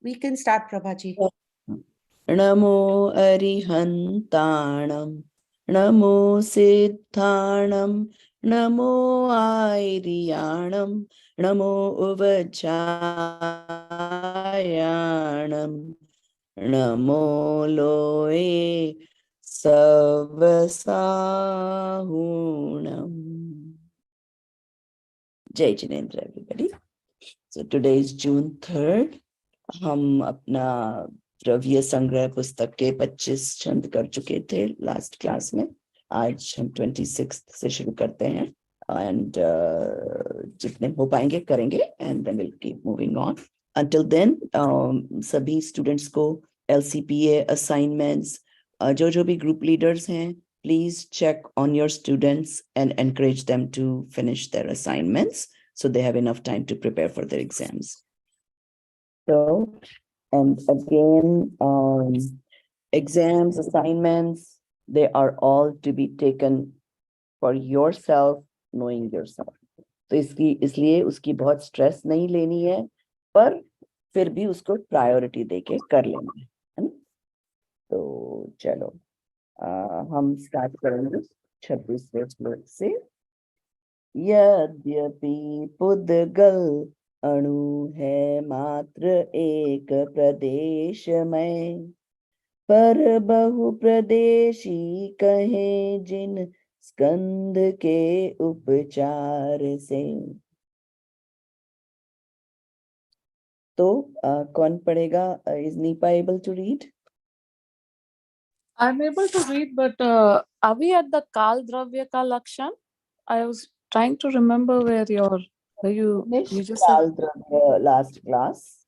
We can start, Prabhaji. Namo Arihantanam, Namo Siddhanam, Namo Airiyanam, Namo Uvachayanam, Namo Loe Savasahunam. Jai Jinendra, everybody. So today is June 3rd. हम अपना द्रव्य संग्रह पुस्तक के 25 छंद कर चुके थे लास्ट क्लास में. आज हम 26 से शुरू करते हैं एंड जितने हो पाएंगे करेंगे and then will keep moving on. Until then सभी स्टूडेंट्स को LCPA असाइनमेंट्स, जो भी ग्रुप लीडर्स हैं, please check on your students and encourage them to finish their assignments so they have enough time to prepare for their exams. So, and again, exams, assignments, they are all to be taken for yourself, knowing yourself. तो इसलिए उसकी बहुत stress नहीं लेनी है, पर फिर भी उसको प्रायोरिटी देके कर लेना है ना. तो चलो हम स्टार्ट करेंगे 26वें श्लोक से. यद्यपि पुद्गल अणु है मात्र एक प्रदेश में, पर बहु प्रदेशी कहे जिन स्कंद के उपचार से. तो कौन पढ़ेगा? Is Neepa able to read? I'm able to read, but are we at the Kal Dravya ka Lakshan? I was trying to remember where you just Kal Dravya last class.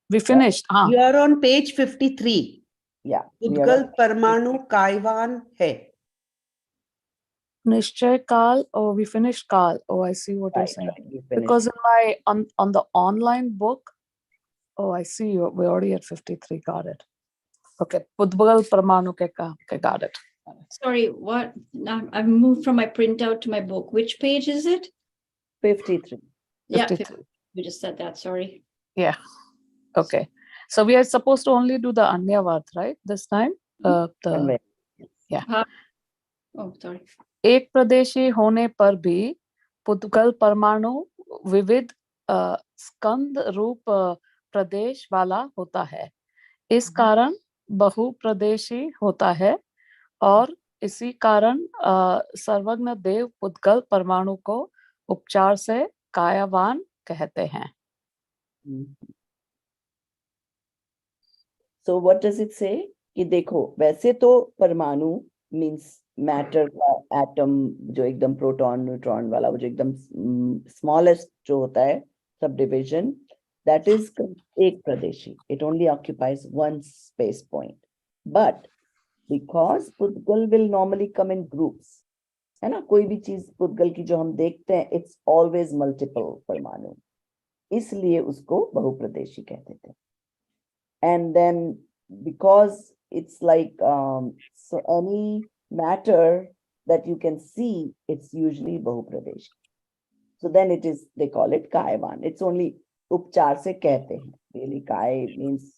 We finished. You are on page 53. Yeah. Udgal Parmanu Kaivan hai. Nishchay Kal. Oh, we finished Kal. Oh, I see what you're saying. Because in my on the online book, oh, I see you. We're already at 53. Got it. Okay. Udgal Parmanu ke ka. Okay, got it. Sorry, what? Now I've moved from my printout to my book. Which page is it? 53. Yeah, 53. we just said that. Sorry. Yeah. Okay. So we are supposed to only do the Anyavad, right? This time? Yeah. Oh, sorry. एक प्रदेशी होने पर भी पुद्गल परमाणु विविध स्कंद रूप प्रदेश वाला होता है. इस कारण बहु प्रदेशी होता है और इसी कारण सर्वज्ञ देव पुद्गल परमाणु को उपचार से कायावान कहते हैं. So what does it say? कि देखो, वैसे तो परमाणु मीन्स मैटर का एटम, जो एकदम प्रोटॉन न्यूट्रॉन वाला, वो जो एकदम स्मॉलेस्ट जो होता है सब डिविजन, दैट इज एक प्रदेशी. It only occupies one space point. But because pudgal will normally come in groups, है ना, कोई भी चीज पुद्गल की जो हम देखते हैं, इट्स ऑलवेज मल्टीपल परमाणु, इसलिए उसको बहुप्रदेशी कहते थे. And then because it's like so any matter that you can see, it's usually bahupradeshi. So then it is, they call it kaivan. It's only upchar se kehte hain. Really kai means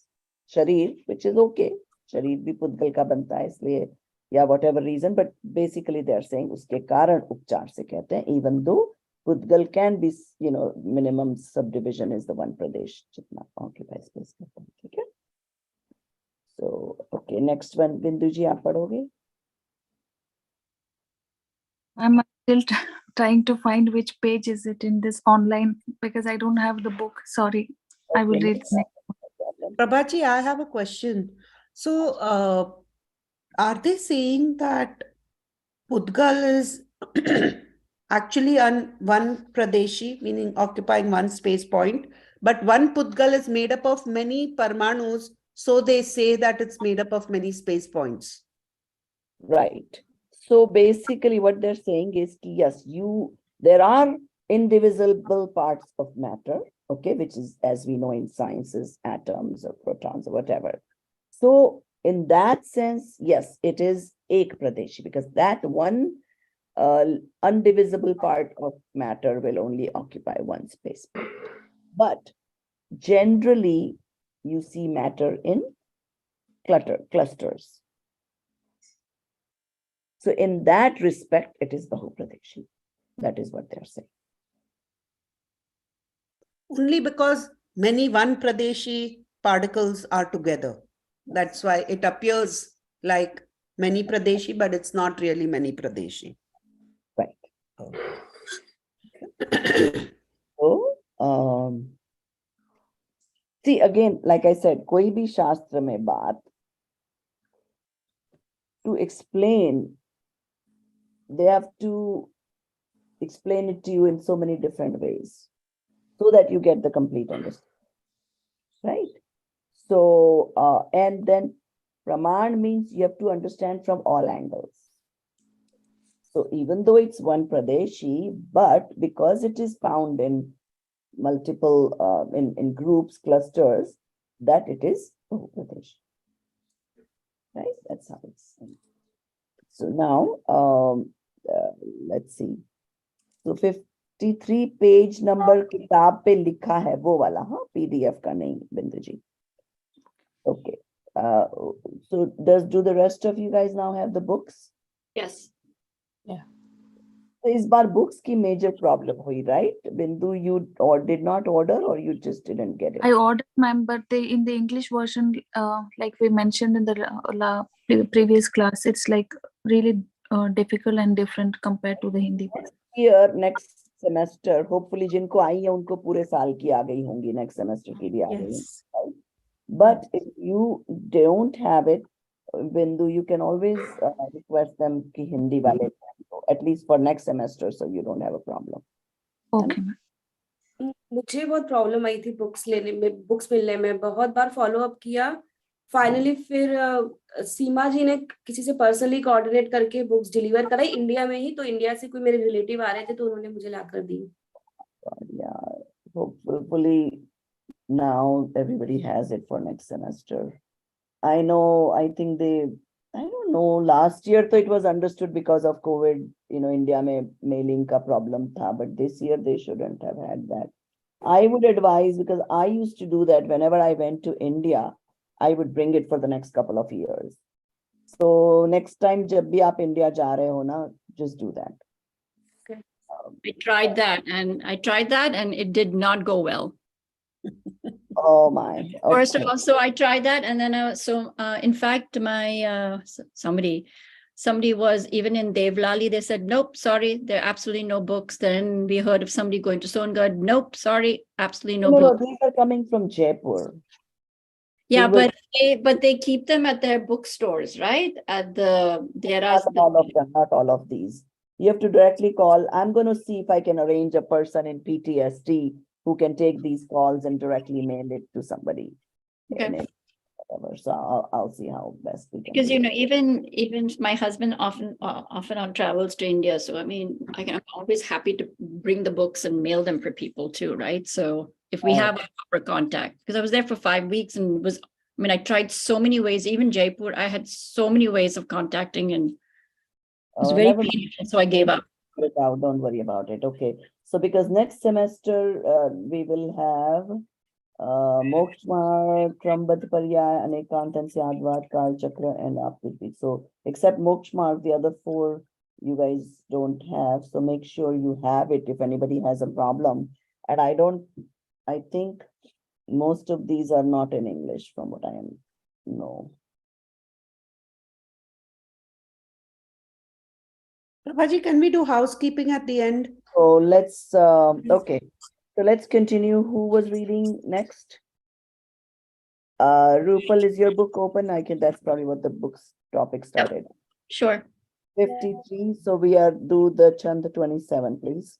sharir, which is okay. Sharir bhi pudgal ka banta hai, isliye, yeah, whatever reason, but basically they are saying uske karan upchar se kehte hain, even though pudgal can be, minimum subdivision is the one pradesh jitna occupies space. Okay. So, okay, next one, Bindu ji, aap padhoge? I'm still trying to find which page is it in this online, because I don't have the book. Sorry, okay, I will read next. Prabhaji, I have a question. So, are they saying that Pudgal is actually on one Pradeshi, meaning occupying one space point, but one Pudgal is made up of many Parmanus, so they say that it's made up of many space points? Right. So basically what they're saying is, yes, there are indivisible parts of matter, okay, which is, as we know in sciences, atoms or protons or whatever. So in that sense, yes, it is ek pradeshi, because that one undivisible part of matter will only occupy one space. But generally, you see matter in clusters. So in that respect, it is Bahupradeshi. That is what they're saying. Only because many one Pradeshi particles are together. That's why it appears like many Pradeshi, but it's not really many Pradeshi. Right. Okay. So, see again, like I said, koi bhi shastra mein baat to explain, they have to explain it to you in so many different ways so that you get the complete understanding. Right? So, and then Praman means you have to understand from all angles. So even though it's one Pradeshi, but because it is found in multiple, in groups, clusters, that it is Pradeshi. Right? That's how it's. So now, let's see. So 53 page number किताब पे लिखा है वो वाला, हाँ, PDF का नहीं, बिंदु जी. Okay. So do the rest of you guys now have the books? Yes. So इस बार books की major problem हुई, right? Bindu, you did not order or you just didn't get it? I ordered, ma'am, but in the English version, like we mentioned in the previous class, it's like really difficult and different compared to the Hindi version. Here, next semester, hopefully जिनको आई है उनको पूरे साल की आ गई होंगी, next semester की भी आ गई Yes. होंगी, right? But if you don't have it, Bindu, you can always request them कि हिंदी वाले, at least for next semester, so you don't have a problem. Okay, ma'am. मुझे बहुत प्रॉब्लम आई थी बुक्स लेने में, बुक्स मिलने में, बहुत बार फॉलो अप किया. फाइनली फिर सीमा जी ने किसी से पर्सनली कोऑर्डिनेट करके बुक्स डिलीवर कराई इंडिया में ही. तो इंडिया से कोई मेरे रिलेटिव आ रहे थे तो उन्होंने मुझे लाकर दी. Yeah, hopefully now everybody has it for next semester. I know, I think I don't know, last year though it was understood because of COVID, India mein mailing ka problem tha, but this year they shouldn't have had that. I would advise, because I used to do that whenever I went to India, I would bring it for the next couple of years. So next time jab bhi aap India ja rahe ho na, just do that. Okay. I tried that and it did not go well. Oh my. First of Okay. all, so I tried that, and then in fact, my somebody was even in Devlali. They said, nope, sorry, there are absolutely no books. Then we heard of somebody going to Songad. Nope, sorry, absolutely no No, books. these are coming from Jaipur. Yeah, They were- but they keep them at their bookstores, right? At the Not all of them, not all of these. You have to directly call. I'm going to see if I can arrange a person in PTSD who can take these calls and directly mail it to somebody. Okay. in it, whatever. So I'll see how best we can. because do it. even my husband often on travels to India, so I mean I'm always happy to bring the books and mail them for people too, right? So if we have a proper contact, because I was there for 5 weeks and I tried so many ways. Even Jaipur, I had so many ways of contacting, and it was very never mind. painful, so I gave up. Don't worry about it. Okay. So because next semester we will have Mokshmarg, Trambad Paryay, Anekant and Syadvat, Kal Chakra and Apurvi. So except Mokshmarg, the other 4 you guys don't have. So make sure you have it if anybody has a problem. And I think most of these are not in English from what I know. Prabhaji, can we do housekeeping at the end? So let's, okay. So let's continue. Who was reading next? Rupal, is your book open? That's probably what the book's topic started. Sure. 53. So we do the Chand 27, please.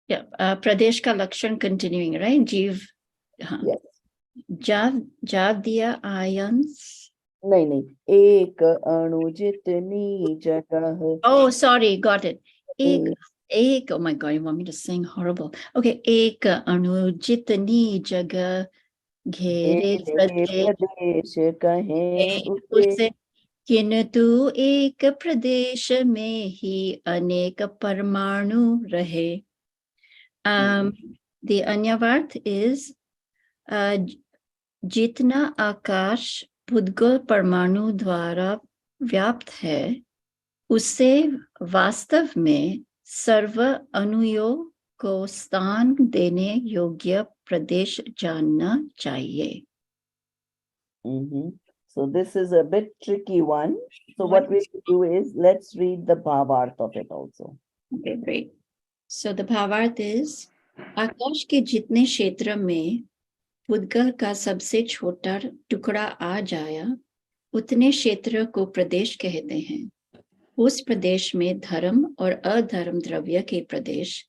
Yeah. Pradesh ka Lakshan continuing, right? Jeev. Yes. Jav diya ayans. नहीं एक अणु जितनी जगह. Oh, sorry, got it. Ek, oh my God, you want me to sing horrible. Okay, ek anu jitni jagah घेरे प्रदेश कहें उसे किंतु एक प्रदेश में ही अनेक परमाणु रहे. The Anyavarth is जितना आकाश पुद्गल परमाणु द्वारा व्याप्त है, उससे वास्तव में सर्व अणुओं को स्थान देने योग्य प्रदेश जानना चाहिए. So this is a bit tricky one. So what we do is, let's read the bhavarth of it also. Okay, great. So the bhavarth is, आकाश के जितने क्षेत्र में पुद्गल का सबसे छोटा टुकड़ा आ जाया, उतने क्षेत्र को प्रदेश कहते हैं. उस प्रदेश में धर्म और अधर्म द्रव्य के प्रदेश,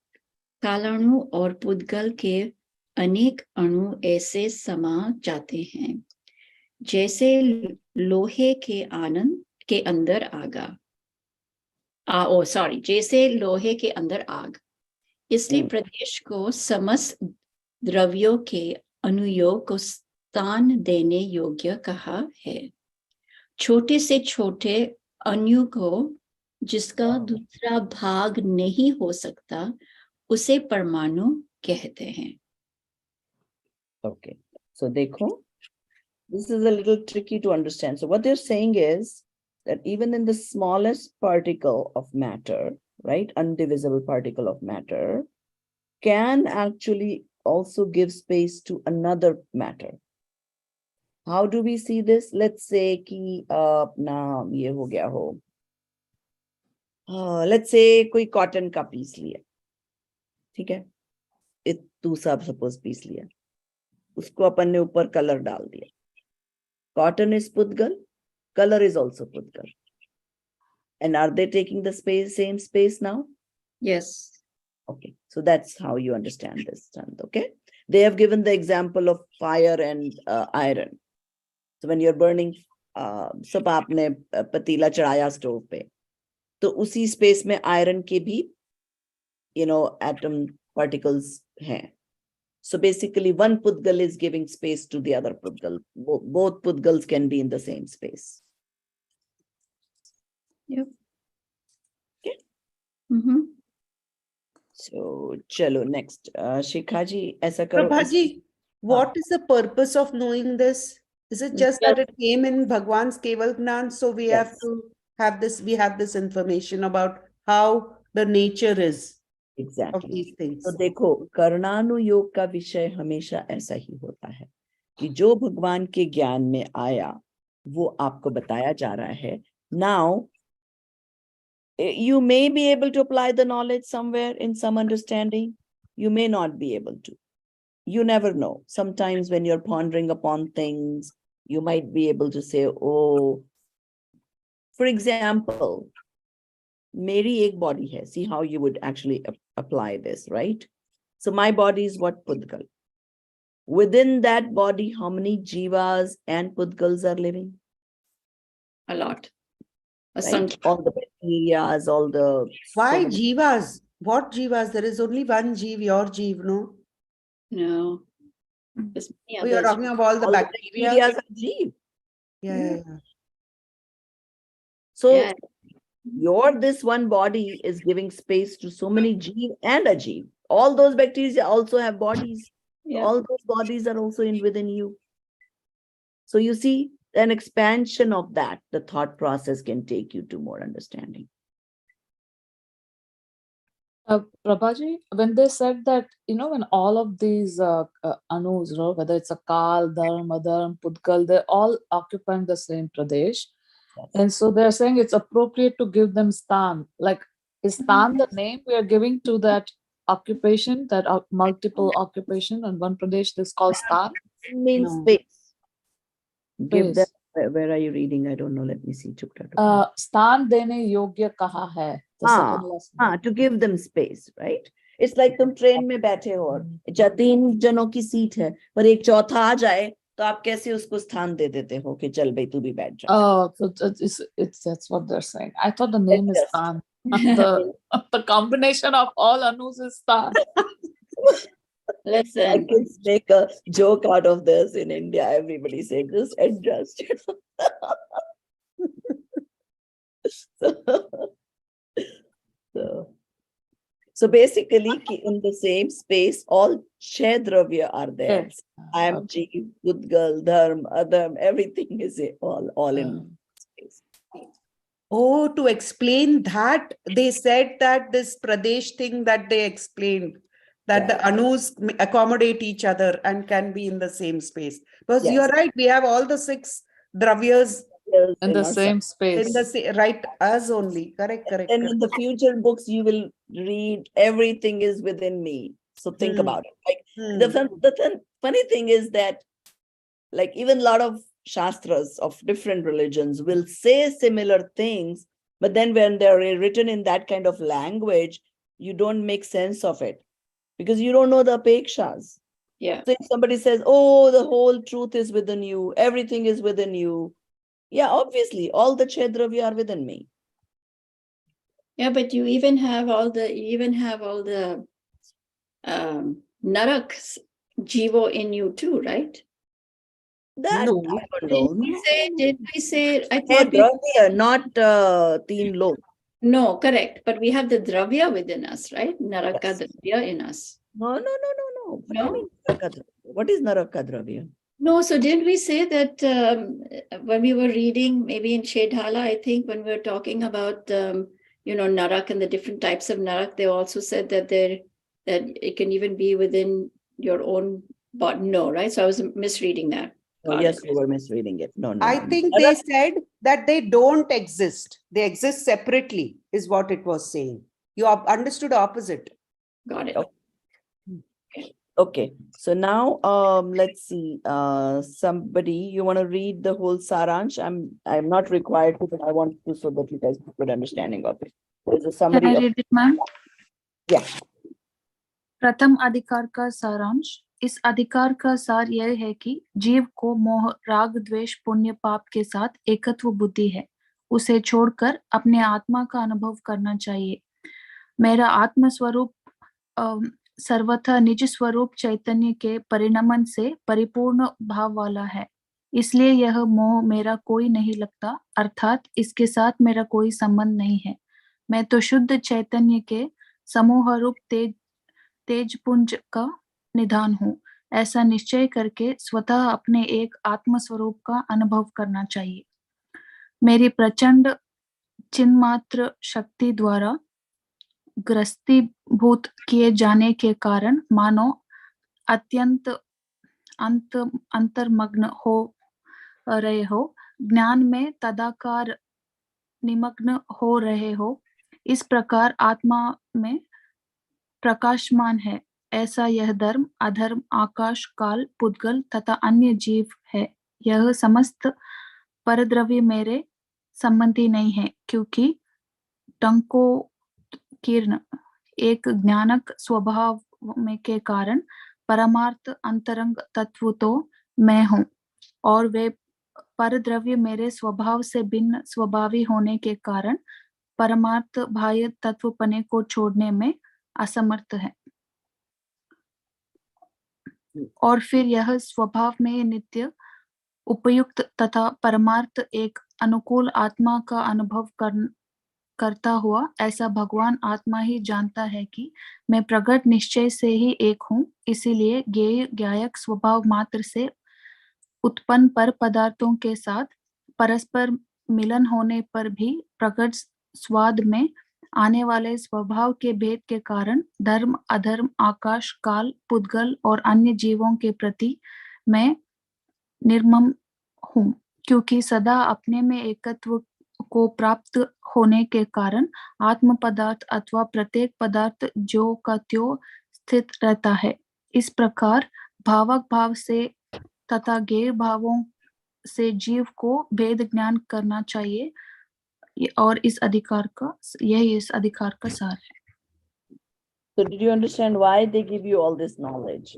कालाणु और पुद्गल के अनेक अणु ऐसे समा जाते हैं जैसे लोहे के आनंद के अंदर आगा. जैसे लोहे के अंदर आग. इसलिए प्रदेश को समस्त द्रव्यों के अनुयोग को स्थान देने योग्य कहा है. छोटे से छोटे अणु को जिसका दूसरा भाग नहीं हो सकता, उसे परमाणु कहते हैं. Okay, so देखो, this is a little tricky to understand. So what they're saying is that even in the smallest particle of matter, right, undivisible particle of matter, can actually also give space to another matter. How do we see this? Let's say कि अपना ये हो गया हो, let's say कोई cotton का piece लिया, ठीक है, तू सब suppose पीस लिया, उसको अपन ने ऊपर कलर डाल दिया. Cotton is pudgal, color is also pudgal. And are they taking the same space now? Yes. Okay, so that's how you understand this, Chand, okay? They have given the example of fire and iron. So when you're burning, सब आपने पतीला चढ़ाया stove पे, तो उसी space में iron के भी, atom particles हैं. So basically, one pudgal is giving space to the other pudgal. Both pudgals can be in the same space. Yep. Okay. So, chalo, next. Shikhaji, aisa karo. Prabhaji, what is the purpose of knowing this? Is it just that it came in Bhagwan's Keval Gnan, so we have to have this, we have this information about how the nature is of Exactly. these things? तो देखो, कर्णानुयोग का विषय हमेशा ऐसा ही होता है कि जो भगवान के ज्ञान में आया वो आपको बताया जा रहा है. Now, you may be able to apply the knowledge somewhere in some understanding. You may not be able to. You never know. Sometimes when you're pondering upon things, you might be able to say, oh, for example, मेरी एक body है. See how you would actually apply this, right? So my body is what pudgal. Within that body, how many jivas and pudgals are living? A lot. Right? All the bacteria, all the... Why jivas? What jivas? There is only one jiv, your jiv, no? No. There's many Oh, you're others. talking about all the bacteria? bacteria are jiv. Yeah. So your this one body is giving space to so many jiv and a jiv. All those bacteria also have bodies. Yeah. All those bodies are also within you. So you see, an expansion of that, the thought process can take you to more understanding. Prabhaji, when they said that, when all of these anus, whether it's a Kal, Dharm, Adharm, Pudgal, they're all occupying the same Pradesh. Yes. And so they're saying it's appropriate to give them stan. Like, is stan the name we are giving to that occupation, that multiple occupation on one Pradesh? This is called stan? Means No. space. Give them, Space. where are you reading? I don't know. Let me see. Stan dene yogya kaha hai. The second lesson. To give them space, right? It's like तुम train में बैठे हो, 3 जनों की seat है, पर एक चौथा आ जाए, तो आप कैसे उसको स्थान दे देते हो कि चल भाई तू भी बैठ जा. Oh, so that's what they're saying. I thought the name is stan. The combination of all anus is stan. Listen. I can make a joke out of this in India. Everybody saying this and just, So basically, in the same space, all Chhe Dravya are there. Yes. I am Jeev, Udgal, Dharm, Adharm, everything is all in space. Oh, to explain that, they said that this Pradesh thing that they explained, that the Anus accommodate each other and can be in the same space. Because Yes. you're right, we have all the 6 Dravyas Yes, In the our same side. space. in the right, us only. Correct, correct, And correct. in the future books, you will read everything is within me. So think Hmm. about it. Like Hmm. the funny thing is that, like, even a lot of shastras of different religions will say similar things, but then when they're written in that kind of language, you don't make sense of it because you don't know the apekshas. Yeah. So if somebody says, oh, the whole truth is within you, everything is within you. Yeah, obviously, all the Chhe Dravya are within me. Yeah, but you even have all the narak jivo in you too, right? That No. I don't know. Did we say I Chhe thought we Dravya, not teen log. no, correct. But we have the dravya within us, right? Naraka Yes. dravya in us. No. What do you No? mean Naraka Dravya? What is Naraka Dravya? No, so didn't we say that when we were reading, maybe in Shedhala, I think when we were talking about narak and the different types of narak, they also said that it can even be within your own body. No, right? So I was misreading that. Oh, Got yes, it. you were misreading it. No. I think they said that they don't exist. They exist separately, is what it was saying. You understood opposite. Got it. Okay, so now let's see. Somebody, you want to read the whole saransh? I'm not required to, but I want to so that you guys have a good understanding of it. There's a Can summary I of read it, ma'am? yeah. प्रथम अधिकार का सारांश। इस अधिकार का सार यह है कि जीव को मोह राग द्वेष पुण्य पाप के साथ एकत्व बुद्धि है, उसे छोड़कर अपने आत्मा का अनुभव करना चाहिए। मेरा आत्म स्वरूप सर्वथा निज स्वरूप चैतन्य के परिणमन से परिपूर्ण भाव वाला है, इसलिए यह मोह मेरा कोई नहीं लगता, अर्थात इसके साथ मेरा कोई संबंध नहीं है। मैं तो शुद्ध चैतन्य के समूह रूप तेजपुंज का निधान हूँ। ऐसा निश्चय करके स्वतः अपने एक आत्म स्वरूप का अनुभव करना चाहिए। मेरी प्रचंड चिन्मात्र शक्ति द्वारा ग्रस्तीभूत किए जाने के कारण मानो अत्यंत अंतर्मग्न हो रहे हो, ज्ञान में तदाकार निमग्न हो रहे हो, इस प्रकार आत्मा में प्रकाशमान है। ऐसा यह धर्म अधर्म आकाश काल पुद्गल तथा अन्य जीव है। यह समस्त परद्रव्य मेरे संबंधी नहीं है, क्योंकि टंकोकीर्ण एक ज्ञानक स्वभाव में के कारण परमार्थ अंतरंग तत्व तो मैं हूँ, और वे परद्रव्य मेरे स्वभाव से भिन्न स्वभावी होने के कारण परमार्थ बाह्य तत्वपने को छोड़ने में असमर्थ है। और फिर यह स्वभाव में नित्य उपयुक्त तथा परमार्थ एक अनुकूल आत्मा का अनुभव करता हुआ ऐसा भगवान आत्मा ही जानता है कि मैं प्रगट निश्चय से ही एक हूँ, इसीलिए ज्ञेय ज्ञायक स्वभाव मात्र से उत्पन्न पर पदार्थों के साथ परस्पर मिलन होने पर भी प्रगट स्वाद में आने वाले स्वभाव के भेद के कारण धर्म अधर्म आकाश काल पुद्गल और अन्य जीवों के प्रति मैं निर्मम हूँ, क्योंकि सदा अपने में एकत्व को प्राप्त होने के कारण आत्म पदार्थ अथवा प्रत्येक पदार्थ जो का त्यों स्थित रहता है। इस प्रकार भावक भाव से तथा गैर भावों से जीव को भेद ज्ञान करना चाहिए, और इस अधिकार का सार है। So did you understand why they give you all this knowledge?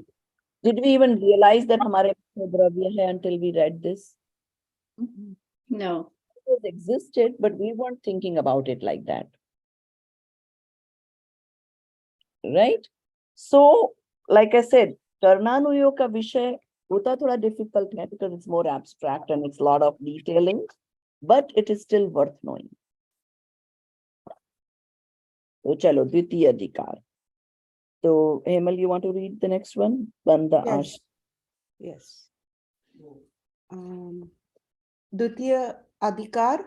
Did we even realize that हमारे द्रव्य है until we read this? No. It existed, but we weren't thinking about it like that. Right? So, like I said, Karnanuyo का विषय होता थोड़ा difficult है because it's more abstract and it's a lot of detailing, but it is still worth knowing. तो चलो द्वितीय अधिकार So, Hemal, you want to read the next one? Banda Ash. Yes. द्वितीय अधिकार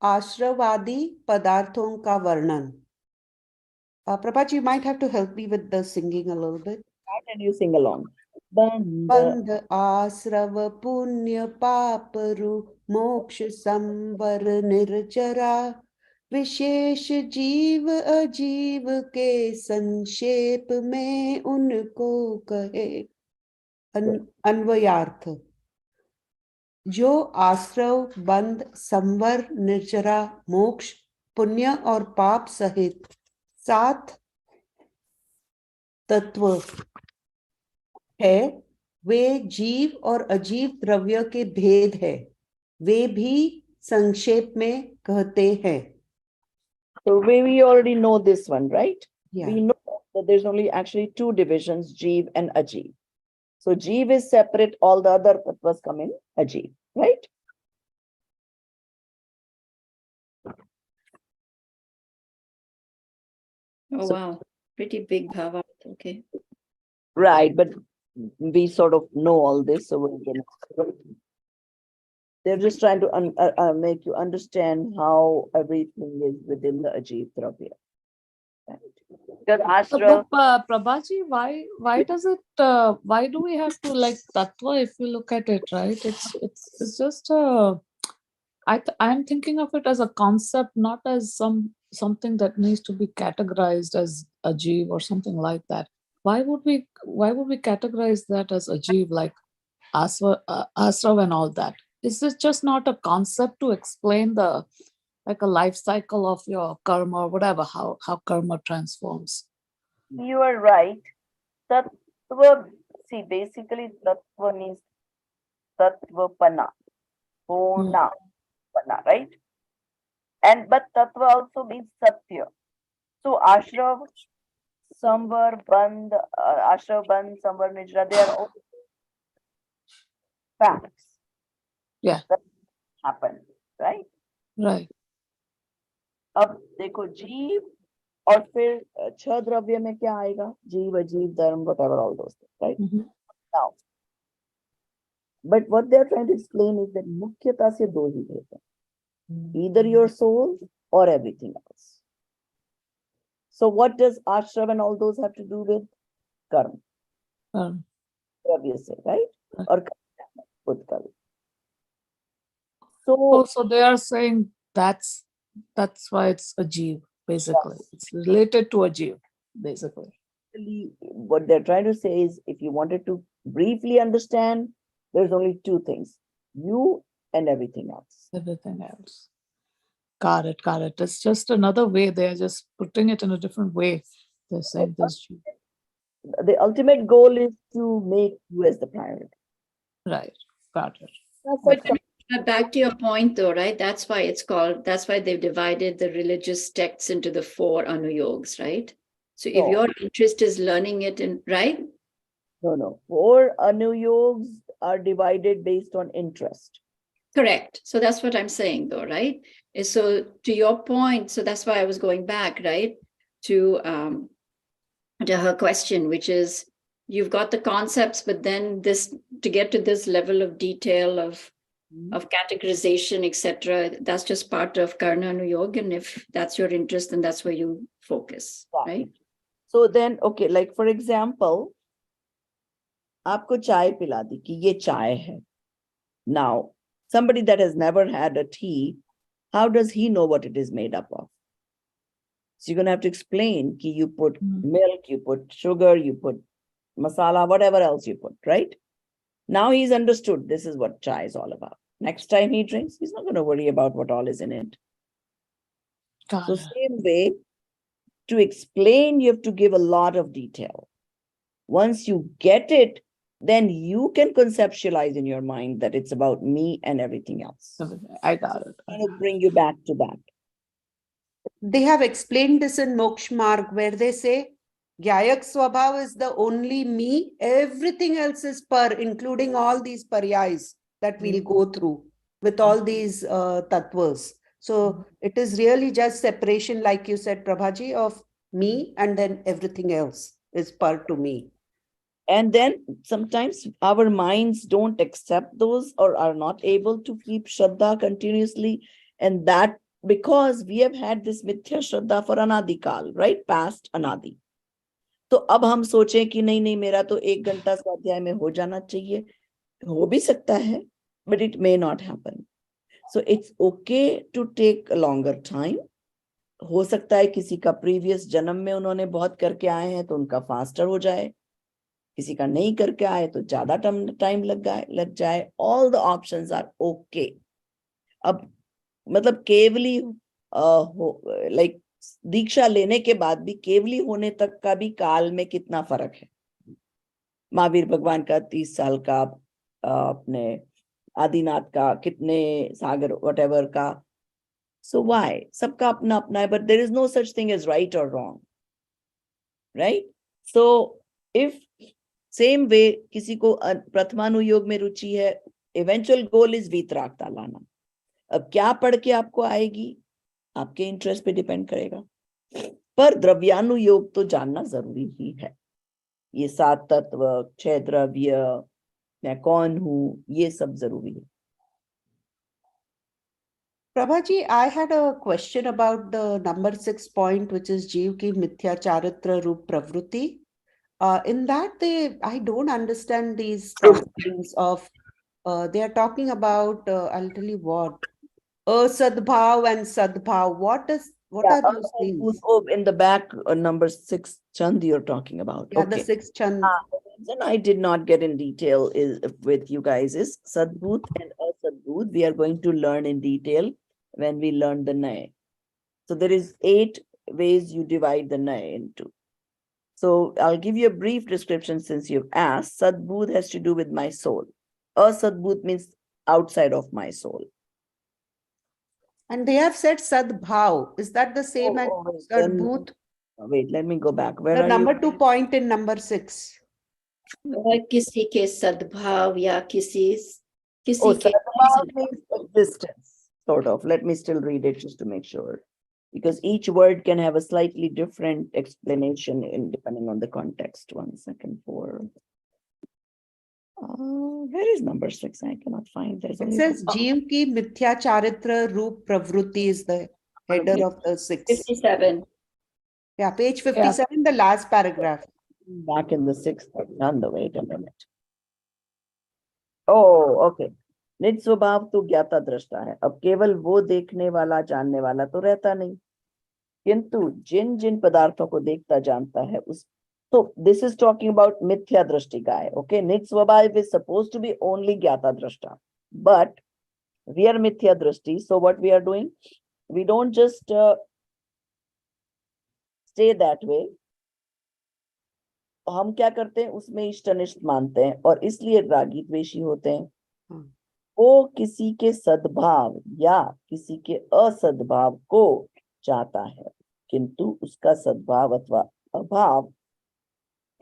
आश्रवादी पदार्थों का वर्णन. Prabhat, you might have to help me with the singing a little bit. And you sing along. Banda. बंध आश्रव पुण्य पापरु मोक्ष संवर निर्जरा विशेष जीव अजीव के संक्षेप में उनको कहे. अन्वयार्थ. जो आश्रव बंध संवर निर्जरा मोक्ष पुण्य और पाप सहित 7 तत्व है, वे जीव और अजीव द्रव्य के भेद है, वे भी संक्षेप में कहते हैं. So we already know this one, right? Yeah. We know that there's only actually 2 divisions, Jeev and Ajeev. So Jeev is separate, all the other tattvas come in Ajeev, right? Oh, So- wow. Pretty big bhava. Okay. Right, but we sort of know all this, so we can. They're just trying to make you understand how everything is within the Ajeev Dravya. Right? Because Ashra, But Prabhaji, why does it? Why do we have to like tattva? If you look at it, right? It's just I'm thinking of it as a concept, not as something that needs to be categorized as ajeev or something like that. Why would we categorize that as ajeev, like asrav and all that? Is this just not a concept to explain the like a life cycle of your karma or whatever, how karma transforms? you are right. Tattva, see, basically tattva means tattvapana, purna, pana, right? And but tattva also means satya. So ashrav, samvar, bandh, ashrav, bandh, samvar, nijra, they are all facts. Yeah. That happen, right? Right. अब देखो जीव और फिर 6 द्रव्य में क्या आएगा? जीव, अजीव, धर्म, whatever, all those things, right? Mhm. Now, but what they are trying to explain is that मुख्यता से 2 ही भेद हैं. Either your soul or everything else. So what does ashram and all those have to do with karma? Dravya se, right? Or utkal. So So they are saying that's why it's ajeev, basically. It's related to ajeev, basically. what they're trying to say is, if you wanted to briefly understand, there's only 2 things, you and everything else. Everything else. Got it. It's just another way. They're just putting it in a different way. They're saying this. The ultimate goal is to make you as the priority. Right. Got it. But back to your point though, right? That's why they've divided the religious texts into the 4 anuyogs, right? So if No. your interest is learning it right? No. 4 anuyogs are divided based on interest. Correct. So that's what I'm saying though, right? So to your point, so that's why I was going back, right? To her question, which is you've got the concepts, but then to get to this level of detail of categorization, etc., that's just part of Karna Anuyog. And if that's your interest, then that's where you focus, right? So then, okay, like for example, आपको चाय पिला दी कि ये चाय है. Now, somebody that has never had a tea, how does he know what it is made up of? So you're going to have to explain कि you put milk, you put sugar, you put masala, whatever else you put, right? Now he's understood this is what chai is all about. Next time he drinks, he's not going to worry about what all is in it. So same way, to explain, you have to give a lot of detail. Once you get it, then you can conceptualize in your mind that it's about me and everything else. I got it. I'll bring you back to that. They have explained this in Moksha Marg, where they say Gyayak Swabhav is the only me, everything else is par, including all these paryais that we'll go through with all these tattvas. So it is really just separation, like you said, Prabhaji, of me and then everything else. is par to me. And then sometimes our minds don't accept those or are not able to keep Shraddha continuously. And that because we have had this Mithya Shraddha for Anadikal, right? Past Anadi. तो अब हम सोचें कि नहीं नहीं मेरा तो 1 घंटा स्वाध्याय में हो जाना चाहिए, हो भी सकता है, but it may not happen. So it's okay to take a longer time. हो सकता है किसी का प्रीवियस जन्म में उन्होंने बहुत करके आए हैं तो उनका फास्टर हो जाए, किसी का नहीं करके आए तो ज्यादा टाइम लग जाए. All the options are okay. अब मतलब केवली लाइक दीक्षा लेने के बाद भी केवली होने तक का भी काल में कितना फर्क है. महावीर भगवान का 30 साल का, अपने आदिनाथ का कितने सागर whatever का. So why? सबका अपना अपना है, but there is no such thing as right or wrong, right? So if same way किसी को प्रथमानुयोग में रुचि है, eventual goal is वीतरागता लाना. अब क्या पढ़ के आपको आएगी आपके इंटरेस्ट पे डिपेंड करेगा, पर द्रव्यानुयोग तो जानना जरूरी ही है. ये 7 तत्व, 6 द्रव्य, मैं कौन हूं, ये सब जरूरी है. Prabhaji, I had a question about the number 6 point, which is Jeev ki mithya charitra roop pravruti. In that, I don't understand these things of, they are talking about, I'll tell you what, asadbhav and sadbhav. What are those things? Oh, in the back, number 6 chand you're talking about. Yeah, Okay. the 6 chand. The reason I did not get in detail with you guys is sadbhut and asadbhut. We are going to learn in detail when we learn the Nay. So there is 8 ways you divide the Nay into. So I'll give you a brief description since you've asked. Sadbhut has to do with my soul. Asadbhut means outside of my soul. And they have said sadbhav. Is that the same as sadbhut? Wait, let me go back. Where The are number you? 2 point in number 6. किसी के सद्भाव या किसी के Sadbhav means existence, sort of. Let me still read it just to make sure, because each word can have a slightly different explanation depending on the context. 1 second. Where is number 6? I cannot find. There's It only says Jeev ki mithya charitra roop pravruti is the header of the 6. 57. Yeah, page 57, the last paragraph. back in the 6th. Wait a minute. Oh, okay. निज स्वभाव तो ज्ञाता दृष्टा है. अब केवल वो देखने वाला जानने वाला तो रहता नहीं, किंतु जिन जिन पदार्थों को देखता जानता है उस. So this is talking about mithya drishti guy. Okay, निज स्वभाव is supposed to be only ज्ञाता दृष्टा, but we are mithya drishti. So what we are doing, we don't just stay that way. हम क्या करते हैं, उसमें इष्ट अनिष्ट मानते हैं और इसलिए रागी द्वेषी होते हैं. वो किसी के सद्भाव या किसी के असद्भाव को चाहता है, किंतु उसका सद्भाव अथवा अभाव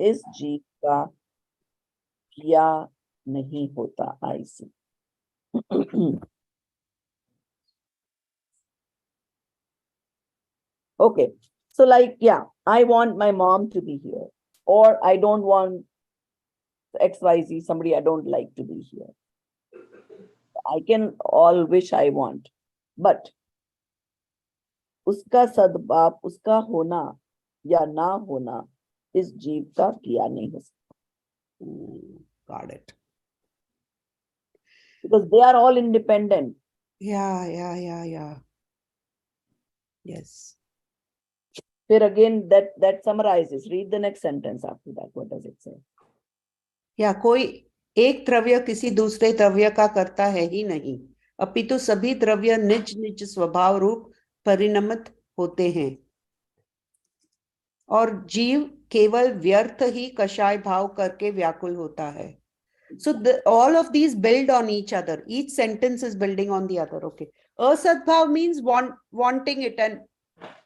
इस जीव का किया नहीं होता. I see. Okay, so like, yeah, I want my mom to be here, or I don't want XYZ, somebody I don't like to be here. I can all wish I want, but उसका सद्भाव, उसका होना या ना होना इस जीव का किया नहीं हो सकता. Got it. Because they are all independent. Yeah. Yes. Then again, that summarizes. Read the next sentence after that. What does it say? Yeah, कोई एक द्रव्य किसी दूसरे द्रव्य का करता है ही नहीं, अपितु सभी द्रव्य निज निज स्वभाव रूप परिणमित होते हैं और जीव केवल व्यर्थ ही कषाय भाव करके व्याकुल होता है. So all of these build on each other. Each sentence is building on the other. Okay. Asadbhav means wanting it and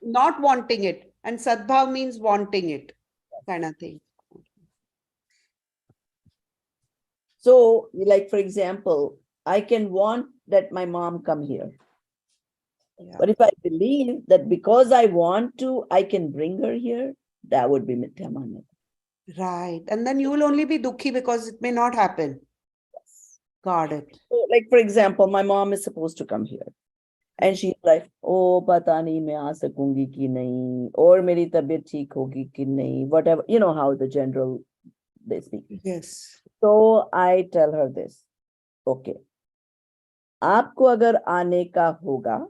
not wanting it, and sadbhav means wanting it, kind of thing. So, like for example, I can want that my mom come here. Yeah. But if I believe that because I want to, I can bring her here, that would be mithya manyata. Right. And then you will only be dukhi because it may not happen. Got it. So, like for example, my mom is supposed to come here, and she's like, "Oh, pata nahi main aa sakungi ki nahi, or meri tabiyat theek hogi ki nahi," whatever. You know how the general they speak. Yes. So I tell her this, okay, आपको अगर आने का होगा,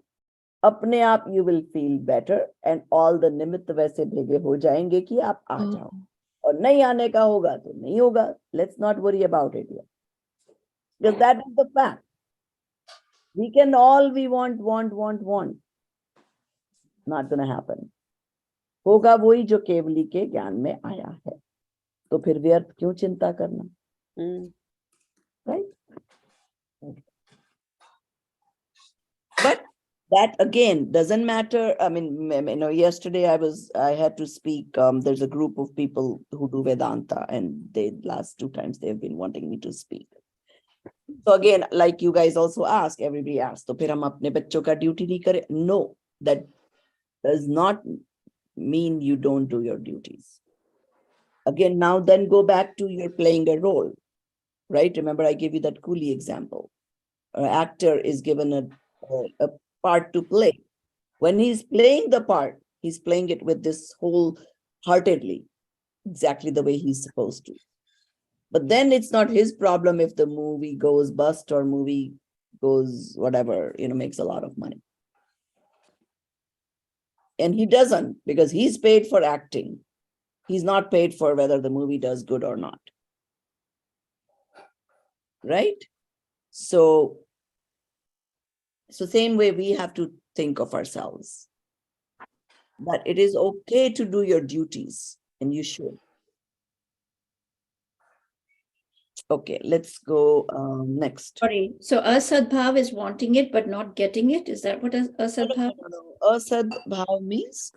अपने आप you will feel better and all the निमित्त वैसे भेगे हो जाएंगे कि आप आ जाओ, और नहीं आने का होगा तो नहीं होगा. Let's not worry about it yet, because that is the fact. We can all we want. Not gonna happen. होगा वही जो केवली के ज्ञान में आया है. तो फिर व्यर्थ क्यों चिंता करना, right? But that again doesn't matter. I mean, yesterday I had to speak. There's a group of people who do Vedanta, and they last 2 times they've been wanting me to speak. So again, like you guys also ask, everybody asks, तो फिर हम अपने बच्चों का duty नहीं करें? No, that does not mean you don't do your duties. Again, now then go back to your playing a role, right? Remember, I gave you that coolie example. An actor is given a part to play. When he's playing the part, he's playing it with this wholeheartedly, exactly the way he's supposed to. But then it's not his problem if the movie goes bust or movie goes whatever, makes a lot of money. And he doesn't, because he's paid for acting. He's not paid for whether the movie does good or not. Right? So same way we have to think of ourselves, that it is okay to do your duties, and you should. Okay, let's go next. Sorry. So asadbhav is wanting it but not getting it. Is that what asadbhav? No. Asadbhav means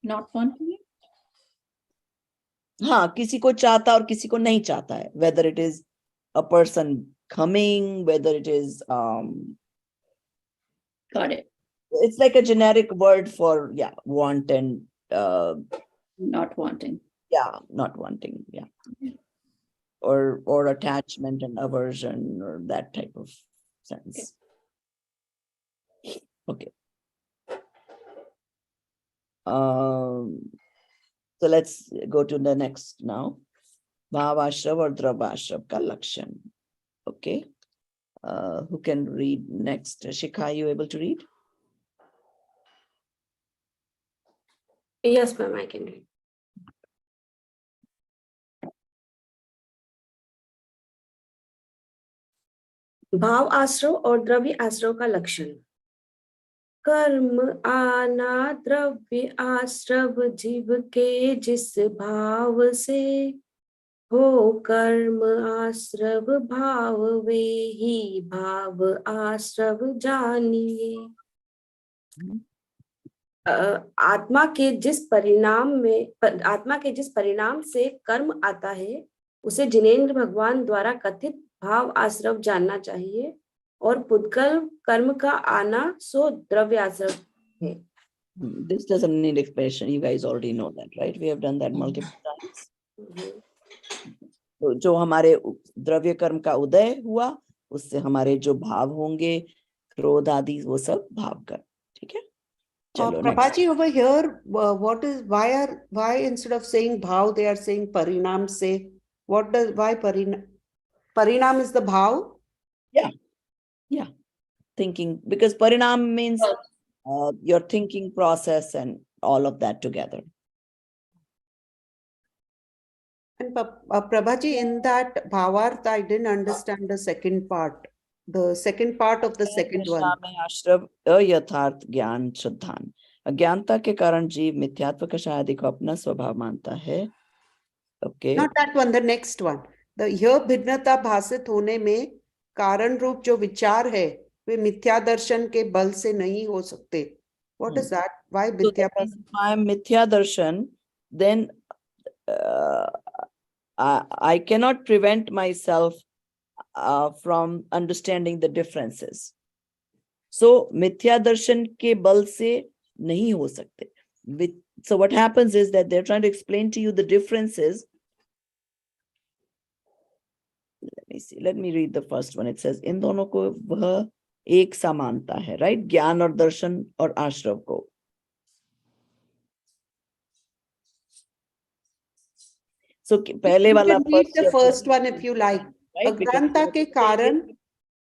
Not wanting it? हाँ, किसी को चाहता और किसी को नहीं चाहता है. Whether it is a person coming, whether it is Got it. it's like a generic word for want and Not wanting. not wanting, or attachment and aversion, or that type of sense. Okay. So let's go to the next now. Bhavashrav or Dravashrav ka lakshan. Okay. Who can read next? Shikha, are you able to read? Yes, ma'am, I can read. भाव आश्रव और द्रव्य आश्रव का लक्षण. कर्म आना द्रव्य आश्रव जीव के जिस भाव से हो, कर्म आश्रव भाव वे ही भाव आश्रव जानिए. आत्मा के जिस परिणाम से कर्म आता है, उसे जिनेंद्र भगवान द्वारा कथित भाव आश्रव जानना चाहिए, और पुद्गल कर्म का आना सो द्रव्य आश्रव है. This doesn't need explanation. You guys already know that, right? We have done that multiple times. तो जो हमारे द्रव्य कर्म का उदय हुआ, उससे हमारे जो भाव होंगे, क्रोध आदि, वो सब भाव कर्म. ठीक है? Prabhaji, over here, why instead of saying bhav, they are saying parinam se? Why parinam is the bhav? Yeah. Thinking, because parinam means your thinking process and all of that together. And Prabhaji, in that bhavarth, I didn't understand the second part. The second part of the second one. आश्रव अयथार्थ ज्ञान श्रद्धान. अज्ञानता के कारण जीव मिथ्यात्व कषाय को अपना स्वभाव मानता है. Okay. Not that one, the next one. The here भिन्नता भासित होने में कारण रूप जो विचार है, वे मिथ्या दर्शन के बल से नहीं हो सकते. What is that? Why मिथ्या? If I am mithya darshan, then I cannot prevent myself from understanding the differences. So mithya darshan के बल से नहीं हो सकते. So what happens is that they're trying to explain to you the differences. Let me see. Let me read the first one. It says, इन दोनों को वह एक सा मानता है, right? ज्ञान और दर्शन और आश्रव को. So पहले You वाला can read the first one if you like. right? अज्ञानता के कारण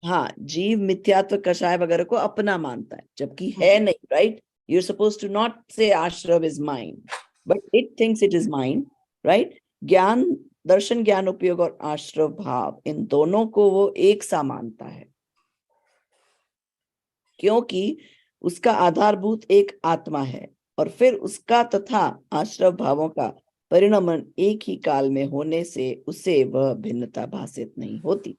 हाँ, जीव मिथ्यात्व कषाय वगैरह को अपना मानता है, जबकि है नहीं, right? You're supposed to not say ashrav is mine, but it thinks it is mine, right? ज्ञान, दर्शन, ज्ञान उपयोग और आश्रव भाव, इन दोनों को वो एक सा मानता है, क्योंकि उसका आधारभूत एक आत्मा है और फिर उसका तथा आश्रव भावों का परिणमन एक ही काल में होने से उसे वह भिन्नता भासित नहीं होती.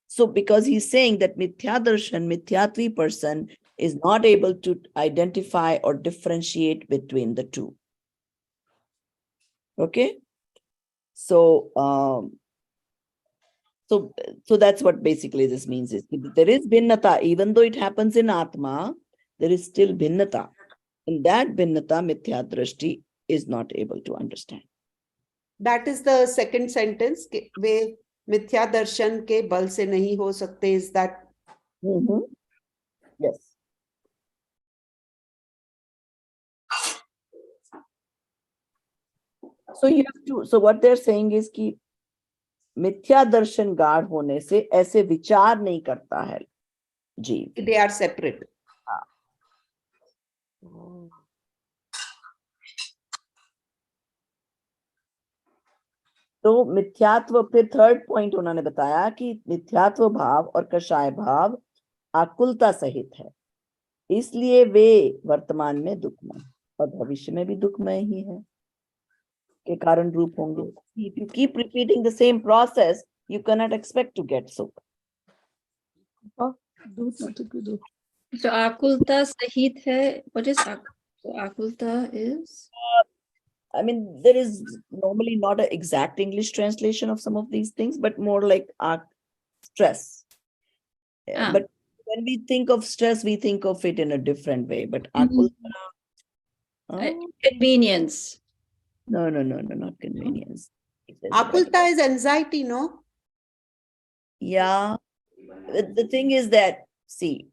So because he's saying that mithya darshan, mithyatvi person is not able to identify or differentiate between the two. Okay. So, so that's what basically this means is there is bhinnata, even though it happens in Atma, there is still bhinnata. And that bhinnata mithya drashti is not able to understand. that is the second sentence where मिथ्या दर्शन के बल से नहीं हो सकते. Is that Yes. So you have to, so what they're saying is कि मिथ्या दर्शन गाढ़ होने से ऐसे विचार नहीं करता है जीव. they are separate. तो मिथ्यात्व, फिर थर्ड पॉइंट उन्होंने बताया कि मिथ्यात्व भाव और कषाय भाव आकुलता सहित है, इसलिए वे वर्तमान में दुखमय और भविष्य में भी दुखमय ही है के कारण रूप होंगे. If you keep repeating the same process, you cannot expect to get sukh. So akulta sahit hai. What is akulta is? I mean, there is normally not an exact English translation of some of these things, but more like stress. But when we think of stress, we think of it in a different way. But akulta, Convenience. no, not convenience. Akulta is anxiety, no? Yeah. The thing is that, see,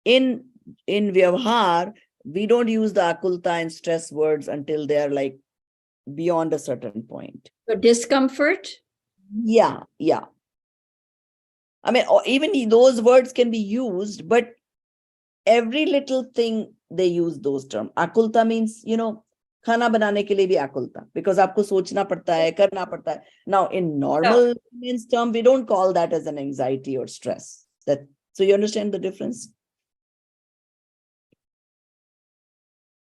in Vyavhar, we don't use the akulta and stress words until they are like beyond a certain point. So discomfort? Yeah. I mean, or even those words can be used, but every little thing they use those terms. Akulta means, खाना बनाने के लिए भी akulta, because आपको सोचना पड़ता है, करना पड़ता है. Now, in normal means term, we don't call that as an anxiety or stress. So you understand the difference?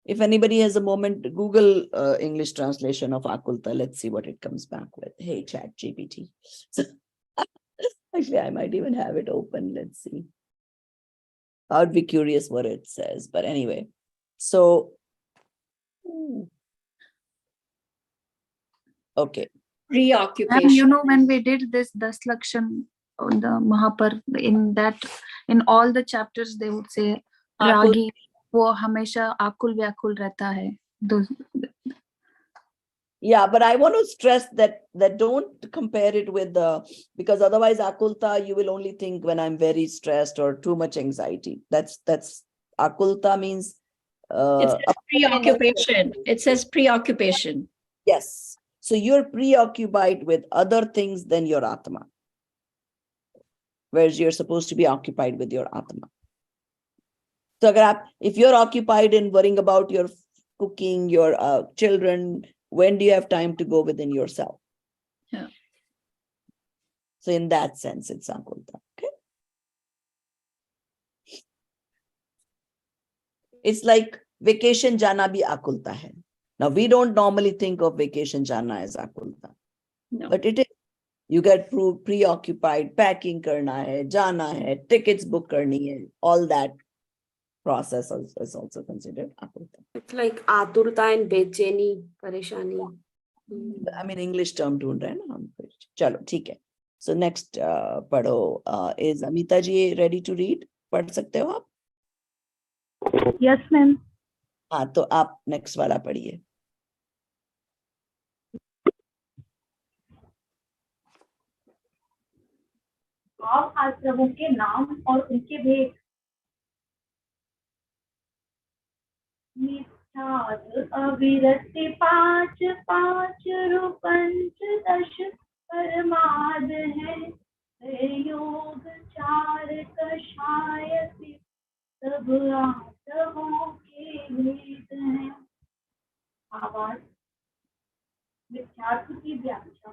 If anybody has a moment, Google English translation of akulta. Let's see what it comes back with. Hey, chat GPT. So, actually, I might even have it open. Let's see. I'd be curious what it says. But anyway, so, okay. Preoccupation. When we did this Das Lakshan on the Mahapar, in all the chapters, they would say, Ragi, वो हमेशा आकुल व्याकुल रहता है. Yeah, but I want to stress that don't compare it with because otherwise akulta, you will only think when I'm very stressed or too much anxiety. That's akulta means It says preoccupation. It says preoccupation. Yes. So you're preoccupied with other things than your atma, whereas you're supposed to be occupied with your atma. So if you're occupied in worrying about your cooking, your children, when do you have time to go within yourself? Yeah. So in that sense, it's akulta. Okay. It's like vacation jana bhi akulta hai. Now, we don't normally think of vacation jana as akulta. No. But it is. You get preoccupied, packing karna hai, jana hai, tickets book karni hai, all that process is also considered akulta. It's like आतुरता and बेचैनी, परेशानी. I mean, English term ढूंढ रहे हैं ना हम. चलो ठीक है. So next पढ़ो. Is Amita ji ready to read? पढ़ सकते हो आप? Yes, ma'am. हाँ, तो आप नेक्स्ट वाला पढ़िए. भाव आश्रमों के नाम और उनके भेद. मिथ्यात् अविरति पांच पांच रूपंच दश परमाद है. योग चार कषाय सब आश्रमों के भेद हैं. आवाज. मिथ्यात्व की व्याख्या.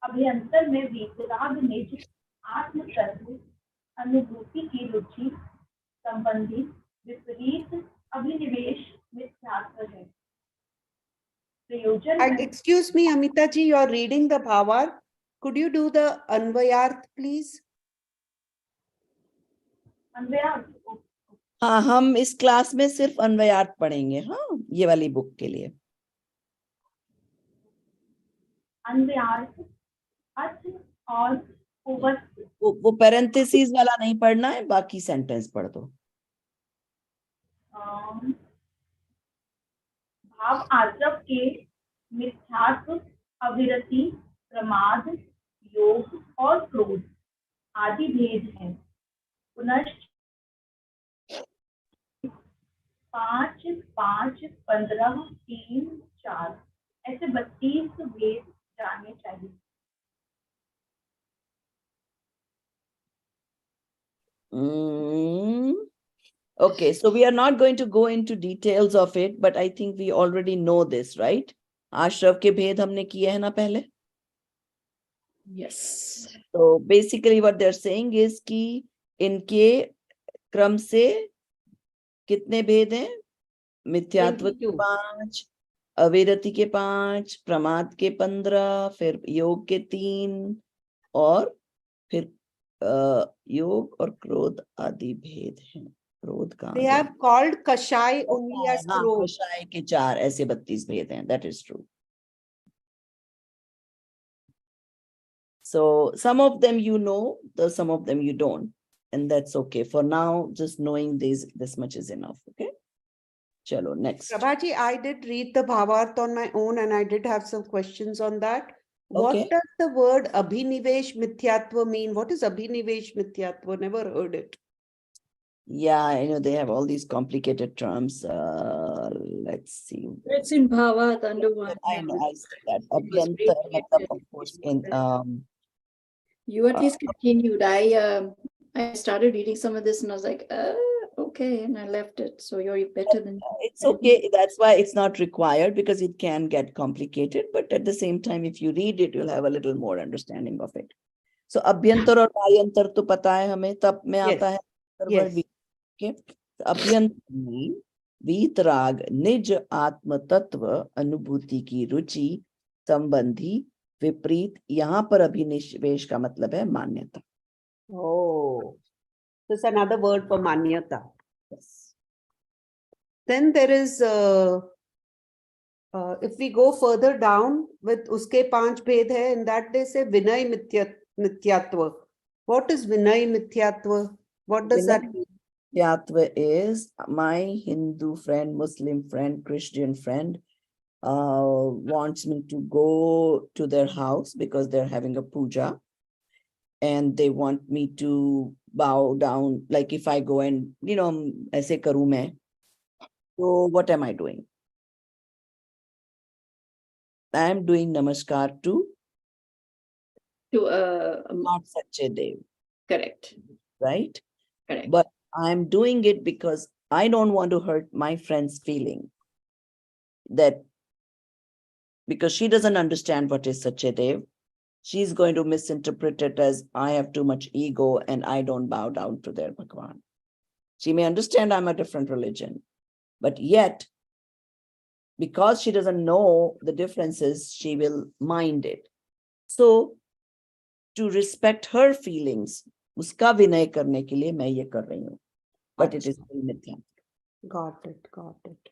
अभ्यंतर में वीतराग निज आत्म तत्व अनुभूति की रुचि संबंधी विपरीत अभिनिवेश मिथ्यात्व है. प्रयोजन And excuse me, Amita ji, you are reading the Bhavar. Could you do the Anvayarth, please? अन्वयार्थ. हाँ, हम इस क्लास में सिर्फ अन्वयार्थ पढ़ेंगे. हाँ, ये वाली बुक के लिए. अन्वयार्थ अर्थ और उपस्थ. वो पैरेंथेसिस वाला नहीं पढ़ना है, बाकी सेंटेंस पढ़ दो. भाव आश्रम के मिथ्यात्व अविरति प्रमाद योग और क्रोध आदि भेद हैं. पुनश्च 5 5 15 3 4 ऐसे 32 भेद जानने चाहिए. Okay, so we are not going to go into details of it, but I think we already know this, right? आश्रव के भेद हमने किए हैं ना पहले. Yes. So basically what they're saying is कि इनके क्रम से कितने भेद हैं? मिथ्यात्व के 22. 5, अविरति के 5, प्रमाद के 15, फिर योग के 3 और फिर योग और क्रोध आदि भेद हैं. क्रोध का They have called Kashai only as Kro. कषाय के 4 ऐसे 32 भेद हैं. That is true. So some of them you know, some of them you don't, and that's okay. For now, just knowing this much is enough. Okay. Chalo, next. Prabhaji, I did read the Bhavarth on my own and I did have some questions on that. What Okay. does the word Abhinivesh Mithyatva mean? What is Abhinivesh Mithyatva? Never heard it. Yeah, I know they have all these complicated terms. Let's see. It's in Bhavat under one. I know, I see that. It was Abhyantar, abbreviated. matlab, of course, in You at least continued. I started reading some of this and I was like, okay, and I left it. So you're better than it's okay. That's why it's not required, because it can get complicated. But at the same time, if you read it, you'll have a little more understanding of it. So abhyantar और बाह्यंतर तो पता है हमें, तब में आता है Yes. Okay. अभ्यंतर में वीतराग निज आत्म तत्व अनुभूति की रुचि संबंधी विपरीत. यहाँ पर अभिनिवेश का मतलब है मान्यता. Oh, this is another word for Manyata. Yes. Then there is, if we go further down with uske 5 bhed hai, in that they say Vinay Mithyatva. What is Vinay Mithyatva? What does that mean? Mithyatva is my Hindu friend, Muslim friend, Christian friend wants me to go to their house because they're having a puja. And they want me to bow down, like if I go and, aise karu main. So what am I doing? I am doing namaskar to Lord Sache Dev. correct. Right? Correct. But I'm doing it because I don't want to hurt my friend's feeling. That because she doesn't understand what is Sache Dev, she's going to misinterpret it as I have too much ego and I don't bow down to their Bhagwan. She may understand I'm a different religion, but yet, because she doesn't know the differences, she will mind it. So, to respect her feelings, uska vinay karne ke liye main ye kar rahi hu. But it is mithya. Got it, got it.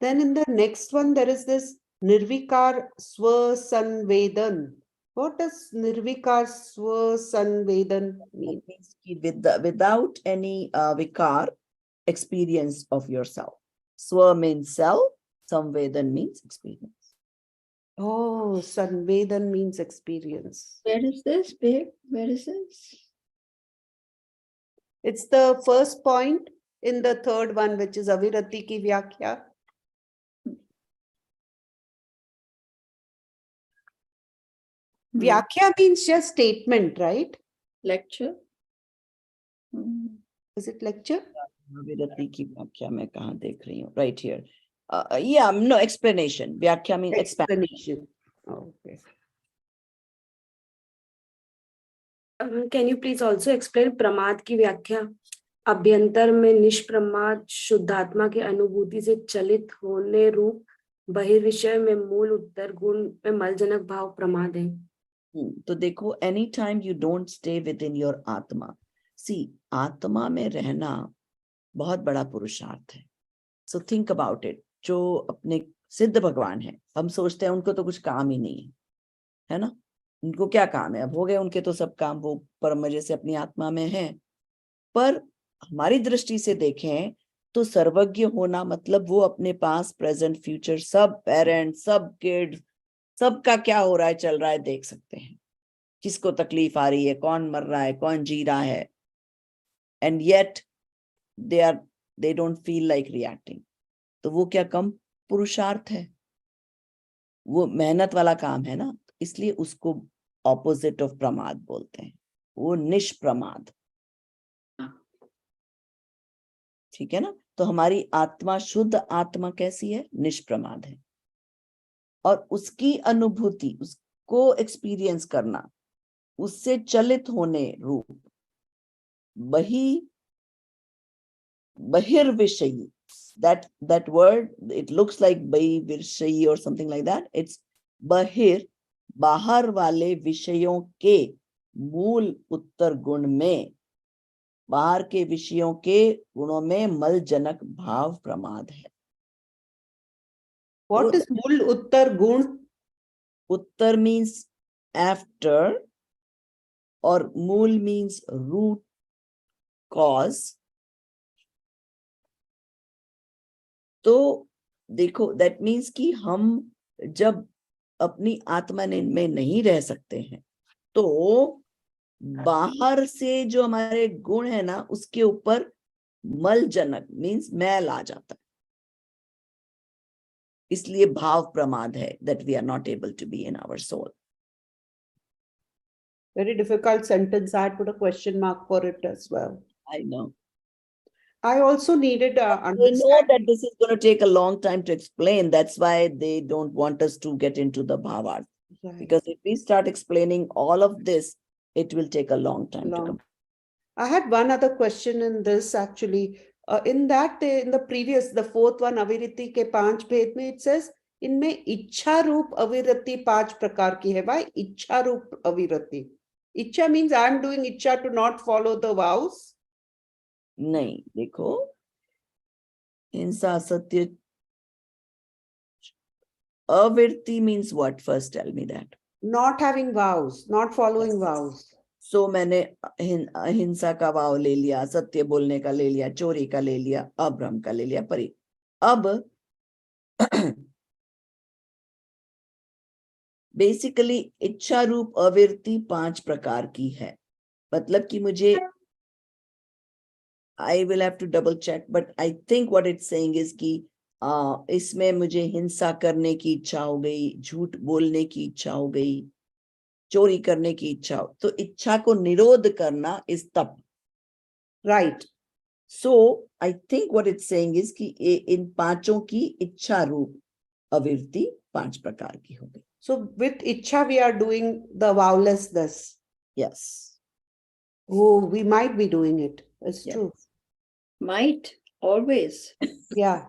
Then in the next one, there is this Nirvikar Swasanvedan. What does Nirvikar Swasanvedan mean? It means without any vikar, experience of yourself. Swa means self, samvedan means experience. Oh, Sanvedan means experience. Where is this, babe? Where is this? It's the first point in the third one, which is Avirati ki Vyakhya. Vyakhya means just statement, right? Lecture? Is it lecture? Avirati ki vyakhya मैं कहाँ देख रही हूँ? Right here. Yeah, no, explanation. Vyakhya means explanation. Okay. Can you please also explain प्रमाद की व्याख्या? अभ्यंतर में निष्प्रमाद शुद्धात्मा की अनुभूति से चलित होने रूप बहिर्विषय में मूल उत्तर गुण में मलजनक भाव प्रमाद है. तो देखो, any time you don't stay with in your आत्मा. सी, आत्मा में रहना बहुत बड़ा पुरुषार्थ है. So think about it. जो अपने सिद्ध भगवान है, हम सोचते हैं उनको तो कुछ काम ही नहीं है ना? उनको क्या काम है? अब हो गए उनके तो सब काम, वो परम मजे से अपनी आत्मा में है. पर हमारी दृष्टि से देखें तो सर्वज्ञ होना मतलब वो अपने पास प्रेजेंट फ्यूचर सब पेरेंट्स, सब किड्स, सबका क्या हो रहा है, चल रहा है, देख सकते हैं. किसको तकलीफ आ रही है, कौन मर रहा है, कौन जी रहा है. And yet they don't feel like reacting. तो वो क्या कम पुरुषार्थ है? वो मेहनत वाला काम है ना, इसलिए उसको ऑपोजिट ऑफ प्रमाद बोलते हैं. वो निष्प्रमाद. ठीक है ना? तो हमारी आत्मा, शुद्ध आत्मा कैसी है? निष्प्रमाद है. और उसकी अनुभूति, उसको एक्सपीरियंस करना, उससे चलित होने रूप बहिर्विषयी. that word, it looks like बहिर्विषयी or something like that. It's बहिर, बाहर वाले विषयों के मूल उत्तर गुण में, बाहर के विषयों के गुणों में मलजनक भाव प्रमाद है. What is मूल उत्तर गुण? उत्तर means after और मूल means root, cause. तो देखो, that means कि हम जब अपनी आत्मा में नहीं रह सकते हैं तो बाहर से जो हमारे गुण है ना, उसके ऊपर मलजनक मीन्स मैल आ जाता है. इसलिए भाव प्रमाद है, that we are not able to be in our soul. Very difficult sentence. I had put a question mark for it as well. I know. I also needed They know understanding. that this is going to take a long time to explain. That's why they don't want us to get into the bhavart. Right. Because if we start explaining all of this, it will take a long time to come. I had one other question in this actually. In the previous, the fourth one, avirati ke 5 भेद में, it says इनमें इच्छा रूप अविरति 5 प्रकार की है. Why इच्छा रूप अविरति? इच्छा means I am doing इच्छा to not follow the vows. नहीं, देखो, हिंसा, सत्य, avirti means what? First tell me that. Not having vows, not following vows. So मैंने अहिंसा का भाव ले लिया, सत्य बोलने का ले लिया, चोरी का ले लिया, अभ्रम का ले लिया, परी. अब बेसिकली इच्छा रूप अविरति 5 प्रकार की है. मतलब कि मुझे, I will have to double check, but I think what it's saying is कि इसमें मुझे हिंसा करने की इच्छा हो गई, झूठ बोलने की इच्छा हो गई, चोरी करने की इच्छा हो, तो इच्छा को निरोध करना इस तप. Right. So I think what it's saying is कि इन 5 की इच्छा रूप अविरति 5 प्रकार की हो गई. So with ichha we are doing the vowlessness. Yes. Oh, we might be doing it. It's Yes. true. Might, always. Yeah.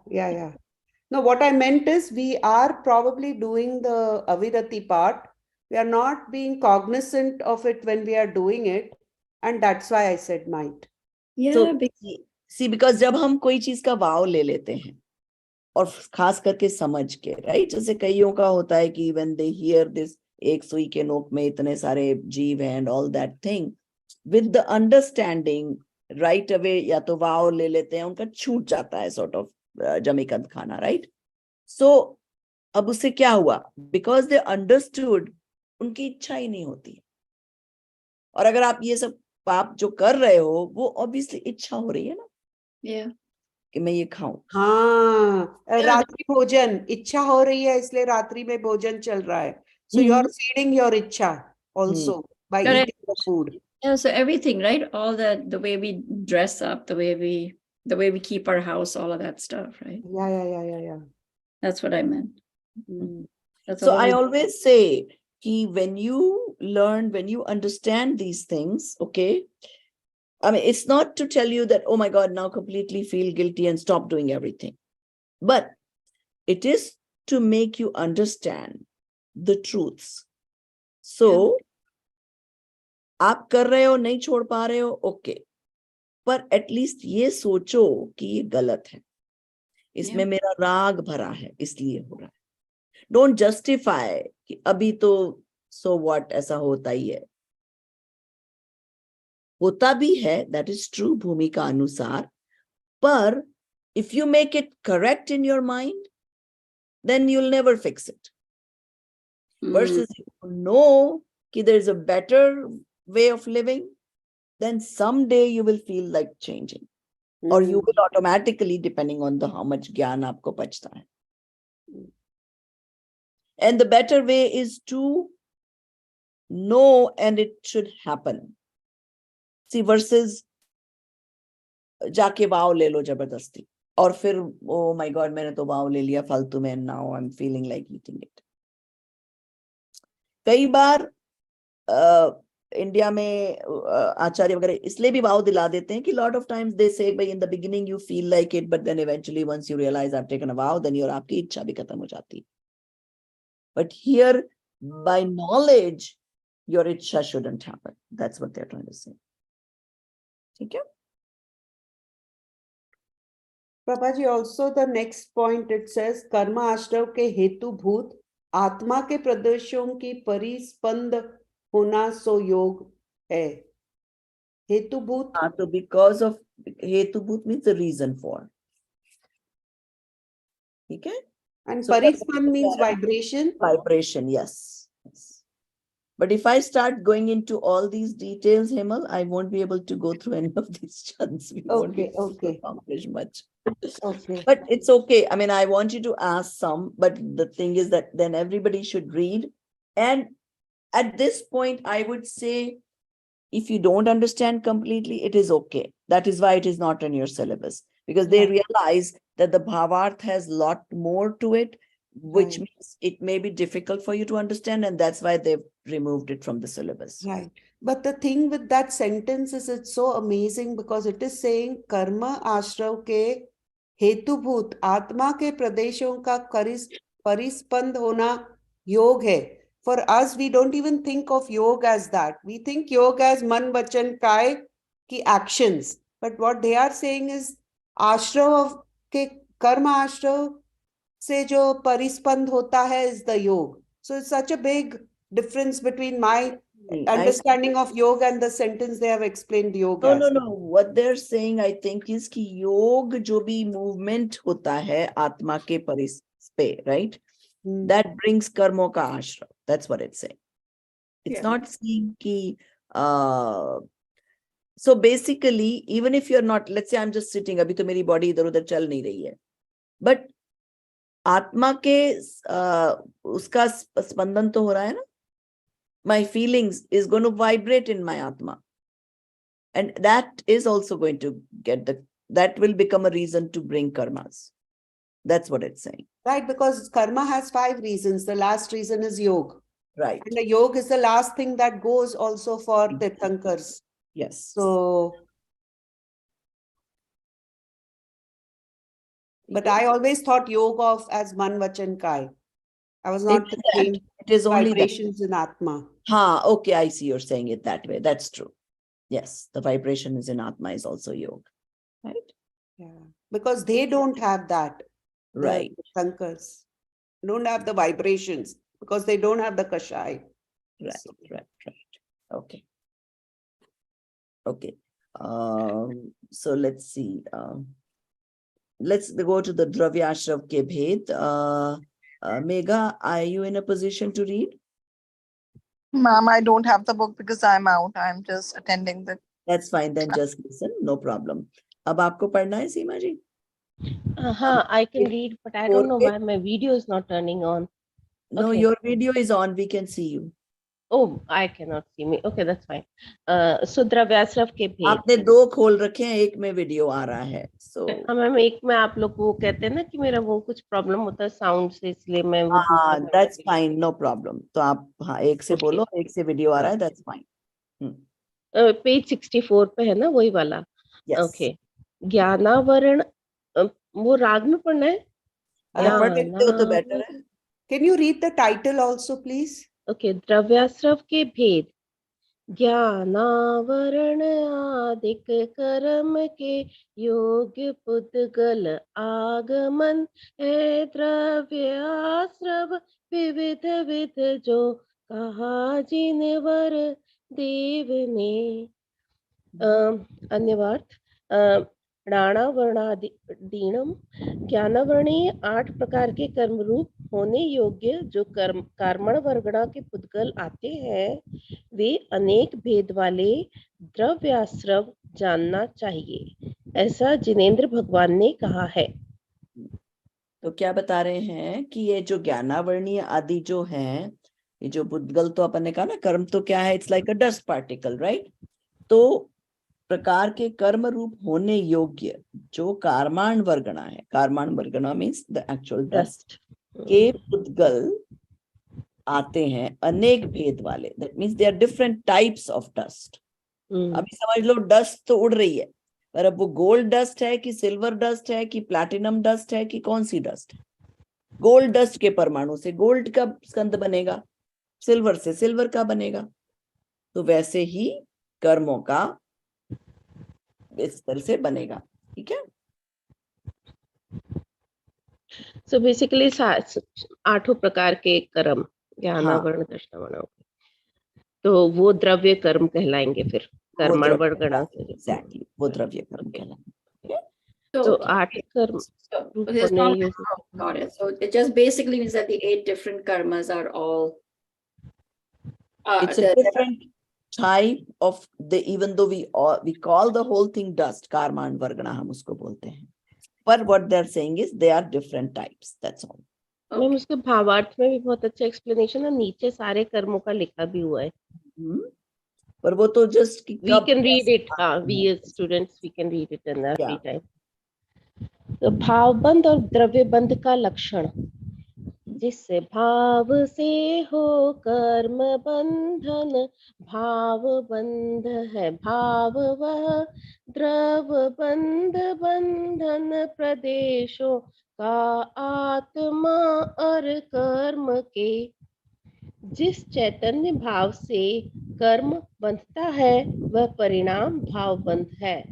No, what I meant is we are probably doing the avirati part. We are not being cognizant of it when we are doing it. And that's why I said might. Yeah, So see, because जब हम कोई चीज का भाव ले लेते हैं और खास करके समझ के, राइट, जैसे कईयों का होता है कि when they hear this, एक सुई के नोक में इतने सारे जीव हैं and all that thing, with the understanding right away या तो वाव ले लेते हैं, उनका छूट जाता है सॉर्ट ऑफ जमीकंद खाना, राइट? सो अब उससे क्या हुआ? बिकॉज दे अंडरस्टूड, उनकी इच्छा ही नहीं होती। और अगर आप ये सब पाप जो कर रहे हो, वो ऑब्वियसली इच्छा हो रही है ना Yeah. कि मैं ये खाऊं। हाँ, रात्रि भोजन इच्छा हो रही है, इसलिए रात्रि में भोजन चल रहा है. So you are feeding your ichha also by Correct. eating the food. Yeah, so everything, right? All the way we dress up, the way we keep our house, all of that stuff, right? Yeah. That's what I meant. Mm. That's So all. I always say कि when you learn, when you understand these things, okay, I mean, it's not to tell you that, oh my God, now completely feel guilty and stop doing everything. But it is to make you understand the truths. So, आप कर रहे हो, नहीं छोड़ पा रहे हो, okay, पर एटलीस्ट ये सोचो कि ये गलत है, इसमें मेरा राग भरा है, इसलिए हो रहा है. डोंट जस्टिफाई कि अभी तो सो व्हाट, ऐसा होता ही है. होता भी है, दैट इज ट्रू, भूमि का अनुसार, पर if you make it correct in your mind, then you'll never fix it. Versus if you know that there is a better way of living, then someday you will feel like changing. Or you will automatically, depending on the how much gyan aapko bachta hai. And the better way is to know, and it should happen. See, versus जाके वाव ले लो जबरदस्ती और फिर oh my God मैंने तो वाव ले लिया फालतू में, now I am feeling like eating it. कई बार इंडिया में आचार्य वगैरह इसलिए भी वाव दिला देते हैं कि lot of times they say भाई in the beginning you feel like it, but then eventually once you realise I have taken a vow, then your आपकी इच्छा भी खत्म हो जाती है. But here by knowledge your इच्छा shouldn't happen. That's what they are trying to say. ठीक है. Prabhaji, also the next point it says कर्म आश्रव के हेतु भूत आत्मा के प्रदर्शों की परिस्पंद होना सो योग है. हेतु भूत. हाँ, तो because of हेतु भूत means the reason for. ठीक है. And So परिस्पंद means vibration. Vibration, yes. But if I start going into all these details, Hemal, I won't be able to go through any of these chants. We won't be able to accomplish much. Okay. But it's okay. I mean, I want you to ask some, but the thing is that then everybody should read. And at this point, I would say, if you don't understand completely, it is okay. That is why it is not in your syllabus, because they realize that the Bhavarth has a lot more to it, which means it may be difficult for you to understand, and that's why they've removed it from the syllabus. Right. But the thing with that sentence is it's so amazing because it is saying कर्म आश्रव के हेतुभूत आत्मा के प्रदेशों का परिस्पंद होना योग है. For us, we don't even think of yoga as that. We think yoga as man, vachan, kai ki actions. But what they are saying is ashrav के कर्म आश्रव से जो परिस्पंद होता है is the yoga. So it's such a big difference between my understanding of yoga and the sentence they have explained yoga. No. What they're saying, I think, is कि योग जो भी movement होता है आत्मा के परिस पे, right? That brings कर्मों का आश्रय. That's what it's saying. It's not saying कि so basically, even if you're not, let's say I'm just sitting, अभी तो मेरी body इधर उधर चल नहीं रही है, but आत्मा के उसका स्पंदन तो हो रहा है ना. My feelings is going to vibrate in my atma, and that is also going to that will become a reason to bring karmas. That's what it's saying. Right, because karma has 5 reasons. The last reason is yoga. Right. And the yoga is the last thing that goes also for Tirthankars. Yes. So, but I always thought yoga of as man, vachan, kai. I was not thinking it is only vibrations in Atma. Okay, I see you're saying it that way. That's true. Yes, the vibration is in Atma is also yoga. Right? Yeah, because they don't have that. Right. The Tirthankars don't have the vibrations because they don't have the kashai. Right. Okay. So let's see. Let's go to the Dravya Ashrav ke bhed. Megha, are you in a position to read? Ma'am, I don't have the book because I'm out. I'm just attending the. That's fine, then just listen, no problem. अब आपको पढ़ना है सीमा जी? I can read, but I don't know why my video is not turning on. No, Okay. your video is on. We can see you. Oh, I cannot see me. Okay, that's fine. So द्रव्याश्रव के भेद. आपने दो खोल रखे हैं, एक में video आ रहा है. So मैम एक में आप लोग वो कहते हैं ना कि मेरा वो कुछ प्रॉब्लम होता है साउंड से, इसलिए मैं वो दूसरा में that's fine, no problem. तो आप हाँ एक से बोलो, एक से वीडियो आ रहा है, that's fine. पेज 64 पे है ना वही वाला. Yes. ओके. ज्ञानावरण वो राग में पढ़ना है. अगर पढ़ सकते हो तो बेटर है. Can you read the title also, please? Okay. द्रव्याश्रव के भेद. ज्ञानावरण आदिक कर्म के योग्य पुद्गल आगमन है. द्रव्याश्रव विविध विध जो कहा जिनवर देव ने. अन्यवार्थ. प्राणावर्णादीनम ज्ञानावर्णीय 8 प्रकार के कर्म रूप होने योग्य जो कर्मण वर्गणा के पुद्गल आते हैं, वे अनेक भेद वाले द्रव्याश्रव जानना चाहिए, ऐसा जिनेंद्र भगवान ने कहा है. तो क्या बता रहे हैं कि ये जो ज्ञानावर्णीय आदि जो हैं, ये जो पुद्गल, तो अपन ने कहा ना कर्म तो क्या है, it's like a dust particle, right? तो प्रकार के कर्म रूप होने योग्य जो कार्माण वर्गणा है, कार्माण वर्गणा मीन्स द एक्चुअल डस्ट के पुद्गल आते हैं अनेक भेद वाले. That means they are different types of dust. अभी समझ लो डस्ट तो उड़ रही है, पर अब वो गोल्ड डस्ट है कि सिल्वर डस्ट है कि प्लैटिनम डस्ट है कि कौन सी डस्ट है. गोल्ड डस्ट के परमाणु से गोल्ड का स्कंद बनेगा, सिल्वर से सिल्वर का बनेगा. तो वैसे ही कर्मों का इस तरह से बनेगा. ठीक है. सो बेसिकली 8 प्रकार के कर्म ज्ञानावरण दर्शनावरण, तो वो द्रव्य कर्म कहलाएंगे. फिर कर्मण वर्गणा से एग्जैक्टली वो द्रव्य कर्म कहलाएंगे. तो 8 कर्म there's not got it. So it just basically means that the 8 different karmas are all it's a different type of the, even though we call the whole thing dust, karma and vargana हम उसको बोलते हैं, but what they're saying is they are different types, that's all. Ma'am उसके भावार्थ में भी बहुत अच्छा एक्सप्लेनेशन है, नीचे सारे कर्मों का लिखा भी हुआ है. पर वो तो just we can read it, we as students we can read it in every time. तो भावबंध और द्रव्य बंध का लक्षण. जिससे भाव से हो कर्म बंधन, भाव बंध है भाव वह, द्रव बंध बंधन प्रदेशों का आत्मा और कर्म के. जिस चैतन्य भाव से कर्म बंधता है वह परिणाम भाव बंध है,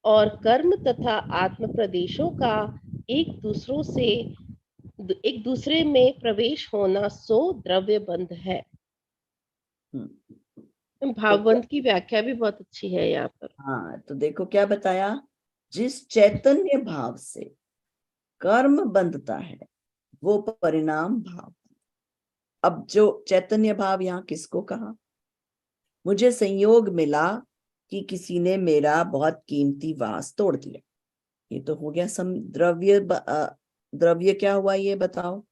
और कर्म तथा आत्म प्रदेशों का एक दूसरे में प्रवेश होना सो द्रव्य बंध है. भावबंध की व्याख्या भी बहुत अच्छी है यहाँ पर. हाँ, तो देखो क्या बताया, जिस चैतन्य भाव से कर्म बंधता है वो परिणाम भाव. अब जो चैतन्य भाव यहाँ किसको कहा? मुझे संयोग मिला कि किसी ने मेरा बहुत कीमती वास तोड़ दिया, ये तो हो गया द्रव्य. द्रव्य क्या हुआ ये बताओ?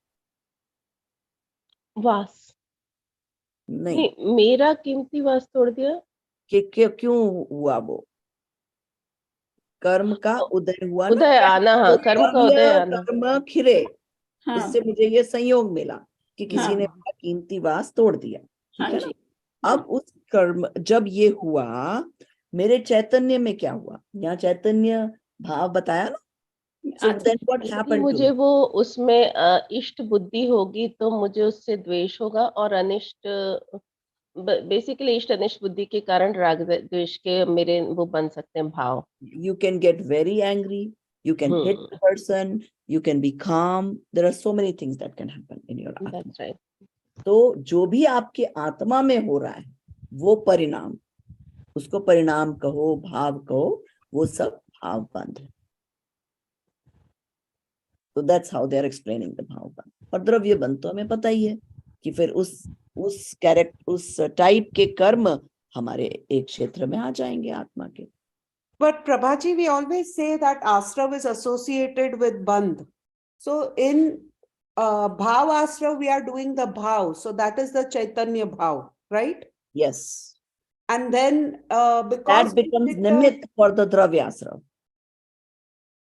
वास नहीं, मेरा कीमती वास तोड़ दिया कि क्यों हुआ? वो कर्म का उदय हुआ, उदय आना. हाँ, कर्म का उदय आना, कर्म खिरे. इससे मुझे ये संयोग मिला कि किसी ने मेरा कीमती वास तोड़ दिया. ठीक है ना? अब उस कर्म जब ये हुआ, मेरे चैतन्य में क्या हुआ? यहाँ चैतन्य भाव बताया ना. So then what happened? मुझे वो उसमें इष्ट बुद्धि होगी तो मुझे उससे द्वेष होगा, और अनिष्ट बेसिकली इष्ट अनिष्ट बुद्धि के कारण राग द्वेष के मेरे वो बन सकते हैं भाव. You can get very angry, you can hit the person, you can be calm. There are so many things that can happen in your atma. That's right. तो जो भी आपके आत्मा में हो रहा है वो परिणाम उसको परिणाम कहो, भाव कहो, वो सब भाव बंध है. तो that's how they are explaining the भाव बंध. और द्रव्य बंध तो हमें पता ही है कि फिर उस कैरेक्टर, उस टाइप के कर्म हमारे एक क्षेत्र में आ जाएंगे आत्मा के. But Prabhaji, we always say that ashrav is associated with bandh. So in bhav ashrav, we are doing the bhav. So that is the Chaitanya bhav, right? Yes. And then because That becomes nimit for the dravyasra.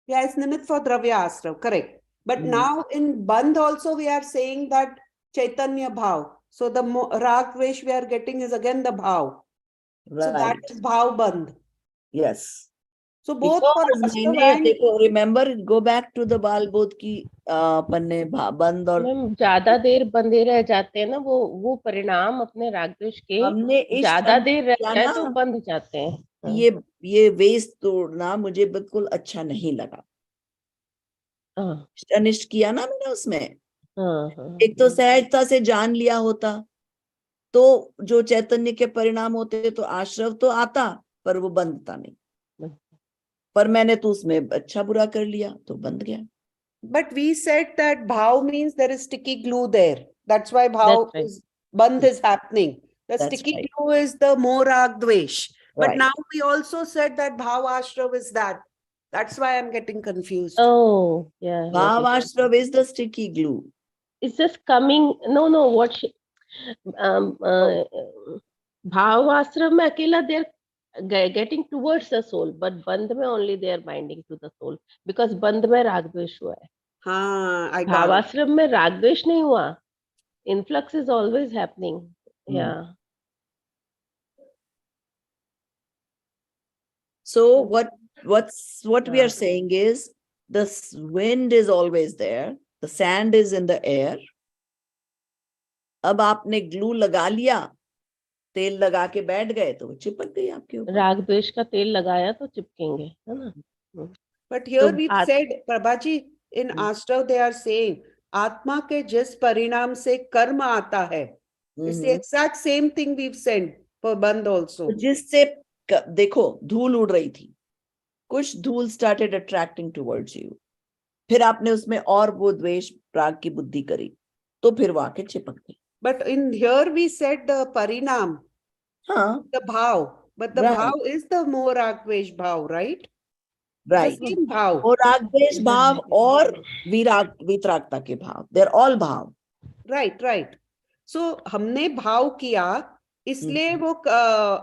Yeah, it's nimit for dravya ashrav, correct. But Mhm. now in bandh also we are saying that Chaitanya bhav. So the rag dvesh we are getting is again the bhav. So that Right. is bhav bandh. Yes. So both for Because ashrav मैंने and देखो, remember, go back to the बाल बोध की पन्ने बंद और ma'am ज्यादा देर बंधे रह जाते हैं ना, वो परिणाम अपने रागद्वेष के हमने इष्ट ज्यादा देर रह किया जाए ना, तो बंध जाते हैं. हाँ. ये वेस्ट तोड़ना मुझे बिल्कुल अच्छा नहीं लगा. हाँ. अनिष्ट किया ना मैंने उसमें. हाँ. हाँ. एक तो सहजता से जान लिया होता तो जो चैतन्य के परिणाम होते तो आश्रव तो आता, पर वो बंधता नहीं. पर मैंने तो उसमें अच्छा बुरा कर लिया तो बंध गया. but we said that bhav means there is sticky glue there. That's why bhav That's right. is bandh is happening. The That's sticky right. glue is the more rag dvesh. But Right. now we also said that bhav ashrav is that. That's why I'm getting confused. Oh, yeah. भाव yes, yes. आश्रव is the sticky glue. It's just coming. No. What she, भाव आश्रम में अकेला they're getting towards the soul, but बंध में only they are binding to the soul, because बंध में राग द्वेष हुआ है. हाँ, I got it. भावाश्रम में राग द्वेष नहीं हुआ. Influx is always happening. Yeah. So what we are saying is the wind is always there, the sand is in the air. अब आपने ग्लू लगा लिया, तेल लगा के बैठ गए तो वो चिपक गई आपके ऊपर. राग द्वेष का तेल लगाया तो चिपकेंगे, है ना. But here तो we said, Prabhaji, in Ashtav they are saying, आत्मा के जिस परिणाम से कर्म आता है, it's the exact same thing we've said for बंध also. जिससे देखो धूल उड़ रही थी, कुछ धूल started attracting towards you, फिर आपने उसमें और वो द्वेष राग की बुद्धि करी तो फिर वो आके चिपक गई. But in here we said the parinam, the bhav, but the Right. bhav is the more ragvesh bhav, right? Right. The same bhav. और रागद्वेष भाव और वितरागता के भाव, they're all भाव. Right. So हमने भाव किया इसलिए वो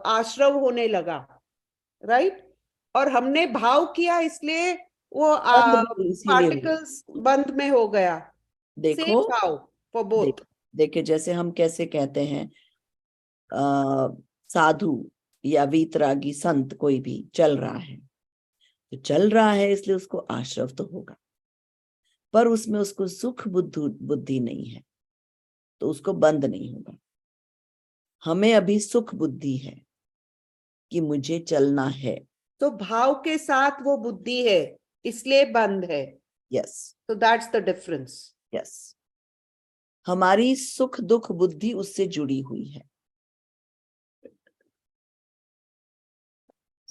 आश्रव होने लगा, right? और हमने भाव किया इसलिए वो पार्टिकल्स बंद में हो गया. देखो Same भाव for both. देखिए जैसे हम कैसे कहते हैं साधु या वीतरागी संत कोई भी चल रहा है, तो चल रहा है इसलिए उसको आश्रव तो होगा, पर उसमें उसको सुख बुद्धि नहीं है तो उसको बंद नहीं होगा. हमें अभी सुख बुद्धि है कि मुझे चलना है, तो भाव के साथ वो बुद्धि है इसलिए बंद है. Yes. So that's the difference. Yes. हमारी सुख दुख बुद्धि उससे जुड़ी हुई है.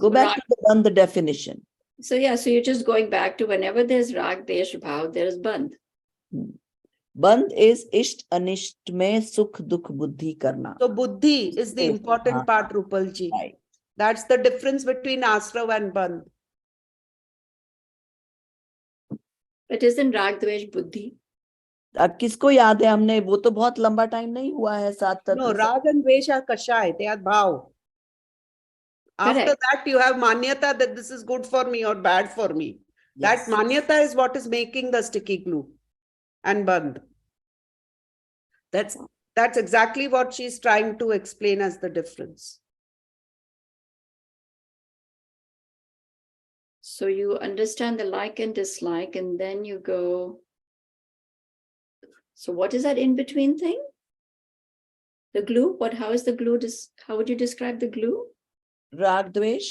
Go back to the definition. So yeah, so you're just going back to whenever there's rag, desh, bhav, there is bandh. Bandh is इष्ट अनिष्ट में सुख दुख बुद्धि करना. So buddhi is the important part, Rupal ji. Right. That's the difference between ashrav and bandh. But isn't rag, dvesh, buddhi? अब किसको याद है, हमने वो तो बहुत लंबा टाइम नहीं हुआ है. 7 तत्व. No, rag and dvesh are kashai, they are bhav. After Correct. that, you have manyata that this is good for me or bad for me. Yes. That manyata is what is making the sticky glue and bandh. That's exactly what she's trying to explain as the difference. So you understand the like and dislike, and then you go. So what is that in between thing? The glue? How is the glue? How would you describe the glue? राग द्वेष,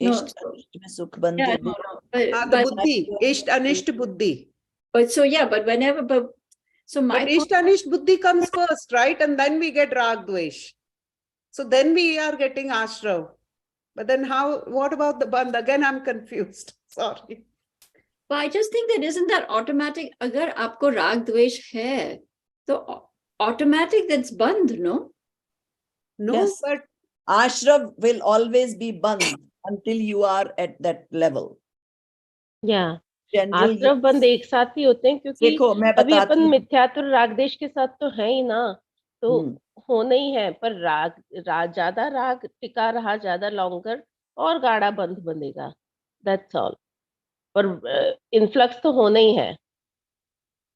इष्ट अनिष्ट में सुख बंधि. Yeah, no. The buddhi, isht anisht buddhi. But so yeah, but whenever, so my But isht anisht buddhi comes first, right? And then we get rag dvesh. So then we are getting ashrav. But then what about the band? Again, I'm confused. Sorry. But I just think that isn't that automatic? अगर आपको राग द्वेष है, तो automatic that's band, no? No, Yes. but Ashrav will always be band until you are at that level. या Generally, आश्रव बंद एक साथ ही होते हैं, क्योंकि देखो मैं अभी बताती अपन हूँ। मिथ्यात्व राग देश के साथ तो है ही ना, तो हम्म, होना ही है। पर ज्यादा राग टिका रहा ज्यादा लॉन्गर और गाढ़ा बंध बंधेगा, दैट्स ऑल। पर इन्फ्लक्स तो होना ही है।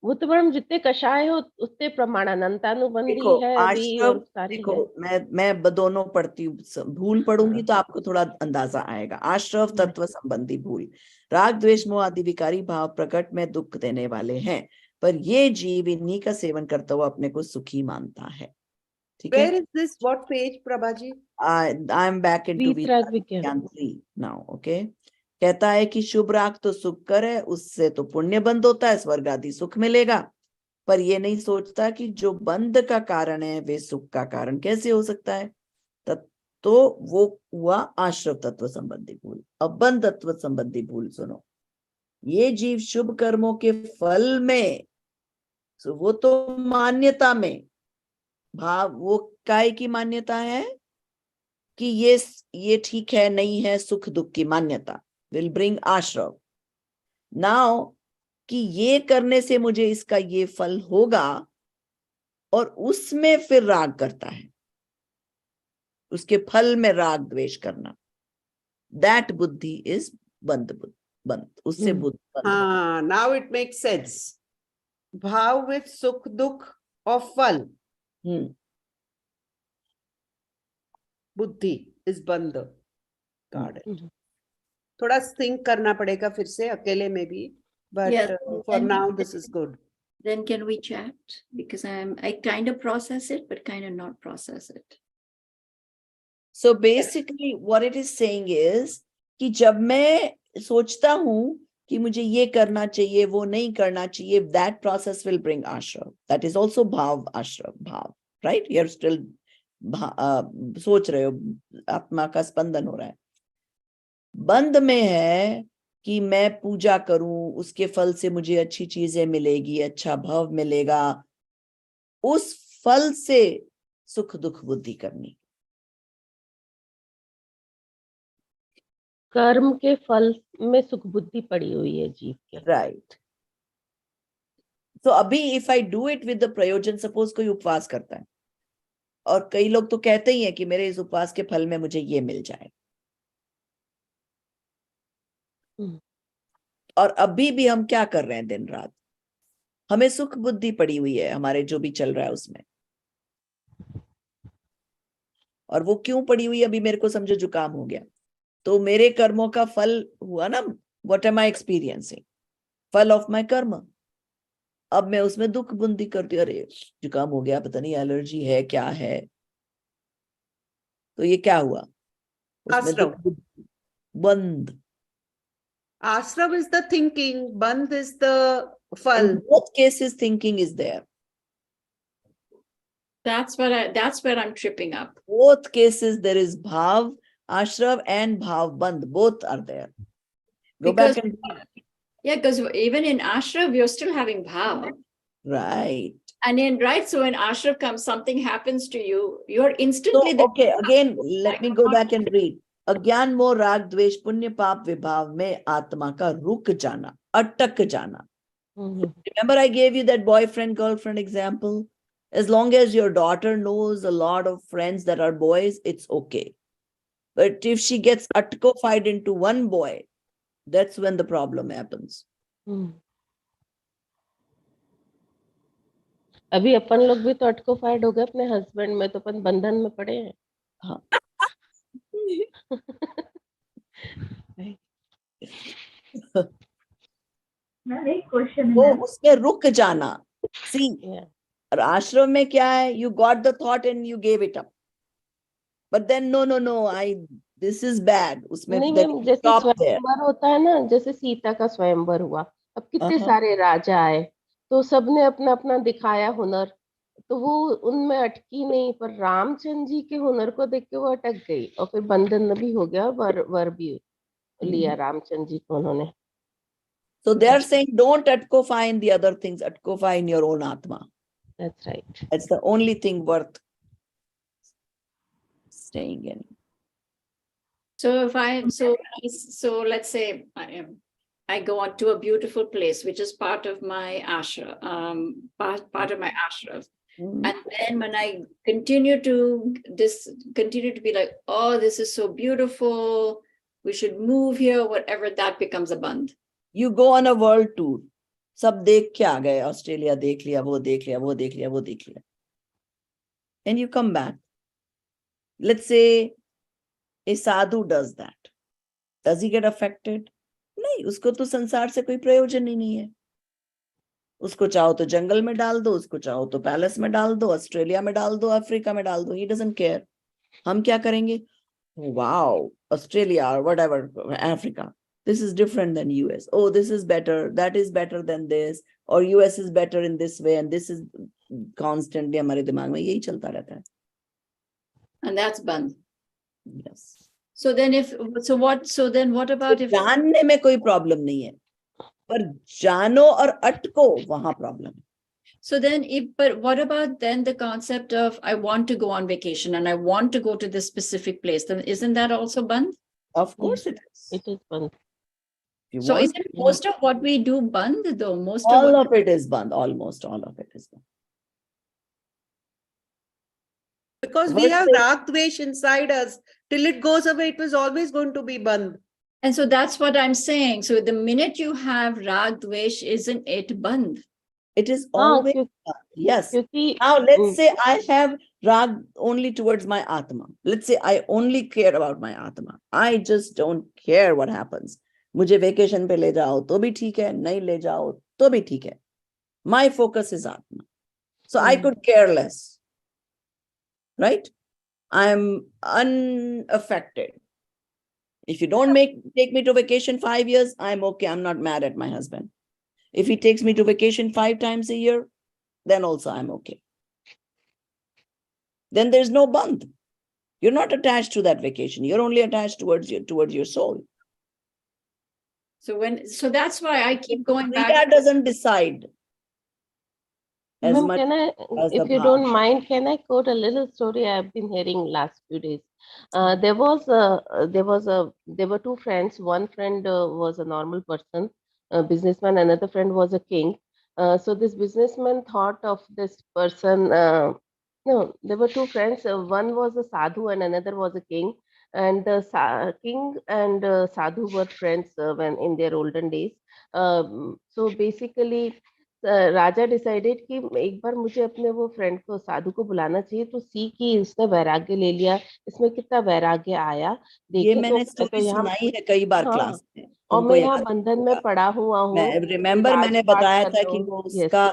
वो तो मैडम जितने कषाय हो उतने प्रमाणानंतानुबंधी देखो है भी आश्रव, और सारी देखो है। मैं दोनों पढ़ती हूँ, भूल पढ़ूंगी तो आपको थोड़ा अंदाजा आएगा। आश्रव तत्व संबंधी भूल, राग द्वेष मोह आदि विकारी भाव प्रकट में दुख देने वाले हैं, पर ये जीव इन्हीं का सेवन करता हुआ अपने को सुखी मानता है। ठीक है, where is this? What page, Prabhaji? I am back into Vitrag Vigyan. 3 now. Okay, कहता है कि शुभ राग तो सुख कर है, उससे तो पुण्य बंद होता है, स्वर्ग आदि सुख मिलेगा, पर ये नहीं सोचता कि जो बंध का कारण है वे सुख का कारण कैसे हो सकता है। तो वो हुआ आश्रव तत्व संबंधी भूल। अब बंध तत्व संबंधी भूल सुनो। ये जीव शुभ कर्मों के फल में, वो तो मान्यता में भाव, वो काय की मान्यता है कि ये ठीक है नहीं है, सुख दुख की मान्यता विल ब्रिंग आश्रव। नाउ कि ये करने से मुझे इसका ये फल होगा, और उसमें फिर राग करता है, उसके फल में राग द्वेष करना, दैट बुद्धि इज बंद बंद, उससे बुद्धि बंद है। Now it makes sense. Bhav with sukh dukh of fal. Buddhi is band. Got it. थोड़ा think करना पड़ेगा फिर से अकेले में भी, but Yes, for and- now this is good. Then can we chat? Because I kind of process it, but kind of not process it. So basically what it is saying is कि जब मैं सोचता हूं कि मुझे ये करना चाहिए वो नहीं करना चाहिए, that process will bring ashrav. That is also bhav ashrav, bhav, right? You're still सोच रहे हो, आत्मा का स्पंदन हो रहा है। बंद में है कि मैं पूजा करूं, उसके फल से मुझे अच्छी चीजें मिलेगी, अच्छा भव मिलेगा, उस फल से सुख दुख बुद्धि करनी। कर्म के फल में सुख बुद्धि पड़ी हुई है जीव के, राइट। तो अभी if I do it with the प्रयोजन, सपोज कोई उपवास करता है, और कई लोग तो कहते ही हैं कि मेरे इस उपवास के फल में मुझे ये मिल जाए, और अभी भी हम क्या कर रहे हैं दिन रात, हमें सुख बुद्धि पड़ी हुई है हमारे जो भी चल रहा है उसमें। और वो क्यों पड़ी हुई है, अभी मेरे को समझो जुकाम हो गया, तो मेरे कर्मों का फल हुआ ना, व्हाट एम आई एक्सपीरियंसिंग, फल ऑफ माय कर्म। अब मैं उसमें दुख बुद्धि करती हूँ, अरे जुकाम हो गया, पता नहीं एलर्जी है क्या है, तो ये क्या हुआ, उसमें दुख बुद्धि बंद। Ashrav is the thinking, band is the fal. In both cases thinking is there. That's where I'm tripping up. Both cases there is bhav ashrav and bhav band, both are there. Go Because- back and Yeah, because even in ashrav, you're still having bhav. right. And in right, so when ashrav comes, something happens to you, you're instantly So okay, again let me go back and read. अज्ञान मोह राग द्वेष पुण्य पाप विभाव में आत्मा का रुक जाना, अटक जाना। Remember I gave you that boyfriend girlfriend example? As long as your daughter knows a lot of friends that are boys, it's okay. But if she gets atkofied into one boy, that's when the problem happens. अभी अपन लोग भी तो अटकोफाइड हो गए अपने husband में, तो अपन बंधन में पड़े हैं। हाँ। वो उसमें रुक जाना। See, और आश्रम में क्या है, you got the thought and you gave it up. But then no, this is bad. उसमें नहीं then मैम, you जैसे stop there. स्वयंवर होता है ना, जैसे सीता का स्वयंवर हुआ, अब कितने सारे राजा आए, तो सबने अपना अपना दिखाया हुनर, तो वो उनमें अटकी नहीं, पर रामचंद्र जी के हुनर को देख के वो अटक गई, और फिर बंधन भी हो गया, वर भी लिया रामचंद्र जी को उन्होंने। So they are saying don't atkofy in the other things, atkofy in your own Atma. That's right. That's the only thing worth staying in. So if so let's say I go on to a beautiful place, which is part of my ashram, part of my ashram. Mhm. And then when I continue to be like, oh, this is so beautiful, we should move here, whatever, that becomes a band. You go on a world tour. सब देख के आ गए, Australia देख लिया, वो देख लिया, वो देख लिया, वो देख लिया. And you come back. Let's say a sadhu does that. Does he get affected? नहीं, उसको तो संसार से कोई प्रयोजन ही नहीं है. उसको चाहो तो जंगल में डाल दो, उसको चाहो तो पैलेस में डाल दो, ऑस्ट्रेलिया में डाल दो, अफ्रीका में डाल दो. He doesn't care. हम क्या करेंगे? Wow, Australia or whatever, Africa. This is different than US. Oh, this is better. That is better than this. Or US is better in this way. And this is constantly हमारे दिमाग में यही चलता रहता है. And that's band. Yes. So then what about if जानने में कोई प्रॉब्लम नहीं है, पर जानो और अटको वहां प्रॉब्लम है. So then, but what about then the concept of I want to go on vacation and I want to go to this specific place? Then isn't that also band? Of course it is. It is band. So isn't most of what we do band though? All of it is band. Almost all of it is band. Because we have rag dvesh inside us. Till it goes away, it was always going to be band. And so that's what I'm saying. So the minute you have rag dvesh, isn't it band? It is always band. Yes. Now let's say I have rag only towards my Atma. Let's say I only care about my Atma. I just don't care what happens. मुझे vacation पे ले जाओ तो भी ठीक है, नहीं ले जाओ तो भी ठीक है. My focus is Atma. So I could care less. Right? I'm unaffected. If you don't take me to vacation 5 years, I'm okay. I'm not mad at my husband. If he takes me to vacation 5 times a year, then also I'm okay. Then there's no band. You're not attached to that vacation. You're only attached towards your soul. So that's why I keep going back. Priya doesn't decide. Ma'am, if you don't mind, can I quote a little story I've been hearing last few days? There were two friends. One friend was a normal person, a businessman. Another friend was a king. So this businessman thought of this person. No, there were two friends. One was a sadhu and another was a king. And the king and sadhu were friends when in their olden days. So basically, Raja decided कि एक बार मुझे अपने वो friend को साधु को बुलाना चाहिए तो सी कि उसने वैराग्य ले लिया, इसमें कितना वैराग्य आया ये मैंने स्टोरी सुनाई है कई बार क्लास में. और मैं यहाँ बंधन में पड़ा हुआ हूँ. रिमेम्बर मैंने बताया था कि वो उसका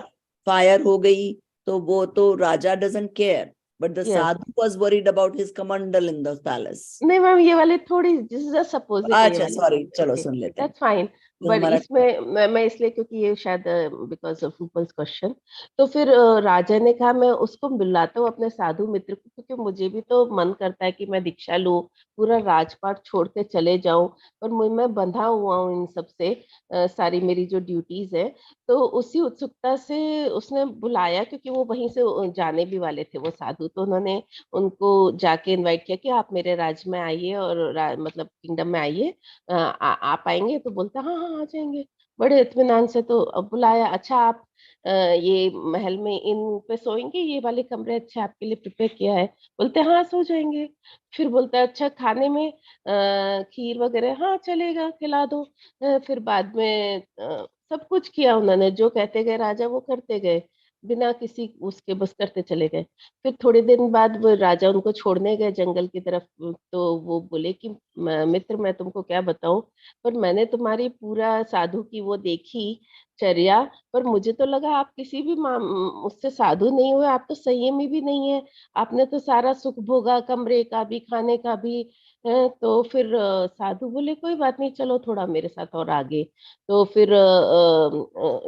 फायर हो गई तो वो तो raja doesn't care, but the sadhu was worried about his kamandal in the palace. नहीं मैम, ये वाली थोड़ी जस्ट सपोज. अच्छा सॉरी, चलो सुन लेते हैं. That's fine. बट इसमें मैं इसलिए क्योंकि ये शायद बिकॉज ऑफ रूपल्स क्वेश्चन, तो फिर राजा ने कहा मैं उसको बुलाता हूँ अपने साधु मित्र को, क्योंकि मुझे भी तो मन करता है कि मैं दीक्षा लूं, पूरा राजपाट छोड़ के चले जाऊं, पर मैं बंधा हुआ हूँ इन सब से, सारी मेरी जो ड्यूटीज है. तो उसी उत्सुकता से उसने बुलाया, क्योंकि वो वहीं से जाने भी वाले थे वो साधु. तो उन्होंने उनको जाके इनवाइट किया कि आप मेरे राज्य में आइए और मतलब किंगडम में आइए, आप आएंगे? तो बोलता हाँ हाँ आ जाएंगे बड़े इत्मीनान से. तो अब बुलाया, अच्छा आप ये महल में इन पे सोएंगे, ये वाले कमरे अच्छे आपके लिए प्रिपेयर किया है. बोलते हाँ सो जाएंगे. फिर बोलता है अच्छा खाने में खीर वगैरह, हाँ चलेगा खिला दो. फिर बाद में सब कुछ किया उन्होंने, जो कहते गए राजा वो करते गए, बिना किसी उसके बस करते चले गए. फिर थोड़े दिन बाद वो राजा उनको छोड़ने गए जंगल की तरफ. तो वो बोले कि मित्र मैं तुमको क्या बताऊं, पर मैंने तुम्हारी पूरा साधु की वो देखी चर्या, पर मुझे तो लगा आप किसी भी उससे साधु नहीं हुए, आप तो संयमी भी नहीं है. आपने तो सारा सुख भोगा, कमरे का भी खाने का भी. तो फिर साधु बोले कोई बात नहीं, चलो थोड़ा मेरे साथ और आगे. तो फिर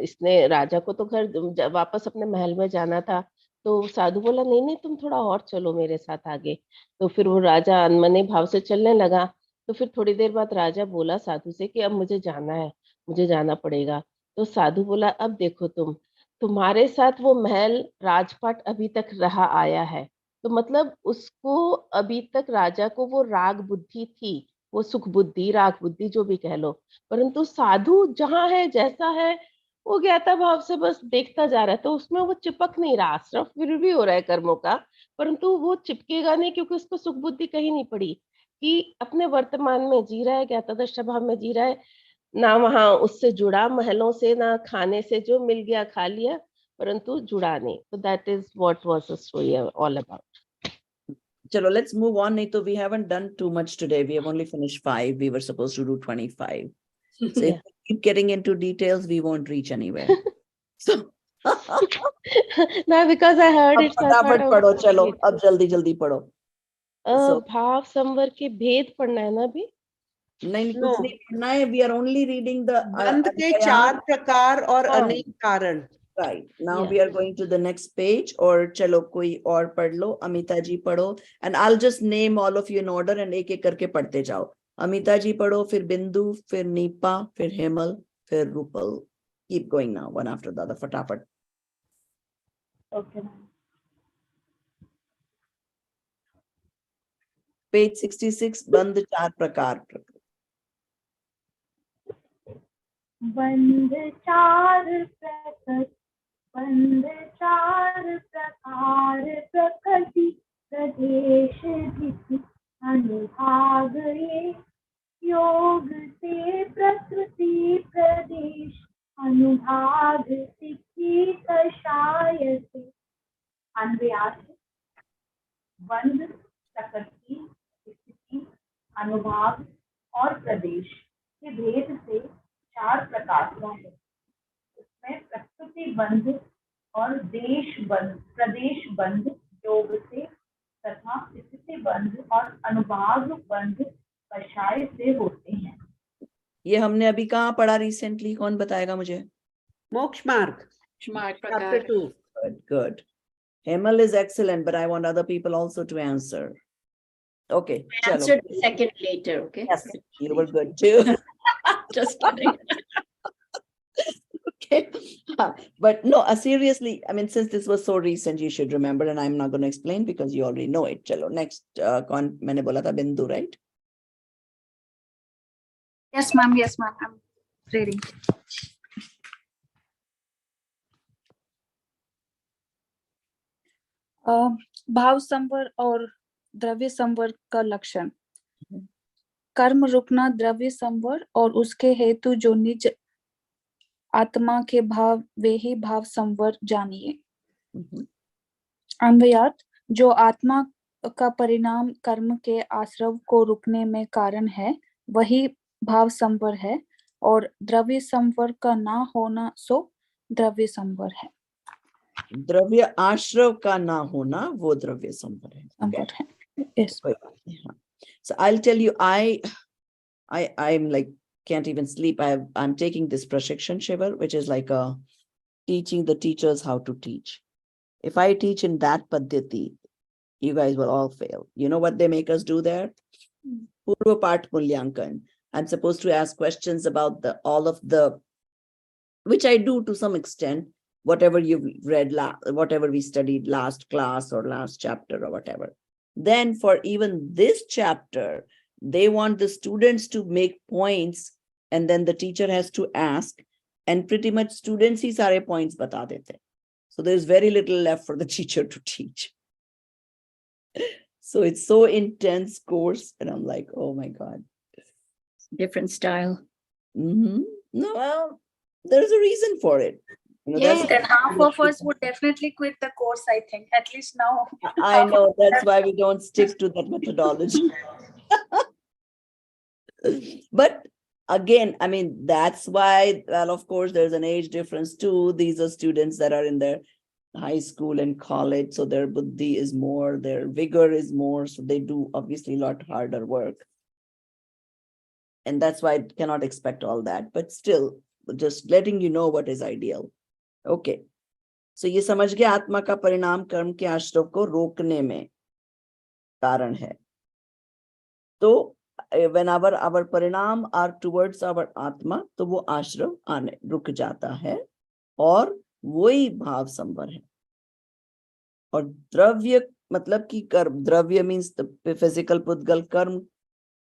इसने राजा को तो घर वापस अपने महल में जाना था. तो साधु बोला नहीं नहीं तुम थोड़ा और चलो मेरे साथ आगे। तो फिर वो राजा अनमने भाव से चलने लगा। तो फिर थोड़ी देर बाद राजा बोला साधु से कि अब मुझे जाना है, मुझे जाना पड़ेगा। तो साधु बोला अब देखो तुम्हारे साथ वो महल राजपाट अभी तक रहा आया है, तो मतलब उसको अभी तक राजा को वो राग बुद्धि थी, वो सुख बुद्धि राग बुद्धि जो भी कह लो। परंतु साधु जहाँ है जैसा है वो ज्ञाता भाव से बस देखता जा रहा है, तो उसमें वो चिपक नहीं रहा, सिर्फ फिर भी हो रहा है कर्मों का, परंतु वो चिपकेगा नहीं क्योंकि उसको सुख बुद्धि कहीं नहीं पड़ी कि अपने वर्तमान में जी रहा है, ज्ञाता दृष्टा भाव में जी रहा है, ना वहां उससे जुड़ा महलों से, ना खाने से, जो मिल गया खा लिया, परंतु जुड़ा नहीं। तो that is what was the story all about. Chalo, let's move on. Naito, we haven't done too much today. We have only finished 5. We were supposed to do 25. So if we keep getting into details, we won't reach anywhere. So ना because I heard अब it, फटाफट पढ़ो, चलो अब जल्दी जल्दी पढ़ो। So भाव संवर के भेद पढ़ना है ना अभी? नहीं No. कुछ नहीं पढ़ना है। We are only reading the बंध के अन्वयार्थ। 4 प्रकार और हाँ। अनेक कारण। Right. Now Yeah. we are going to the next page, और चलो कोई और पढ़ लो। अमिता जी पढ़ो, and I'll just name all of you in order and एक एक करके पढ़ते जाओ। अमिता जी पढ़ो, फिर बिंदु, फिर नीपा, फिर हेमल, फिर Rupal. Keep going now, one after the other, फटाफट। Okay. Page 66, बंध 4 प्रकार। बंध चार प्रकार, बंध चार प्रकार, प्रकृति प्रदेश धिति अनुभाग ये, योग से प्रकृति प्रदेश अनुभाग तिथि कषाय से। अन्वयार्थ, बंध, प्रकृति, स्थिति, अनुभाग और प्रदेश के भेद से 4 प्रकार का है। उसमें प्रकृति बंध और देश बंध, प्रदेश बंध योग से तथा स्थिति बंध और अनुभाग बंध कषाय से होते हैं। ये हमने अभी कहाँ पढ़ा रिसेंटली? कौन बताएगा मुझे? मोक्ष मार्ग chapter 2. Good. Hemal is excellent, but I want other people also to answer. Okay, chalo. Answer the second later, okay? Yes, you were good too. Just kidding. Okay, but no, seriously, I mean, since this was so recent, you should remember, and I'm not going to explain because you already know it. Chalo, next, कौन मैंने बोला था? बिंदु, right? Yes, ma'am. Yes, ma'am. I'm reading. भाव संवर और द्रव्य संवर का लक्षण। कर्म रुकना द्रव्य संवर और उसके हेतु जो निज आत्मा के भाव वे ही भाव संवर जानिए। अन्वयार्थ, जो आत्मा का परिणाम कर्म के आश्रव को रुकने में कारण है वही भाव संवर है, और द्रव्य संवर का ना होना सो द्रव्य संवर है। द्रव्य आश्रव का ना होना वो द्रव्य संवर है। संवर है। Yes. So I'll tell you, I'm like can't even sleep. I'm taking this Prashikshan Shivar, which is like a teaching the teachers how to teach. If I teach in that Paddhati, you guys will all fail. You know what they make us do there? Purva Part Mulyankan. I'm supposed to ask questions about all of the, which I do to some extent, whatever you've read, whatever we studied last class or last chapter or whatever. Then for even this chapter, they want the students to make points, and then the teacher has to ask, and pretty much students ही सारे points बता देते. So there's very little left for the teacher to teach. So it's so intense course, and I'm like, oh my God. Different style. No, well, there's a reason for it. You know, Yes, that's and half of us would definitely quit the course, I think, at least now. I know, that's why we don't stick to that methodology. But again, I mean, that's why, well, of course, there's an age difference too. These are students that are in their high school and college, so their buddhi is more, their vigor is more, so they do obviously a lot harder work. And that's why I cannot expect all that, but still, just letting you know what is ideal. Okay. सो ये समझ गया, आत्मा का परिणाम कर्म के आश्रव को रोकने में कारण है। तो whenever our परिणाम are towards our आत्मा, तो वो आश्रव आने रुक जाता है और वही भाव संवर है। और द्रव्य मतलब कि कर्म, द्रव्य मीन्स फिजिकल पुद्गल, कर्म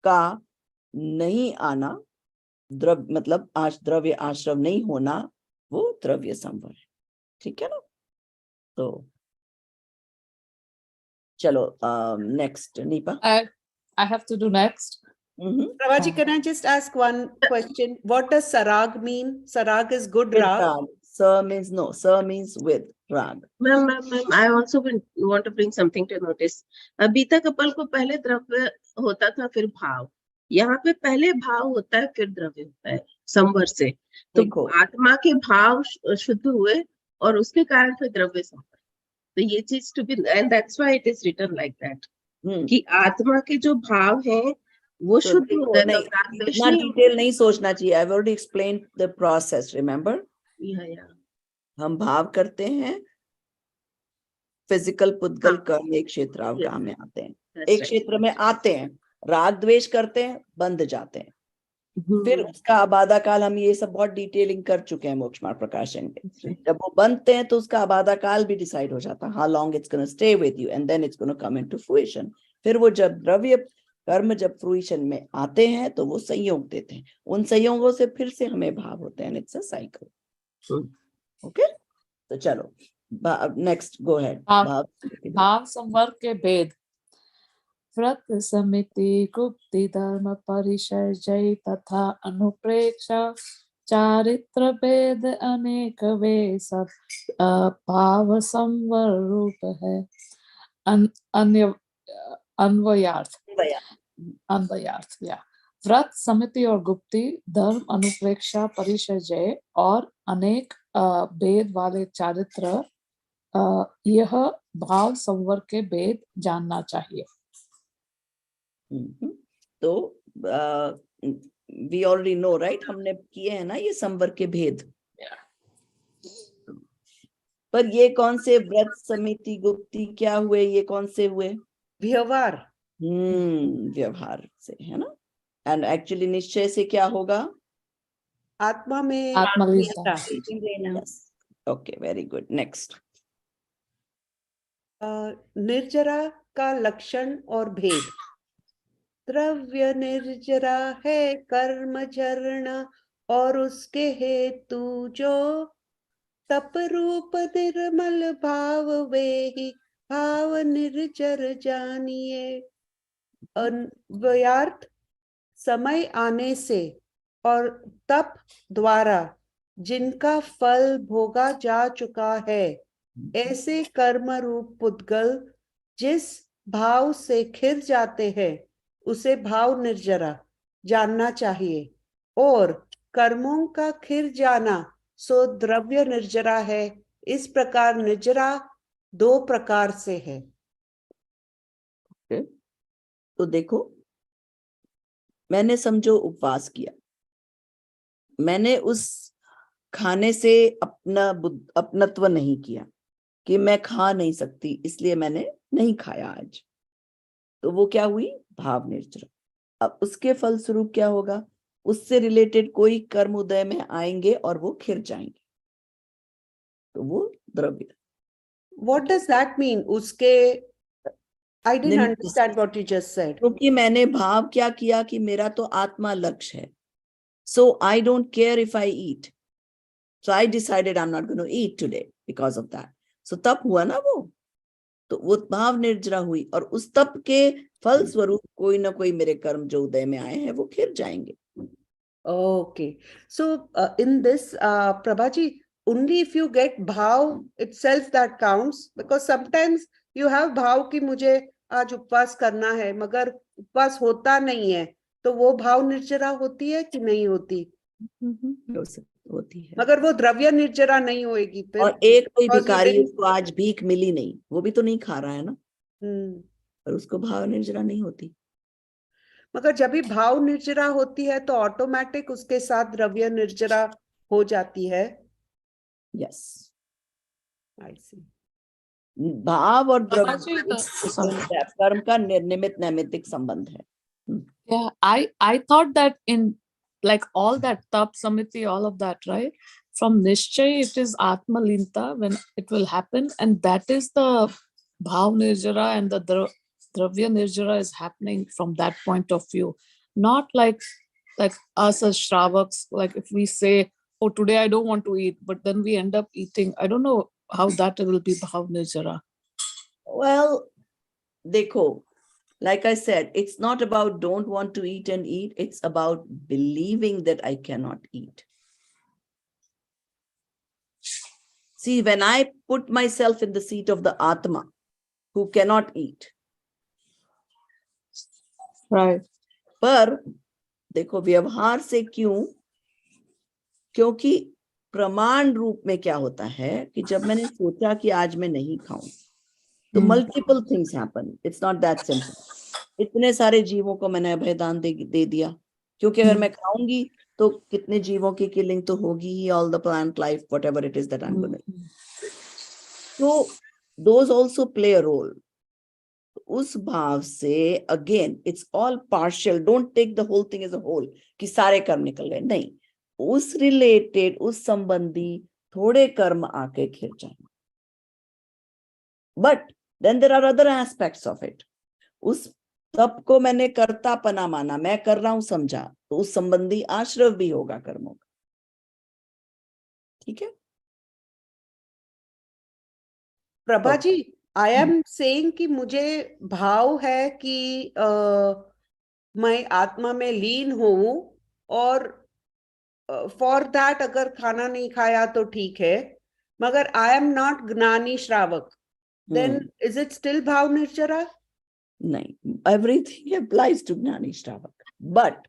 का नहीं आना, द्रव्य मतलब द्रव्य आश्रव नहीं होना, वो द्रव्य संवर है। ठीक है ना? तो चलो next Nipah. I have to do next. Prabhaji, can I just ask one question? What does sarag mean? Sarag is good With rag. rag. Sir means no. Sir means with rag. Ma'am, I also want to bring something to notice. बीता couple को पहले द्रव्य होता था फिर भाव, यहाँ पे पहले भाव होता है फिर द्रव्य होता है संवर से। तो देखो, आत्मा के भाव शुद्ध हुए और उसके कारण फिर द्रव्य संवर। तो ये चीज to be, and that's why it is written like that, कि आत्मा के जो भाव हैं वो तो शुद्ध देखो, होते हैं। नहीं, इतना डिटेल नहीं सोचना चाहिए। I've already explained the process, remember? हम भाव करते हैं, फिजिकल पुद्गल कर्म एक क्षेत्रावगाह में आते हैं, एक क्षेत्र में आते हैं, राग द्वेष करते हैं, बंध जाते हैं। फिर उसका आबादा काल, हम ये सब बहुत डिटेलिंग कर चुके हैं मोक्ष मार्ग प्रकाशन में। जब वो बनते हैं तो उसका आबादा काल भी डिसाइड हो जाता है, how long it's gonna stay with you and then it's gonna come into fruition. फिर वो जब द्रव्य कर्म जब फ्रूइशन में आते हैं तो वो संयोग देते हैं, उन संयोगों से फिर से हमें भाव होते हैं। It's a cycle. ओके, तो चलो नेक्स्ट, गो अहेड। भाव संवर के भेद। व्रत समिति गुप्ति धर्म परिचर्य तथा अनुप्रेक्षा चारित्र भेद अनेक वे सब भाव संवर रूप है। अन्वयार्थ या व्रत समिति और गुप्ति धर्म अनुप्रेक्षा परिचर्य और अनेक भेद वाले चारित्र, यह भाव संवर के भेद जानना चाहिए। तो वी ऑलरेडी नो, राइट? हमने किए हैं ना ये संवर के भेद। पर ये कौन से व्रत समिति गुप्ति क्या हुए? ये कौन से हुए? व्यवहार। व्यवहार से, है ना? एंड एक्चुअली निश्चय से क्या होगा? आत्मा में आत्मलीनता। Okay, very good. नेक्स्ट, निर्जरा का लक्षण और भेद। द्रव्य निर्जरा है कर्म झरण और उसके हेतु जो तप रूप निर्मल भाव वे ही भाव निर्जर जानिए। अन्वयार्थ, समय आने से और तप द्वारा जिनका फल भोगा जा चुका है, ऐसे कर्म रूप पुद्गल जिस भाव से खिर जाते हैं उसे भाव निर्जरा जानना चाहिए। और कर्मों का खिर जाना सो द्रव्य निर्जरा है। इस प्रकार निर्जरा दो प्रकार से है। तो देखो, मैंने समझो उपवास किया, मैंने उस खाने से अपनत्व नहीं किया कि मैं खा नहीं सकती इसलिए मैंने नहीं खाया आज, तो वो क्या हुई? भाव निर्जरा। अब उसके फलस्वरूप क्या होगा? उससे रिलेटेड कोई कर्म उदय में आएंगे और वो खिर जाएंगे, तो वो द्रव्य। What does that mean? उसके I didn't understand what you just said. क्योंकि मैंने भाव क्या किया कि मेरा तो आत्मा लक्ष्य है, so I don't care if I eat, so I decided I'm not going to eat today because of that. So तप हुआ ना वो, तो वो भाव निर्जरा हुई और उस तप के फल स्वरूप कोई ना कोई मेरे कर्म जो उदय में आए हैं वो खिर जाएंगे। Okay, so in this, Prabhaji, only if you get bhav itself that counts, because sometimes you have bhav कि मुझे आज उपवास करना है मगर उपवास होता नहीं है, तो वो भाव निर्जरा होती है कि नहीं होती? होती है, मगर वो द्रव्य निर्जरा नहीं होएगी फिर। और एक कोई भिखारी, उसको आज भीख मिली नहीं, वो भी तो नहीं खा रहा है ना, और उसको भाव निर्जरा नहीं होती। मगर जब भी भाव निर्जरा होती है तो ऑटोमेटिक उसके साथ द्रव्य निर्जरा हो जाती है। Yes, I see. भाव और द्रव्य Sorry. कर्म का निमित्त नैमित्तिक संबंध है. Yeah, I thought that in like all that tap samiti, all of that, right? From Nishchay, it is Atma Linta when it will happen, and that is the Bhav Nirjara and the Dravya Nirjara is happening from that point of view. Not like us as Shravaks, like if we say, oh, today I don't want to eat, but then we end up eating. I don't know how that will be Bhav Nirjara. Well, देखो, like I said, it's not about don't want to eat and eat. It's about believing that I cannot eat. See, when I put myself in the seat of the Atma who cannot eat. Right. पर देखो व्यवहार से क्यों? क्योंकि प्रमाण रूप में क्या होता है कि जब मैंने सोचा कि आज मैं नहीं खाऊं, तो multiple things happen. It's not that simple. इतने सारे जीवों को मैंने अभयदान दे दिया, क्योंकि अगर मैं खाऊंगी तो कितने जीवों की किलिंग तो होगी ही. All the plant life, whatever it is that I am doing. तो those also play a role. उस भाव से again it's all partial. Don't take the whole thing as a whole कि सारे कर्म निकल गए. नहीं, उस रिलेटेड, उस संबंधी थोड़े कर्म आके खिर जाएंगे. But then there are other aspects of it. उस तप को मैंने कर्तापना माना, मैं कर रहा हूं समझा, तो उस संबंधी आश्रव भी होगा कर्मों का. ठीक है Prabha ji, I am saying कि मुझे भाव है कि मैं आत्मा में लीन हूं, और फॉर दैट अगर खाना नहीं खाया तो ठीक है, मगर आई एम नॉट ज्ञानी श्रावक, देन इज इट स्टिल भाव निर्जरा? नहीं, everything applies to Gnani Shravak, but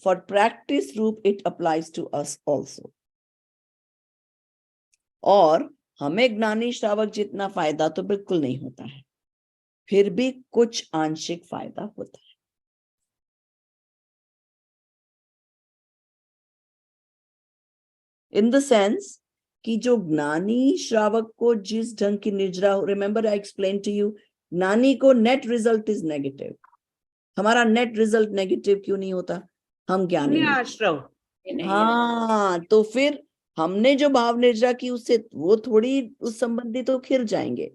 for practice रूप it applies to us also. और हमें ज्ञानी श्रावक जितना फायदा तो बिल्कुल नहीं होता है, फिर भी कुछ आंशिक फायदा होता है. इन द सेंस कि जो ज्ञानी श्रावक को जिस ढंग की निर्जरा, remember I explain to you, ज्ञानी को नेट रिजल्ट इज नेगेटिव. हमारा नेट रिजल्ट नेगेटिव क्यों नहीं होता? हम ज्ञानी नहीं. आश्रव. हाँ, तो फिर हमने जो भाव निर्जरा की उससे वो थोड़ी उस संबंधी तो खिर जाएंगे,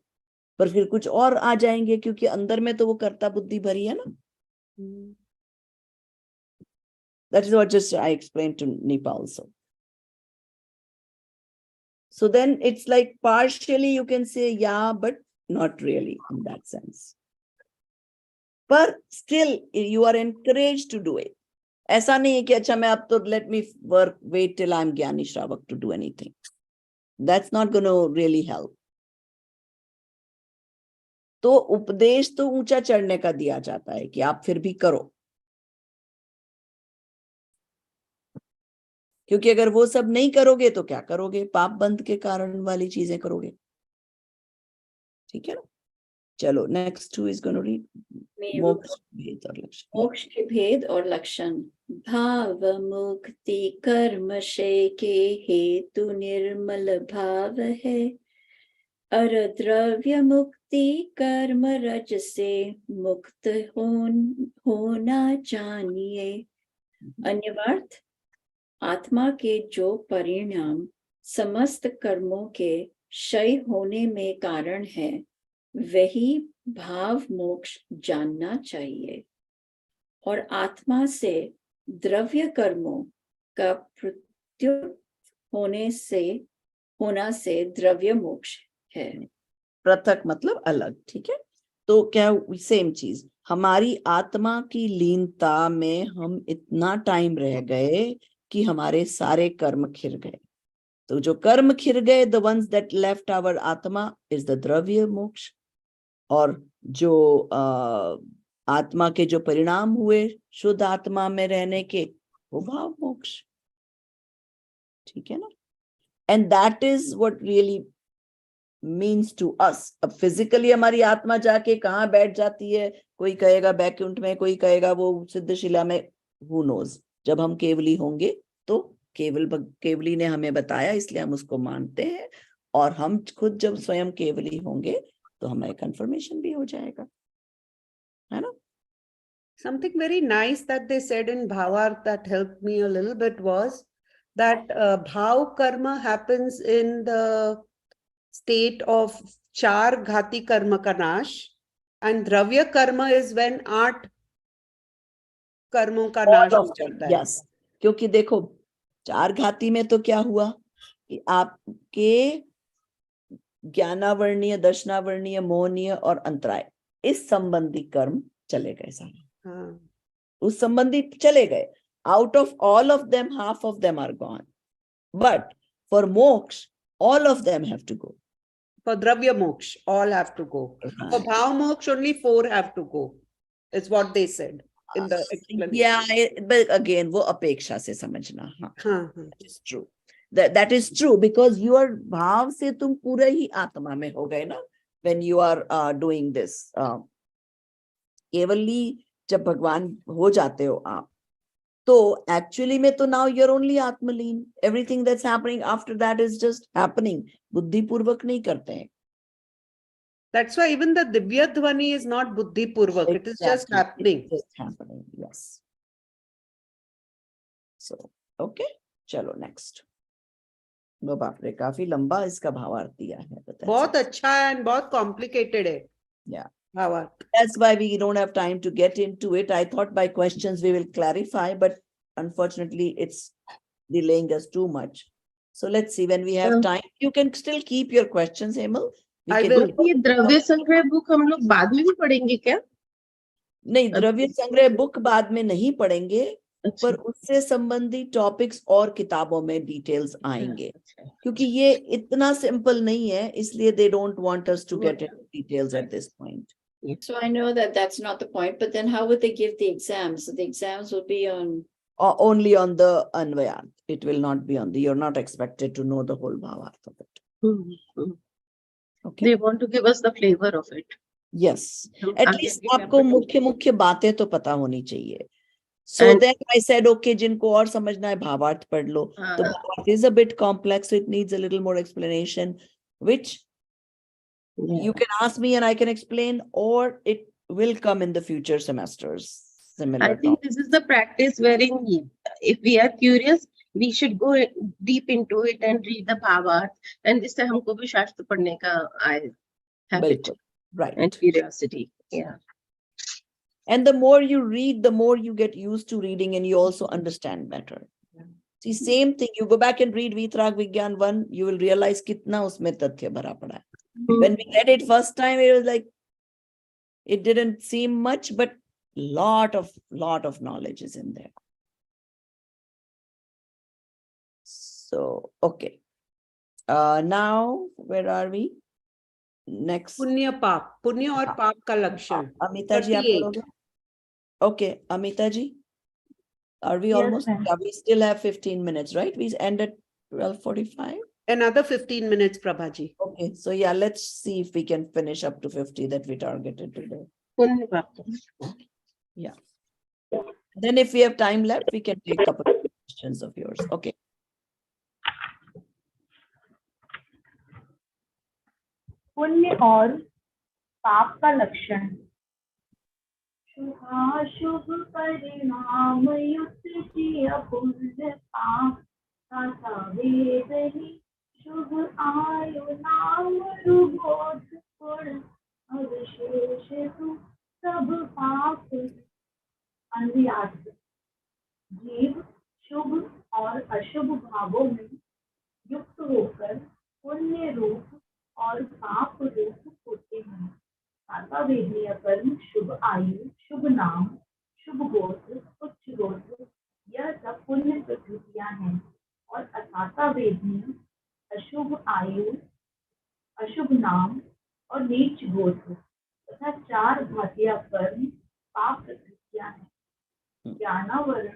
पर फिर कुछ और आ जाएंगे, क्योंकि अंदर में तो वो कर्ता बुद्धि भरी है ना. That is what just I explained to Nipa also. So then it's like partially you can say yeah, but not really in that sense. But still you are encouraged to do it. ऐसा नहीं है कि अच्छा मैं अब तो let me work, wait till I'm ज्ञानी श्रावक to do anything. That's not going to really help. तो उपदेश तो ऊंचा चढ़ने का दिया जाता है कि आप फिर भी करो, क्योंकि अगर वो सब नहीं करोगे तो क्या करोगे? पाप बंध के कारण वाली चीजें करोगे. ठीक है ना? चलो, next to is going to read मोक्ष भेद और लक्षण. मोक्ष के भेद और लक्षण. भाव मुक्ति कर्म क्षय के हेतु निर्मल भाव है, अर द्रव्य मुक्ति कर्म रज से मुक्त होना जानिए. अन्यवार्थ, आत्मा के जो परिणाम समस्त कर्मों के क्षय होने में कारण है, वही भाव मोक्ष जानना चाहिए. और आत्मा से द्रव्य कर्मों का प्रत्युत होना से द्रव्य मोक्ष है. पृथक मतलब अलग. ठीक है, तो क्या सेम चीज, हमारी आत्मा की लीनता में हम इतना टाइम रह गए कि हमारे सारे कर्म खिर गए. तो जो कर्म खिर गए, the ones that left our आत्मा is the द्रव्य मोक्ष. और जो आत्मा के जो परिणाम हुए शुद्ध आत्मा में रहने के, वो भाव मोक्ष. ठीक है ना? And that is what really means to us. अब फिजिकली हमारी आत्मा जाके कहाँ बैठ जाती है, कोई कहेगा बैकुंठ में, कोई कहेगा वो सिद्धशिला में, हु नोज. जब हम केवली होंगे तो केवली ने हमें बताया, इसलिए हम उसको मानते हैं. और हम खुद जब स्वयं केवली होंगे तो हमें कंफर्मेशन भी हो जाएगा, है ना? Something very nice that they said in Bhavarth that helped me a little bit was that bhav karma happens in the state of char ghati karma ka nash, and dravya karma is when 8 कर्मों का नाश हो जाता है. Yes, क्योंकि देखो 4 घाती में तो क्या हुआ कि आपके ज्ञानावर्णीय, दर्शनावर्णीय, मोहनीय और अंतराय इस संबंधी कर्म चले गए सारे. हाँ. उस संबंधी चले गए. Out of all of them, half of them are gone. But for moksha, all of them have to go. For dravya moksha, all have to go. For bhav moksha, only 4 have to go, is what they said in the explanation. Yeah, but again, वो अपेक्षा से समझना. हाँ, हाँ. that is true. That is true because your भाव से तुम पूरा ही आत्मा में हो गए ना. When you are doing this, केवली जब भगवान हो जाते हो आप, तो actually में तो now you're only आत्मलीन. Everything that's happening after that is just happening. बुद्धि पूर्वक नहीं करते हैं. That's why even the Divya Dhvani is not buddhi purvak. It is just happening. It's just happening, yes. So, okay. चलो next. वो बाप रे, काफी लंबा इसका भावार्थ दिया है. बहुत अच्छा है and बहुत complicated है. Yeah. भावार्थ. That's why we don't have time to get into it. I thought by questions we will clarify, but unfortunately it's delaying us too much. So let's see, when we have time, you can still keep your questions, Hemal. I will. ये द्रव्य संग्रह book हम लोग बाद में भी पढ़ेंगे क्या? नहीं, द्रव्य संग्रह बुक बाद में नहीं पढ़ेंगे, पर उससे संबंधित टॉपिक्स और किताबों में डिटेल्स आएंगे, क्योंकि ये इतना सिंपल नहीं है, इसलिए they don't want us to get into details at this point. So I know that that's not the point, but then how would they give the exams? So the exams will be on... Only on the Anvayat. It will not be on the, you're not expected to know the whole Bhavarth of it. Okay. They want to give us the flavor of it. Yes. At least आपको मुख्य बातें तो पता होनी चाहिए. So And then I said, okay, जिनको और समझना है भावार्थ पढ़ लो. तो भावार्थ is a bit complex, so it needs a little more explanation, which you can ask me and I can explain, or it will come in the future semesters. Similar. I think this is the practice wherein if we are curious, we should go deep into it and read the Bhavarth, and this time हमको भी शास्त्र पढ़ने का habit, right, and curiosity. Yeah. And the more you read, the more you get used to reading, and you also understand better. See, same thing. You go back and read Vitrag Vigyan 1, you will realize kitna usme tathya bhara pada hai. When we read it first time, it was like it didn't seem much, but lot of knowledge is in there. So, okay. Now, where are we? Next. पुण्य पाप, पुण्य और पाप का लक्षण. Amita ji, आप करोगे? Okay, Amita ji, are we almost? Yeah, we still have 15 minutes, right? We end at 12:45. Another 15 minutes, Prabha ji. Okay, so yeah, let's see if we can finish up to 50 that we targeted today. Yeah. Then if we have time left, we can take a couple of questions of yours. Okay. पुण्य और पाप का लक्षण. शुभाशुभ परिणाम युक्त जिय पुण्य पाप तथा वेदहि शुभ आयु नाम रुबोध गुण अविशेष तु सब पाप. अन्वयार्थ. जीव शुभ और अशुभ भावों में युक्त होकर पुण्य रूप और पाप रूप होते हैं. वेदनीय कर्म, शुभ आयु, शुभ नाम, शुभ गोत्र, उच्च गोत्र, यह सब पुण्य प्रकृतियां हैं. और अथाता वेदनीय अशुभ आयु, अशुभ नाम और नीच गोत्र तथा 4 घातिया कर्म पाप प्रकृतियां हैं. ज्ञानावरण,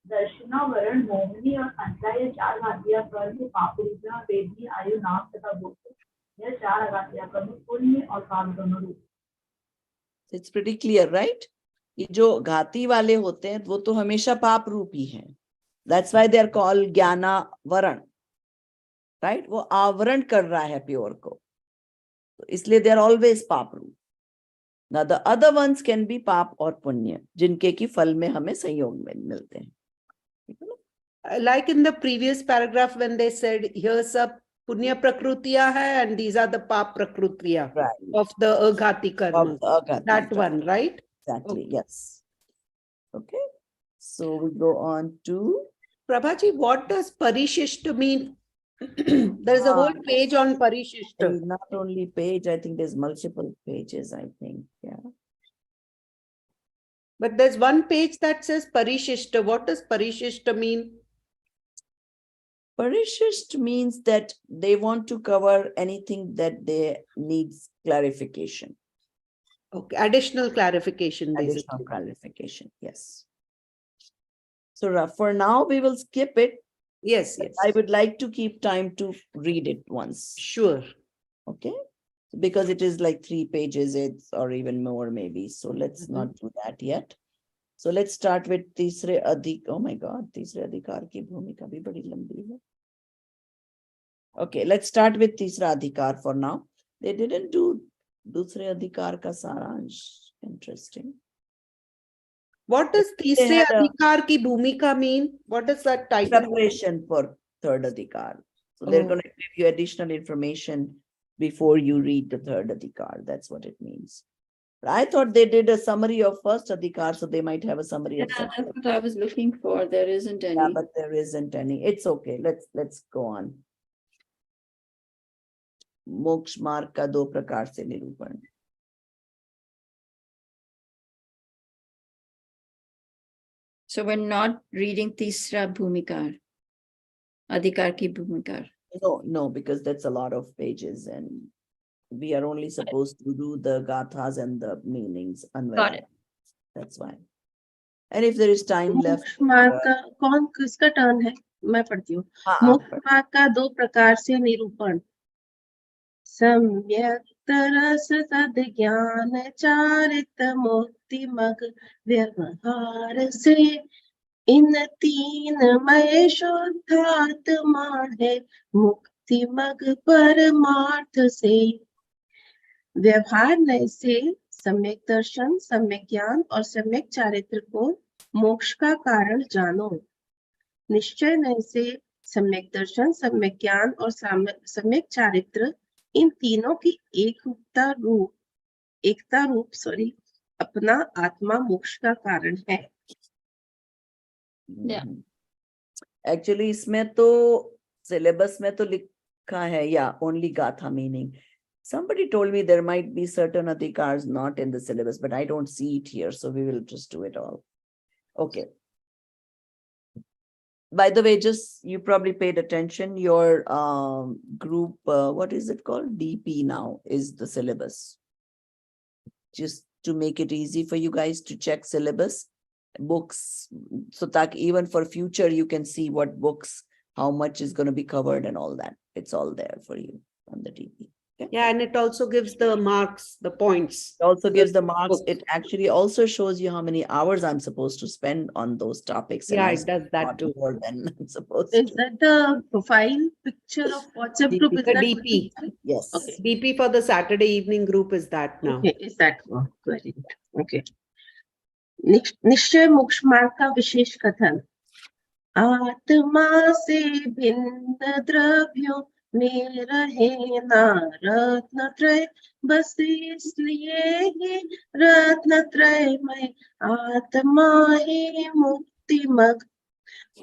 दर्शनावरण, मोहनी और अंतराय 4 घातिया कर्म पाप रूप. वेदनीय आयु, नाम तथा गोत्र, यह 4 घातिया कर्म पुण्य और पाप दोनों रूप. It's pretty clear, right? ये जो घाती वाले होते हैं वो तो हमेशा पाप रूप ही हैं. That's why they are called ज्ञाना वरण, राइट, वो आवरण कर रहा है प्योर को, तो इसलिए दे आर ऑलवेज पाप रूप। Now the other ones can be पाप और पुण्य, जिनके की फल में हमें संयोग में मिलते हैं। Like in the previous paragraph when they said here's a punya prakrutiya hai and these are the pap prakrutiya Right. of the aghati karma. That one, right? Exactly. Okay. Yes. Okay. So we go on to Prabhaji, what does parishishta mean? There is a whole page on parishishta. not only page, I think there's multiple pages, I think. Yeah. But there's one page that says parishishta. What does parishishta mean? Parishist means that they want to cover anything that they needs clarification. Okay, additional clarification, basically. Additional clarification, yes. So for now, we will skip it. Yes, yes. I would like to keep time to read it once. Sure. Okay. Because it is like 3 pages, or even more maybe. So let's not do that yet. So let's start with तीसरे अधिकार. Oh my God, तीसरे अधिकार की भूमिका भी बड़ी लंबी है. Okay, let's start with तीसरा अधिकार for now. They didn't do दूसरे अधिकार का सारांश. Interesting. What does तीसरे अधिकार की भूमिका mean? What does that title? Preparation for third अधिकार. So they're going to give you additional information before you read the third adhikar. That's what it means. But I thought they did a summary of first adhikar, so they might have a summary of second. That's what I was looking for. There isn't any. Yeah, but there isn't any. It's okay. Let's go on. मोक्ष मार्ग का 2 प्रकार से निरूपण. So we're not reading तीसरा भूमिकार, अधिकार की भूमिकार. No, because that's a lot of pages and we are only supposed to do the gathas and the meanings. Got it. That's why. And if there is time left. मोक्ष मार्ग का कौन किसका turn है? मैं पढ़ती हूँ. मोक्ष मार्ग का 2 प्रकार से निरूपण. सम्यक तरस सद ज्ञान चारित मुक्ति मग व्यवहार से इन 3 मय शुद्धात्मा है मुक्ति मग परमार्थ से. व्यवहार नय से सम्यक दर्शन, सम्यक ज्ञान और सम्यक चारित्र को मोक्ष का कारण जानो. निश्चय नय से सम्यक दर्शन, सम्यक ज्ञान और सम्यक चारित्र, इन तीनों की एकता रूप अपना आत्मा मोक्ष का कारण है. Actually इसमें तो सिलेबस में तो लिखा है या only gatha meaning. Somebody told me there might be certain adhikars not in the syllabus, but I don't see it here, so we will just do it all. Okay. By the way, just you probably paid attention, your group, what is it called? DP now is the syllabus. Just to make it easy for you guys to check syllabus, books, so that even for future you can see what books, how much is going to be covered and all that. It's all there for you on the DP. Okay? Yeah, and it also gives the marks, the points. It also gives the marks. It actually also shows you how many hours I'm supposed to spend on those topics. Yeah, it does that too. More than I'm supposed Is to. that the profile picture of WhatsApp group? Is The that DP. Yes. Okay. DP for the Saturday evening group is that now. Okay, is that one? Very good. Okay. निश्चय मोक्ष मार्ग का विशेष कथन. आत्मा से भिन्न द्रव्यों में रहे ना रत्नत्रय, बस इसलिए ही रत्नत्रय में आत्मा ही मुक्ति मग.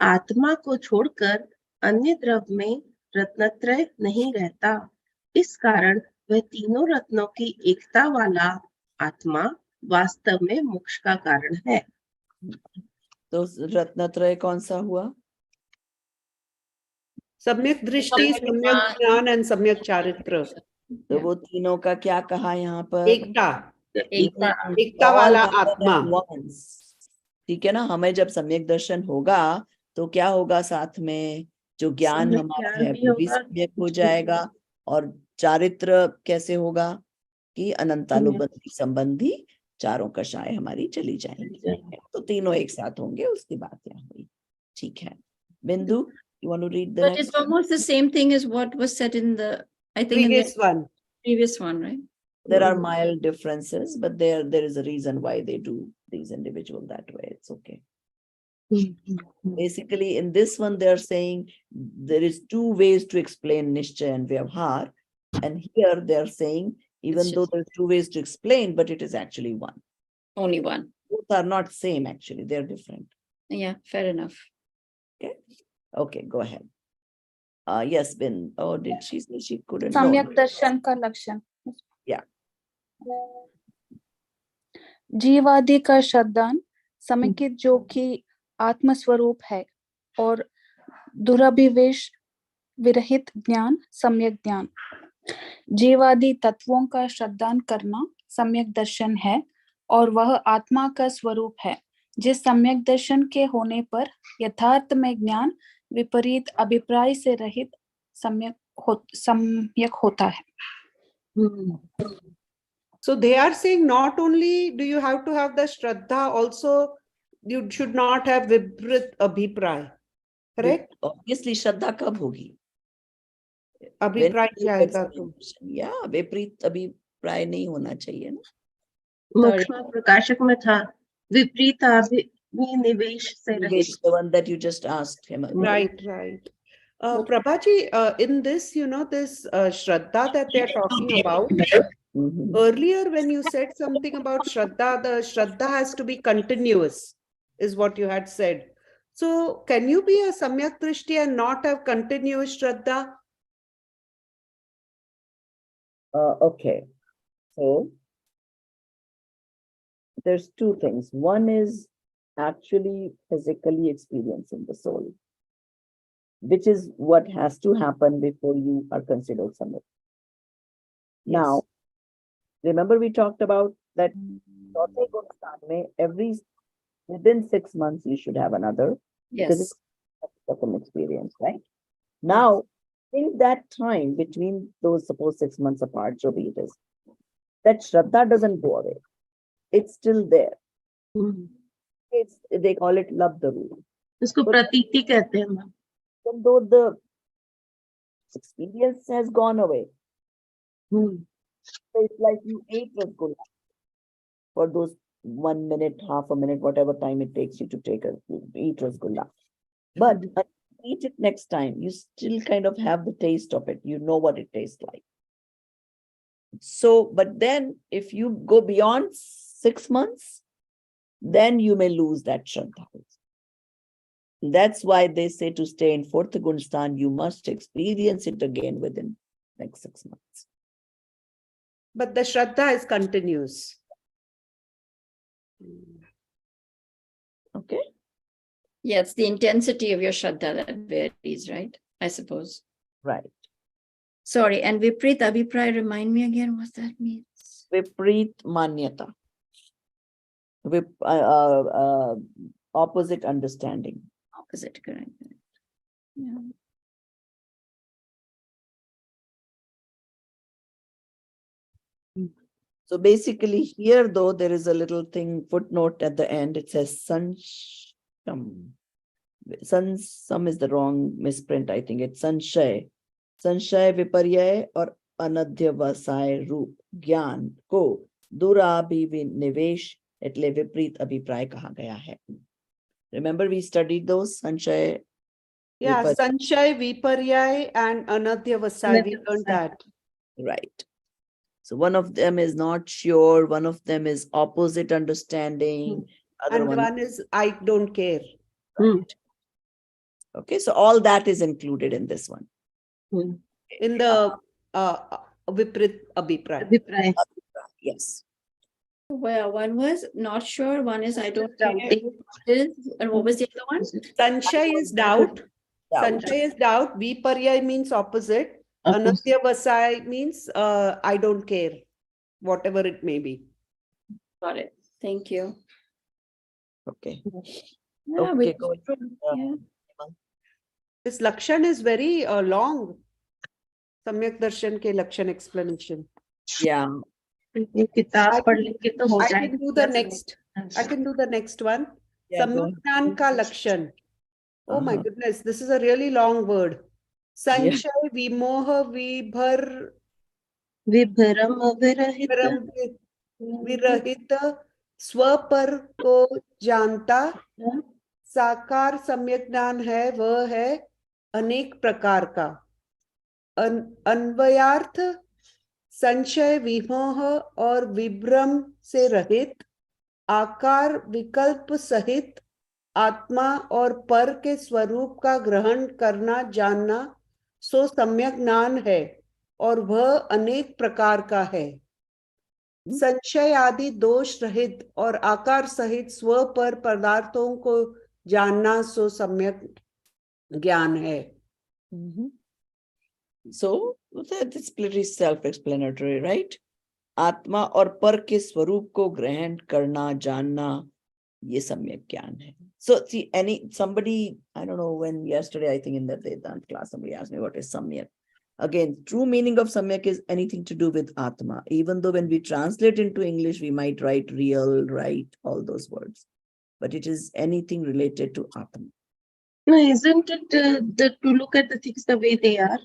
आत्मा को छोड़कर अन्य द्रव्य में रत्नत्रय नहीं रहता. इस कारण वह तीनों रत्नों की एकता वाला आत्मा वास्तव में मोक्ष का कारण है. तो रत्नत्रय कौन सा हुआ? सम्यक दृष्टि, सम्यक ज्ञान एंड सम्यक चारित्र. तो वो तीनों का क्या कहा यहाँ पर? एकता वाला आत्मा. ठीक है ना. हमें जब सम्यक दर्शन होगा तो क्या होगा? साथ में जो ज्ञान हमारा है वो भी सम्यक हो जाएगा. और चारित्र कैसे होगा? कि अनंतानुबंधी संबंधी चारों कषाय हमारी चली जाएंगी. तो तीनों एक साथ होंगे. उसकी बात यहाँ हुई. ठीक है. बिंदु. You want to read the But next it's almost the same thing as what was said in the, I think, in Previous the one. previous one, right? There are mild differences, but there is a reason why they do these individual that way. It's okay. Basically, in this one, they're saying there is two ways to explain Nishchay and Vyavhar. And here they're saying, even It's though just there's two ways to explain, but it is actually one. only one. Both are not same, actually. They're different. Yeah, fair enough. Okay, go ahead. Yes, Bin. Oh, did she say she couldn't? सम्यक No. दर्शन का लक्षण Yeah. जीवादि का श्रद्धान समेकित जो कि आत्मस्वरूप है और दुराभिवेश विरहित ज्ञान सम्यक ज्ञान। जीवादि तत्वों का श्रद्धान करना सम्यक दर्शन है और वह आत्मा का स्वरूप है, जिस सम्यक दर्शन के होने पर यथार्थ में ज्ञान विपरीत अभिप्राय से रहित सम्यक होता है। So they are saying not only do you have to have the Shraddha, also you should not have Viprit Abhipray. Correct? Obviously, Shraddha kab hogi? Abhipray क्या आएगा तो? Yeah, विपरीत अभिप्राय नहीं होना चाहिए ना। मोक्षमा प्रकाशक में था विपरीत अभिनिवेश से रहित। The one that you just asked him. Right, right. Prabhaji, in this, this Shraddha that they're talking about, earlier when you said something about Shraddha, the Shraddha has to be continuous, is what you had said. So can you be a Samyak Drishti and not have continuous Shraddha? Okay, so there's two things. One is actually physically experiencing the soul, which is what has to happen before you are considered Samyak. Now, remember we talked about that within 6 months you should have another. Because Yes. it's an experience, right? Now, in that time between those, suppose 6 months apart, so be it is, that Shraddha doesn't go away. It's still there. They call it Labdha rule. इसको प्रतीति कहते हैं ma'am. Even though the experience has gone away, it's like you ate Rasgulla for those 1 minute, half a minute, whatever time it takes you to eat Rasgulla. But when you eat it next time, you still kind of have the taste of it. You know what it tastes like. So, but then if you go beyond 6 months, then you may lose that Shraddha. That's why they say to stay in fourth Gunstan, you must experience it again within next 6 months. But the Shraddha is continuous. Okay. Yeah, it's the intensity of your Shraddha that varies, right? I suppose. Right. Sorry, and Viprit Abhipray, remind me again what that means. Viprit Manyata. Opposite understanding. Opposite, correct. Yeah. So basically here though, there is a little thing, footnote at the end. It says Sansham. Some is the wrong misprint, I think. It's Sanshay. Sanshay Viparyay or Anadhyavasay Roop Gyan ko Durabhinivesh etle Viprit Abhipray kaha gaya hai. Remember we studied those? Sanshay. Yeah, Sanshay, Viparyay and Anadhyavasay. We learned that. Right. So one of them is not sure, one of them is opposite understanding. And one is I don't care. Right. Okay, so all that is included in this one. In the Viprit Abhipray. Yes. Well, one was not sure, one is I don't care. And what was the other one? Sanshay is doubt. Sanshay is doubt. Viparyay means opposite. Anadhyavasay means I don't care, whatever it may be. Got it. Thank you. Okay. Yeah, Okay, yeah. This Lakshan is very long. Samyak Darshan ke Lakshan explanation. Yeah. I can do the next. I can do the next one. Yeah, Samyak Jnan ka Lakshan. Oh my goodness, this is a really long word. Sanchay, vimoha, विभ्रम विरहित विभ्रम, विरहित, स्व पर को जानता, साकार सम्यक ज्ञान है, वह है अनेक प्रकार का। अन्वयार्थ, संशय, विमोह और विभ्रम से रहित, आकार विकल्प सहित, आत्मा और पर के स्वरूप का ग्रहण करना जानना, सो सम्यक ज्ञान है और वह अनेक प्रकार का है। संशय आदि दोष रहित और आकार सहित स्व पर पदार्थों को जानना, सो सम्यक ज्ञान है। So that's pretty self-explanatory, right? आत्मा और पर के स्वरूप को ग्रहण करना, जानना, ये सम्यक ज्ञान है. So see, somebody, I don't know, when yesterday, I think in the Vedanta class, somebody asked me what is samyak. Again, true meaning of samyak is anything to do with atma. Even though when we translate into English, we might write real, right, all those words. But it is anything related to atma. No, isn't it to look at the things the way they are?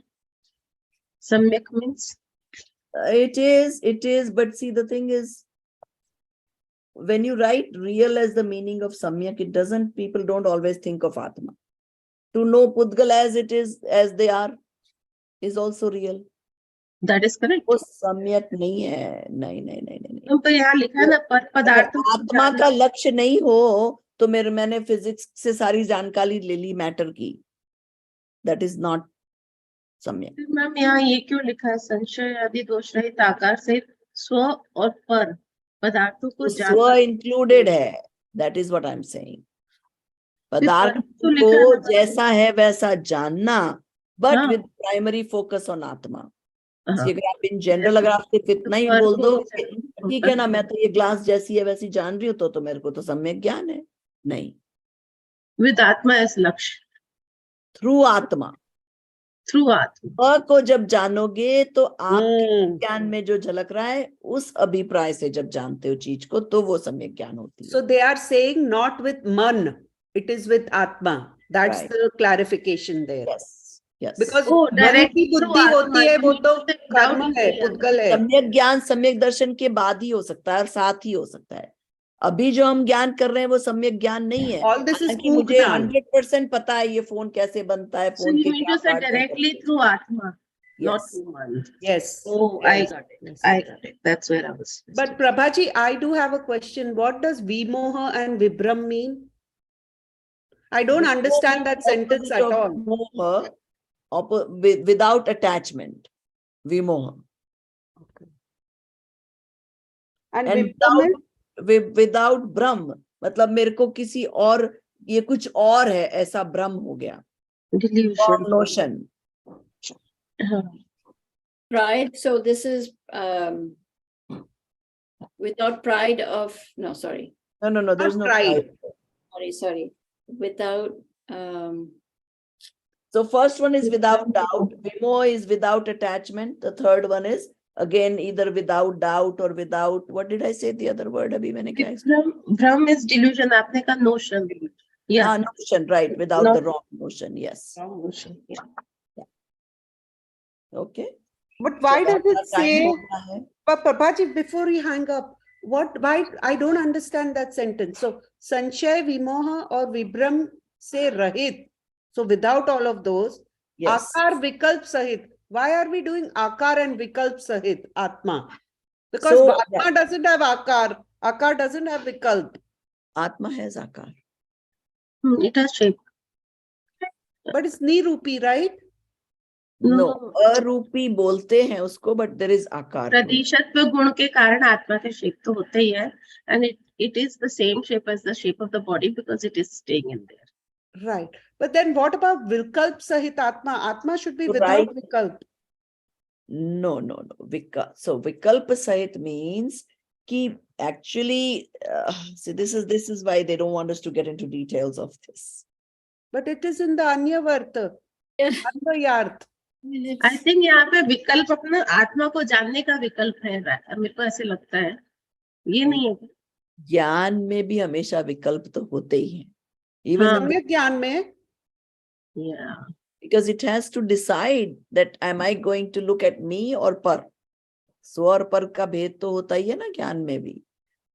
Samyak means? It is, but see, the thing is, when you write real as the meaning of samyak, people don't always think of atma. To know Pudgal as it is, as they are, is also real. That is correct. वो सम्यक नहीं है, नहीं. तो यहाँ लिखा है ना, पर पदार्थों को आत्मा का लक्ष्य नहीं हो तो मैंने फिजिक्स से सारी जानकारी ले ली मैटर की. That is not सम्यक. मैम यहाँ ये क्यों लिखा है, संशय आदि दोष रहित, आकार से स्व और पर पदार्थों को स्व इंक्लूडेड है. That is what I'm saying. पदार्थ को जैसा है वैसा जानना, but with primary focus on आत्मा. अगर आप इन जनरल, अगर आप सिर्फ इतना ही बोल दो ठीक है ना, मैं तो ये ग्लास जैसी है वैसी जान रही हूँ, तो मेरे को तो सम्यक ज्ञान है. नहीं, विद आत्मा एज लक्ष्य, थ्रू आत्मा. को जब जानोगे तो आपके ज्ञान में जो झलक रहा है उस अभिप्राय से जब जानते हो चीज को, तो वो सम्यक ज्ञान होती है. So they are saying not with man, it is with atma. That's right. The clarification there. Yes. Because directly बुद्धि होती है, वो तो कर्म है, पुद्गल है. सम्यक ज्ञान सम्यक दर्शन के बाद ही हो सकता है और साथ ही हो सकता है. अभी जो हम ज्ञान कर रहे हैं वो सम्यक ज्ञान नहीं है. All this is कि मुझे 100% पता है ये फोन कैसे बनता है, फोन के क्या पार्ट है. डायरेक्टली थ्रू आत्मा, not through man. Yes. Oh, I got it. I got it. That's where I was. But Prabhaji, I do have a question. What does vimoha and vibram mean? I don't understand that sentence at all. Without attachment, vimoha. Okay. And without brahm, मतलब मेरे को किसी और, ये कुछ और है ऐसा भ्रम हो गया. Delusion. Notion. Pride. So this is without pride of, no, sorry. No, there's no pride. Sorry. Without so first one is without doubt, vimoha is without attachment, the third one is again either without doubt or without, what did I say the other word abhi maine kya Brahm is delusion, aapne ka notion. Yeah, notion, right, without the wrong notion. Yes, wrong notion. Yeah. Okay, but why does it say, but Prabhaji, before you hang up, why I don't understand that sentence. So sanchay, vimoha or vibram se rahit, so without all of those, yes. Akar vikalp sahit. Why are we doing akar and vikalp sahit atma? Because atma doesn't have akar. Akar doesn't have vikalp. Atma has akar. It has shape. But it's nirupi, right? No, arupi बोलते हैं उसको, but there is akar. प्रदिशत्व गुण के कारण आत्मा के shape तो होते ही है, and it is the same shape as the shape of the body because it is staying in there. Right. But then what about Vikalp Sahit Atma? Atma should be without Vikalp. No. So Vikalp Sahit means ki actually, see, this is why they don't want us to get into details of this. But it is in the Anyavarth. Anvayarth. I think यहाँ पे विकल्प अपना आत्मा को जानने का विकल्प है, मेरे को ऐसे लगता है, ये नहीं है. ज्ञान में भी हमेशा विकल्प तो होते ही हैं. सम्यक ज्ञान में Yeah. Because it has to decide that am I going to look at me or पर. स्व और पर का भेद तो होता ही है ना ज्ञान में भी,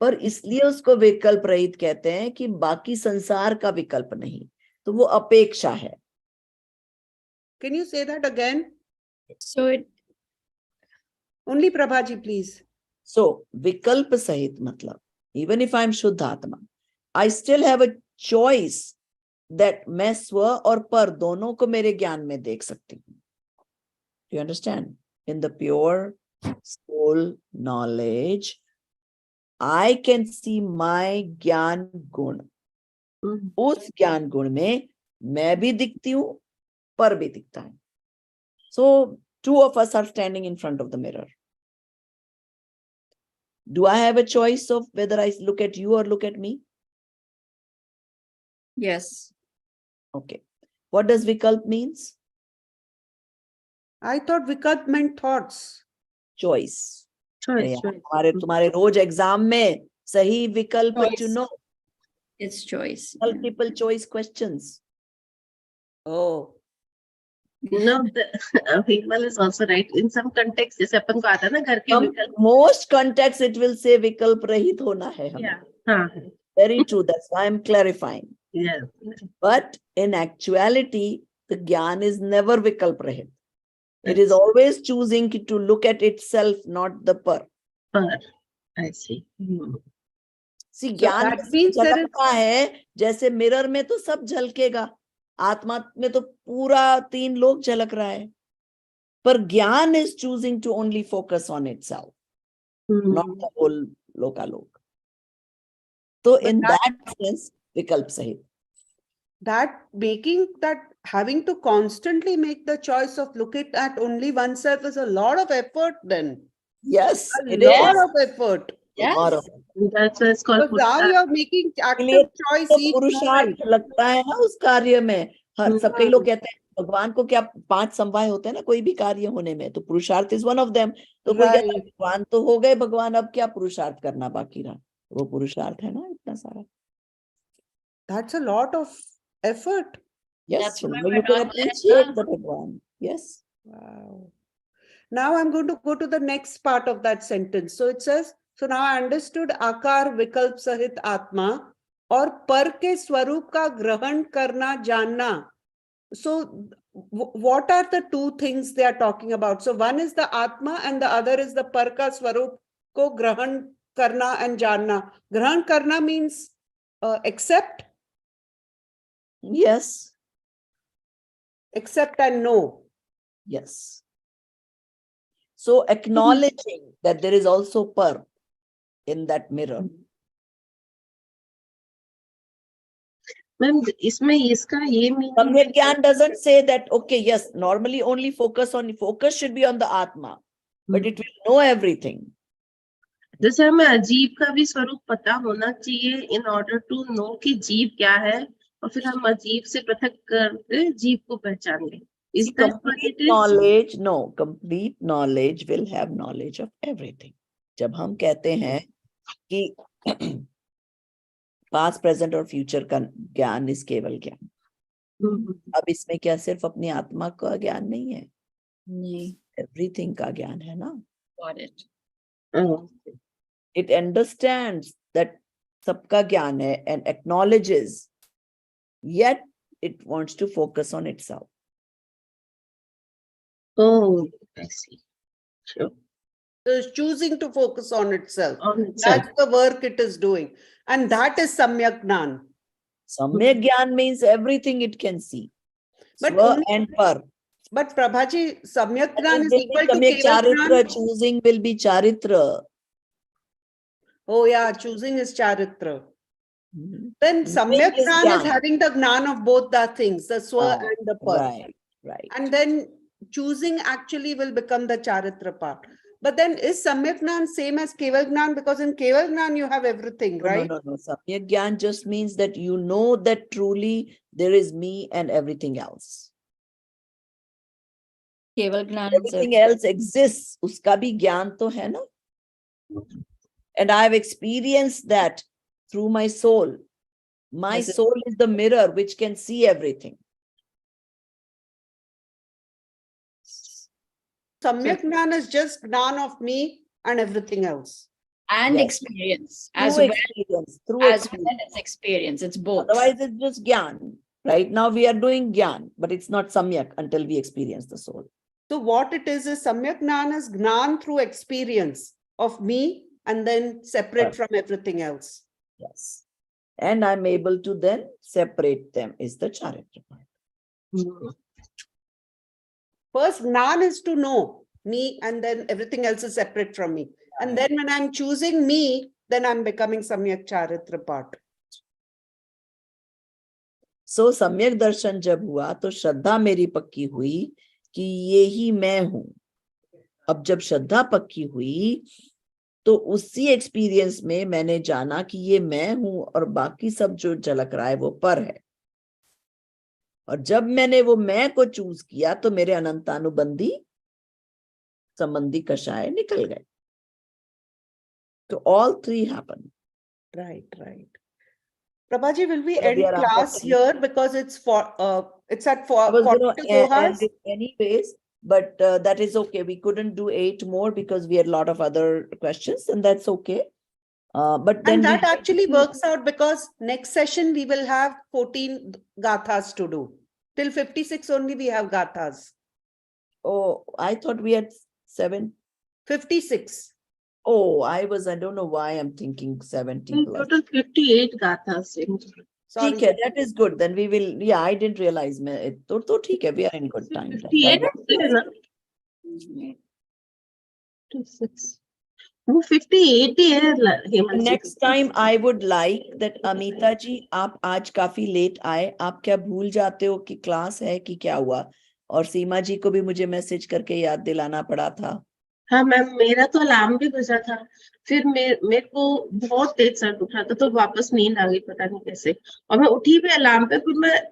पर इसलिए उसको विकल्प रहित कहते हैं कि बाकी संसार का विकल्प नहीं, तो वो अपेक्षा है. Can you say that again? So it, Only Prabhaji, please. So विकल्प सहित मतलब even if I'm शुद्धात्मा, I still have a choice that मैं स्व और पर दोनों को मेरे ज्ञान में देख सकती हूँ. Do you understand? In the pure soul knowledge, I can see my ज्ञान गुण. उस ज्ञान गुण में मैं भी दिखती हूँ, पर भी दिखता है. So two of us are standing in front of the mirror. Do I have a choice of whether I look at you or look at me? yes. Okay. What does vikalp means? I thought Vikalp meant thoughts. Choice. Choice. हमारे तुम्हारे रोज exam में सही विकल्प Choice. चुनो. It's choice. Multiple choice questions. Oh. No, the Vimal is also right. In some context, जैसे अपन को आता है ना घर के विकल्प. Most contexts it will say विकल्प रहित होना है हमें. Yeah. हाँ. Very true. That's why I'm clarifying. Yeah. But in actuality, the gyan is never vikalp rahit. It is always choosing to look at itself, not the par. I see. See, So ज्ञान that means there is- झलकता है जैसे mirror में तो सब झलकेगा, आत्मा में तो पूरा 3 लोक झलक रहा है, पर ज्ञान is choosing to only focus on itself, not the whole lokalok. So But in that- that sense, vikalp sahit. That making that having to constantly make the choice of looking at only oneself is a lot of effort then. Yes, A it lot is. of effort. Yes. और That's why it's called Because now you are making इसलिए active choice तो each पुरुषार्थ moment. लगता है ना उस कार्य में. हर सब कई लोग कहते हैं भगवान को क्या 5 समवाय होते हैं ना कोई भी कार्य होने में, तो पुरुषार्थ इज वन ऑफ देम. तो कोई कहता है Right. भगवान तो हो गए, भगवान अब क्या पुरुषार्थ करना बाकी रहा. वो पुरुषार्थ है ना इतना सारा. That's a lot of effort. Yes, That's so why now we're you can not appreciate less, the Bhagwan. Yes. Wow. Now I'm going to go to the next part of that sentence. So it says, so now I understood आकार विकल्प सहित आत्मा और पर के स्वरूप का ग्रहण करना जानना. So what are the two things they are talking about? So one is the atma and the other is the par ka swarup ko grahan karna and janna. Grahan karna means accept, Yes. accept and know. Yes. So acknowledging that there is also par in that mirror. Ma'am इसमें इसका ये meaning Samyak Gyan doesn't say that, okay, yes, normally only focus should be on the Atma, but it will know everything. जैसे हमें अजीब का भी स्वरूप पता होना चाहिए इन ऑर्डर टू नो कि जीव क्या है, और फिर हम अजीब से पृथक करके जीव को पहचान लें. Is See, that what complete it is? knowledge, no, complete knowledge will have knowledge of everything. जब हम कहते हैं कि पास्ट प्रेजेंट और फ्यूचर का ज्ञान इस केवल ज्ञान, अब इसमें क्या सिर्फ अपनी आत्मा का ज्ञान नहीं है, नहीं. एवरीथिंग का ज्ञान है ना. Got it. It understands that सबका ज्ञान है and acknowledges, yet it wants to focus on itself. Oh, I see. Sure. So it's choosing to focus on itself. On itself. That's the work it is doing. And that is samyak jnan. Samyak Gyan means everything it can see. But Swa only- and par. But Prabhaji, samyak jnan It is will be equal to Samyak keval Charitra, jnan. choosing will be Charitra. Oh yeah, choosing is charitra. Mhm. Then Knowing samyak is jnan is Gyan. having the jnan of both the things, the swa Ah, and the par. Right, right. And then choosing actually will become the charitra part. But then is samyak jnan same as keval jnan? Because in keval jnan you have everything, No, right? no. Samyak Gyan just means that you know that truly there is me and everything else. केवल ज्ञान से Everything else exists. Uska bhi gyan to hai na. And I have experienced that through my soul. My Yes, it- soul is the mirror which can see everything. Samyak Gnan is just Gnan of me and everything else. And Yes. experience Through as well experience, through as experience. well as experience. It's both. Otherwise, it's just Gyan. Right now, we are doing Gyan, but it's not Samyak until we experience the soul. So what it is Samyak Gnan is Gnan through experience of me and then separate from everything else. Yes. And I'm able to then separate them is the Charitra part. First, Gnan is to know me and then everything else is separate from me. And then when I'm choosing me, then I'm becoming Samyak Charitra part. So सम्यक दर्शन जब हुआ तो श्रद्धा मेरी पक्की हुई कि ये ही मैं हूं. अब जब श्रद्धा पक्की हुई तो उसी एक्सपीरियंस में मैंने जाना कि ये मैं हूं और बाकी सब जो झलक रहा है वो पर है. और जब मैंने वो मैं को चूज किया तो मेरे अनंतानुबंधी संबंधी कषाय निकल गए. तो all three happen. Right. Prabhaji, will we So end we are class after here because it's at I was going 40 to to end Dohas? it anyways, but that is okay. We couldn't do 8 more because we had a lot of other questions, and that's okay. But then And that we actually works out because next session we will have 14 gathas to do. Till 56 only we have gathas. Oh, I thought we had 7. 56. Oh, I don't know why I'm thinking 70 plus. Total 58 gathas. Sorry. Okay, that is good. Then we will, yeah, I didn't realize. So ठीक है, we are in good time. 58 है ना? 56. वो 58 ही है हेमंत जी. Next time I would like that Amita जी आप आज काफी late आए. आप क्या भूल जाते हो कि क्लास है कि क्या हुआ? और सीमा जी को भी मुझे मैसेज करके याद दिलाना पड़ा था. हाँ मैम, मेरा तो अलार्म भी बजा था. फिर मेरे को बहुत तेज सर दुख रहा था तो वापस नींद आ गई, पता नहीं कैसे. और मैं उठी भी अलार्म पे, फिर मैं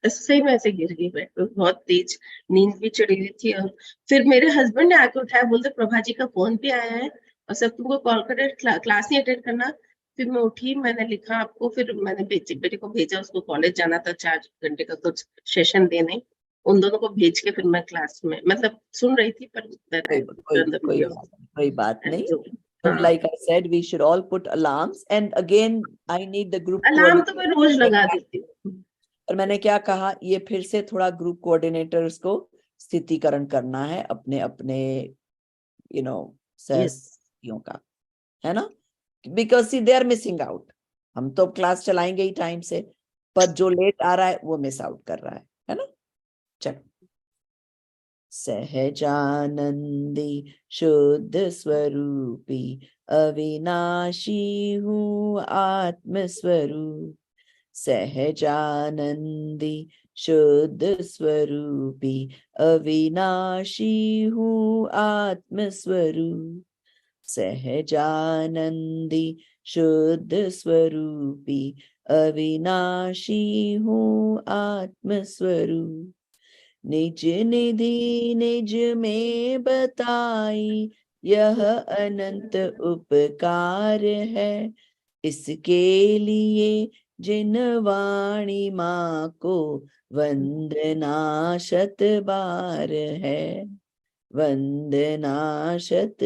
सही में ऐसे गिर गई बेड पे. बहुत तेज नींद भी चढ़ी हुई थी. और फिर मेरे हस्बैंड ने आके उठाया, बोलते प्रभा जी का फोन भी आया है और सब तुमको कॉल करे, क्लास नहीं अटेंड करना. फिर मैं उठी, मैंने लिखा आपको, फिर मैंने बेटे को भेजा. उसको कॉलेज जाना था 4 घंटे का तो सेशन देने. उन दोनों को भेज के फिर मैं क्लास में मतलब सुन रही थी. पर कोई बात नहीं. But like I said, we should all put alarms. And again, I need the group alarm तो मैं रोज लगा देती हूँ. और मैंने क्या कहा, ये फिर से थोड़ा ग्रुप कोऑर्डिनेटर्स को स्थितिकरण करना है अपने अपने सहयोगियों का, है ना? Because see they are missing out. हम तो क्लास चलाएंगे ही टाइम से, पर जो लेट आ रहा है वो मिस आउट कर रहा है ना? चलो. सहजानंदी शुद्ध स्वरूपी अविनाशी हूँ आत्म स्वरूप. सहजानंदी शुद्ध स्वरूपी अविनाशी हूँ आत्म स्वरूप. सहजानंदी शुद्ध स्वरूपी अविनाशी हूँ आत्म स्वरूप. निज निधि निज में बताई यह अनंत उपकार है. इसके लिए जिन वाणी माँ को वंदना शत बार है. वंदना शत